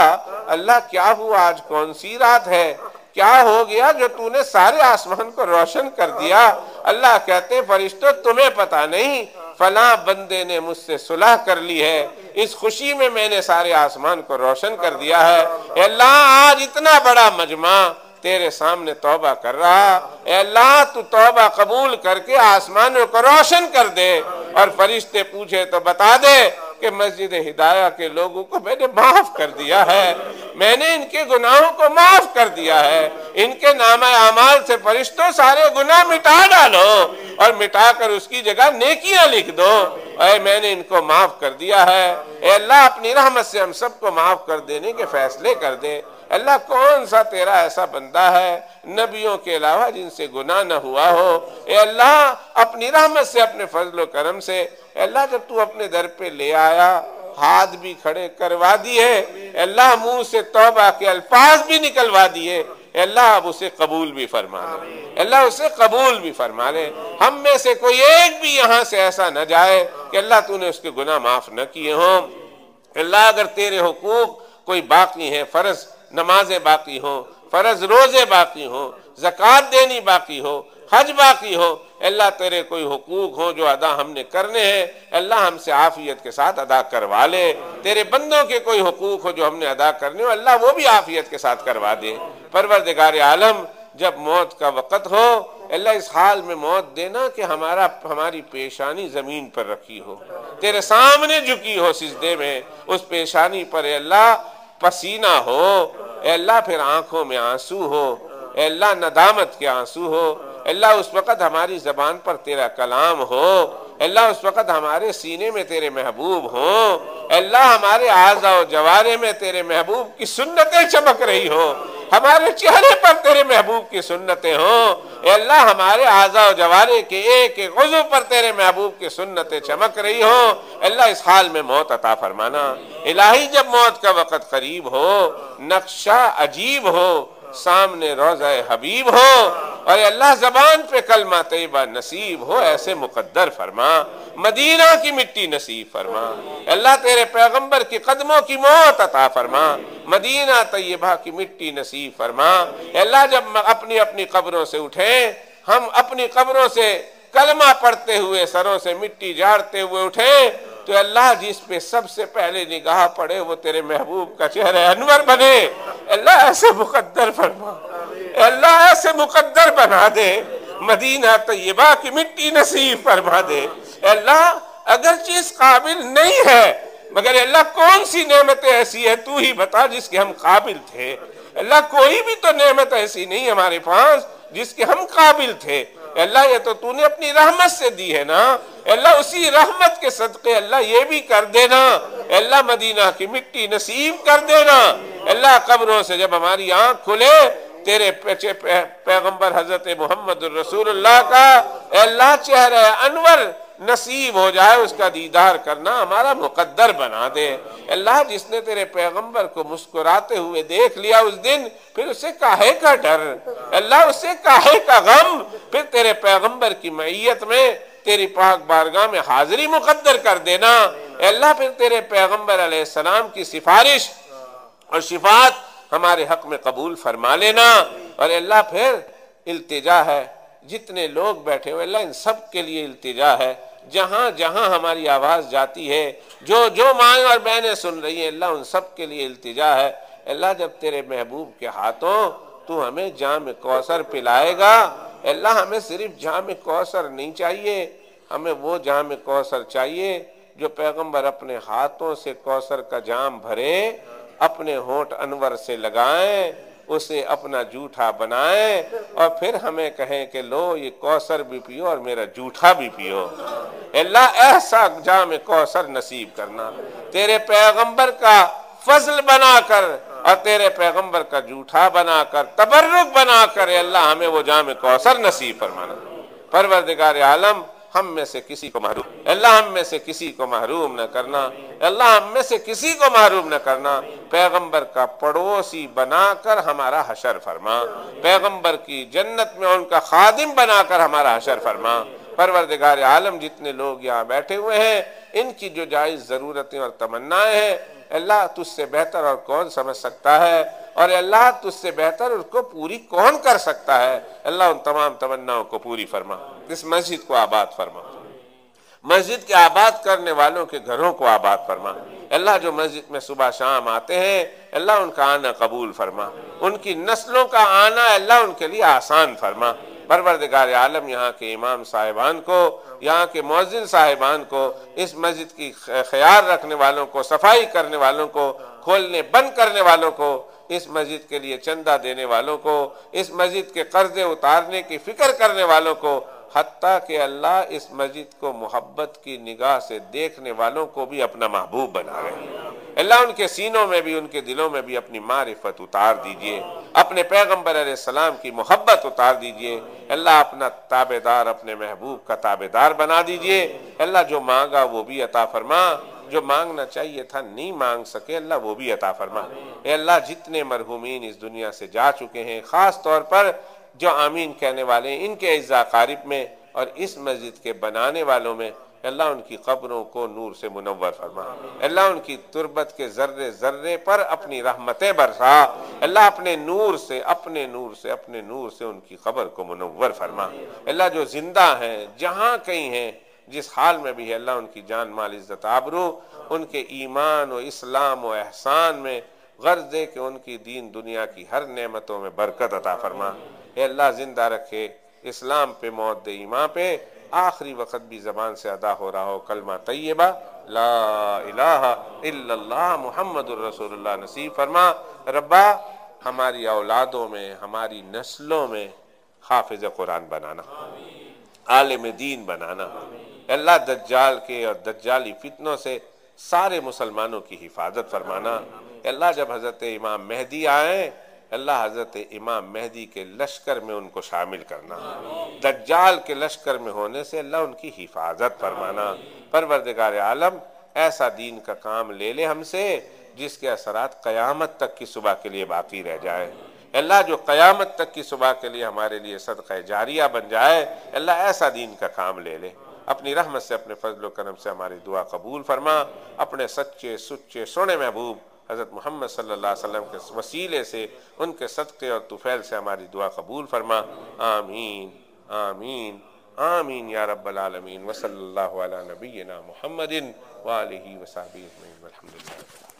अल्लाह, क्या हुआ, आज कौन सी रात है, क्या हो गया जो तूने सारे आसमान को रोशन कर दिया। अल्लाह कहते हैं फरिश्तों तुम्हें पता नहीं, फला बंदे ने मुझसे सुलह कर ली है, इस खुशी में मैंने सारे आसमान को रोशन कर दिया है। अल्लाह आज इतना बड़ा मजमा तेरे सामने तौबा कर रहा। ए अल्लाह तू तौबा कबूल करके आसमानों को रोशन कर दे और फरिश्ते पूछे तो बता दे कि मस्जिद हिदाया के लोगों को मैंने माफ कर दिया है, मैंने इनके गुनाहों को माफ कर दिया है, इनके नामा अमाल से फरिश्तों सारे गुनाह मिटा डालो और मिटाकर उसकी जगह नेकियां लिख दो। ऐ मैंने इनको माफ कर दिया है। ए अल्लाह अपनी रहमत से हम सबको माफ कर देने के फैसले कर दे। अल्लाह कौन सा तेरा ऐसा बंदा है नबियों के अलावा जिनसे गुनाह न हुआ हो। ए अल्लाह अपनी रहमत से अपने फजलो करम से अल्लाह जब तू अपने दर पे ले आया हाथ भी खड़े करवा दिए, अल्लाह मुंह से तौबा के अल्फाज भी निकलवा दिए, अल्लाह अब उसे कबूल भी फरमा ले, अल्लाह उसे कबूल भी फरमा ले। हम में से कोई एक भी यहाँ से ऐसा न जाए कि अल्लाह तूने उसके गुनाह माफ न किए हों। अल्लाह अगर तेरे हुकूक कोई बाकी है, फर्ज नमाजें बाकी हो, फर्ज रोजे बाकी हो, ज़कात देनी बाकी हो, हज बाकी हो, अल्लाह तेरे कोई हुकूक हो जो अदा हमने करने हैं, अल्लाह हमसे आफियत के साथ अदा करवा ले। तेरे बंदों के कोई हुकूक हो जो हमने अदा करने हो, अल्लाह वो भी आफियत के साथ करवा दे। परवरदिगार आलम जब मौत का वक़्त हो अल्लाह इस हाल में मौत देना कि हमारी पेशानी जमीन पर रखी हो, तेरे सामने झुकी हो सिजदे में, उस पेशानी पर अल्लाह पसीना हो, अल्लाह फिर आंखों में आंसू हो, अल्लाह नदामत के आंसू हो, अल्लाह उस वक़्त हमारी ज़बान पर तेरा कलाम हो, अल्लाह उस वक़्त हमारे सीने में तेरे महबूब हो, अल्लाह हमारे आज़ा और जवारे में तेरे महबूब की सुन्नतें चमक रही हो, हमारे चेहरे पर तेरे महबूब की सुन्नतें हो, अल्लाह हमारे आज़ा और जवारे के एक एक उज़्व पर तेरे महबूब की सुन्नतें चमक रही हो। अल्लाह इस हाल में मौत अता फरमाना। इलाही जब मौत का वक़्त करीब हो, नक्शा अजीब हो, सामने रोज़ा हबीब हो और अल्लाह ज़बान पे कलमा तैयबा नसीब हो, ऐसे मुकद्दर फरमा। मदीना की मिट्टी नसीब फरमा। अल्लाह तेरे पैगंबर की कदमों की मौत अता फरमा। मदीना तैयबा की मिट्टी नसीब फरमा। अल्लाह जब अपनी अपनी कब्रों से उठे, हम अपनी कब्रों से कलमा पढ़ते हुए सरों से मिट्टी झाड़ते हुए उठे, तो अल्लाह जिस पे सबसे पहले निगाह पड़े वो तेरे महबूब का चेहरा अनवर बने। अल्लाह ऐसे मुकद्दर फरमा, अल्लाह ऐसे मुकद्दर बना दे। मदीना तैयबा की मिट्टी नसीब फरमा दे। अल्लाह अगर चीज काबिल नहीं है, मगर अल्लाह कौन सी नेमत ऐसी है तू ही बता जिसके हम काबिल थे। अल्लाह कोई भी तो नेमत ऐसी नहीं हमारे पास जिसके हम काबिल थे। अल्लाह ये तो तूने अपनी रहमत से दी है ना, अल्लाह उसी रहमत के सदके अल्लाह ये भी कर देना, अल्लाह मदीना की मिट्टी नसीब कर देना। अल्लाह कब्रों से जब हमारी आंख खुले तेरे पैगंबर हजरत मोहम्मद रसूलुल्लाह का अल्लाह चेहरा अनवर नसीब हो जाए, उसका दीदार करना हमारा मुकद्दर बना दे। अल्लाह जिसने तेरे पैगंबर को मुस्कुराते हुए देख लिया उस दिन, फिर उसे काहे का डर, अल्लाह उसे काहे का गम, फिर तेरे पैगंबर की मईयत में तेरी पाक बारगाह में हाजिरी मुकद्दर कर देना। अल्लाह फिर तेरे पैगंबर अलैहिस्सलाम की सिफारिश और शिफात हमारे हक में कबूल फरमा लेना। और अल्लाह फिर इल्तिजा है, जितने लोग बैठे हुए अल्लाह इन सब के लिए इल्तिजा है, जहाँ जहाँ हमारी आवाज़ जाती है, जो जो माएँ और बहनें सुन रही हैं, अल्लाह उन सब के लिए इल्तिजा है। अल्लाह जब तेरे महबूब के हाथों तू हमें जाम कौसर पिलाएगा, अल्लाह हमें सिर्फ जाम कौसर नहीं चाहिए, हमें वो जाम कौसर चाहिए जो पैगंबर अपने हाथों से कौसर का जाम भरे, अपने होंठ अनवर से लगाएं, उसे अपना जूठा बनाएं और फिर हमें कहें कि लो ये कौसर भी पियो और मेरा जूठा भी पियो। अल्लाह ऐसा जाम कौसर नसीब करना, तेरे पैगंबर का फजल बनाकर और तेरे पैगंबर का जूठा बनाकर, तबर्रुक बनाकर अल्लाह हमें वो जाम कौसर नसीब फरमाना। परवरदिगार आलम हम में से किसी को महरूम, अल्लाह हम में से किसी को महरूम न करना, अल्लाह हम में से किसी को महरूम न करना। पैगंबर का पड़ोसी बनाकर हमारा हशर फरमा, पैगंबर की जन्नत में उनका खादिम बनाकर हमारा हशर फरमा। परवरदिगार आलम जितने लोग यहाँ बैठे हुए हैं, इनकी जो जायज़ ज़रूरतें और तमन्नाएं हैं अल्लाह तुझसे बेहतर और कौन समझ सकता है, और अल्लाह तुझसे बेहतर उसको पूरी कौन कर सकता है। अल्लाह उन तमाम तमन्नाओं को पूरी फरमा, इस मस्जिद को आबाद फरमा, मस्जिद के आबाद करने वालों के घरों को आबाद फरमा। अल्लाह जो मस्जिद में सुबह शाम आते हैं अल्लाह उनका आना कबूल फरमा, उनकी नस्लों का आना अल्लाह उनके लिए आसान फरमा। परवरदिगार आलम यहाँ के इमाम साहिबान को, यहाँ के मुअज्जिन साहिबान को, इस मस्जिद की ख्याल रखने वालों को, सफाई करने वालों को, खोलने बंद करने वालों को, इस मस्जिद के लिए चंदा देने वालों को, इस मस्जिद के कर्जे उतारने की फिक्र करने वालों को, हत्ता कि अल्लाह इस मस्जिद को मोहब्बत की निगाह से देखने वालों को भी अपना महबूब बना रहे। अल्लाह उनके सीनों में भी, उनके दिलों में भी अपनी मारिफत उतार दीजिए, अपने पैगम्बर अलैहिस्सलाम की मोहब्बत उतार दीजिए। अल्लाह अपना ताबेदार, अपने महबूब का ताबेदार बना दीजिए। अल्लाह जो मांगा वो भी अता फरमा, जो मांगना चाहिए था नहीं मांग सके अल्लाह वो भी अता फरमा। अल्लाह जितने मरहूमीन इस दुनिया से जा चुके हैं, खास तौर पर जो आमीन कहने वाले हैं, इनके इज़्ज़ा क़ारिब में और इस मस्जिद के बनाने वालों में अल्लाह उनकी कब्रों को नूर से मुनव्वर फरमा। अल्लाह उनकी तुरबत के जर्रे जर्रे पर अपनी रहमतें बरसा। अल्लाह अपने नूर से, अपने नूर से, अपने नूर से उनकी कब्र को मुनव्वर फरमा। अल्लाह जो जिंदा हैं, जहाँ कहीं हैं, जिस हाल में भी है, अल्लाह उनकी जान माल इज्जत आबरू, उनके ईमान और इस्लाम और एहसान में गर्ज दे के उनकी दीन दुनिया की हर नेमतों में बरकत अता फरमा। अल्लाह जिंदा रखे, इस्लाम पे मौत दे, ईमान पे, आखिरी वक्त भी जबान से अदा हो रहा हो कलमा तैयबा ला इलाहा इल्लल्लाह मुहम्मदुर रसूलुल्लाह नसीब फरमा। रब्बा हमारी औलादों में, हमारी नस्लों में हाफिज कुरान बनाना, आलिम दीन बनाना। अल्लाह दज्जाल के और दज्जाली फितनों से सारे मुसलमानों की हिफाजत फरमाना। अल्लाह जब हजरत इमाम मेहदी आए, अल्लाह हजरत इमाम मेहदी के लश्कर में उनको शामिल करना, दज्जाल के लश्कर में होने से अल्लाह उनकी हिफाजत फरमाना। परवरदिगार आलम ऐसा दीन का काम ले ले हमसे जिसके असरात क़यामत तक की सुबह के लिए बाकी रह जाए। अल्लाह जो क़यामत तक की सुबह के लिए हमारे लिए सदक़ा जारिया बन जाए, अल्लाह ऐसा दीन का काम ले ले। अपनी रहमत से, अपने फजल व करम से हमारी दुआ कबूल फरमा। अपने सच्चे सुच्चे सोने महबूब हज़रत मोहम्मद सल्लल्लाहु अलैहि वसल्लम के वसीले से, उनके सदक़े और तुफ़ैल से हमारी दुआ कबूल फरमा। आमीन आमीन आमीन या रब्बल आलमीन। व सल्लल्लाहु अला नबिय्यिना मुहम्मदिन व आलिहि व सहबिहि अजमईन। अल्हम्दुलिल्लाह।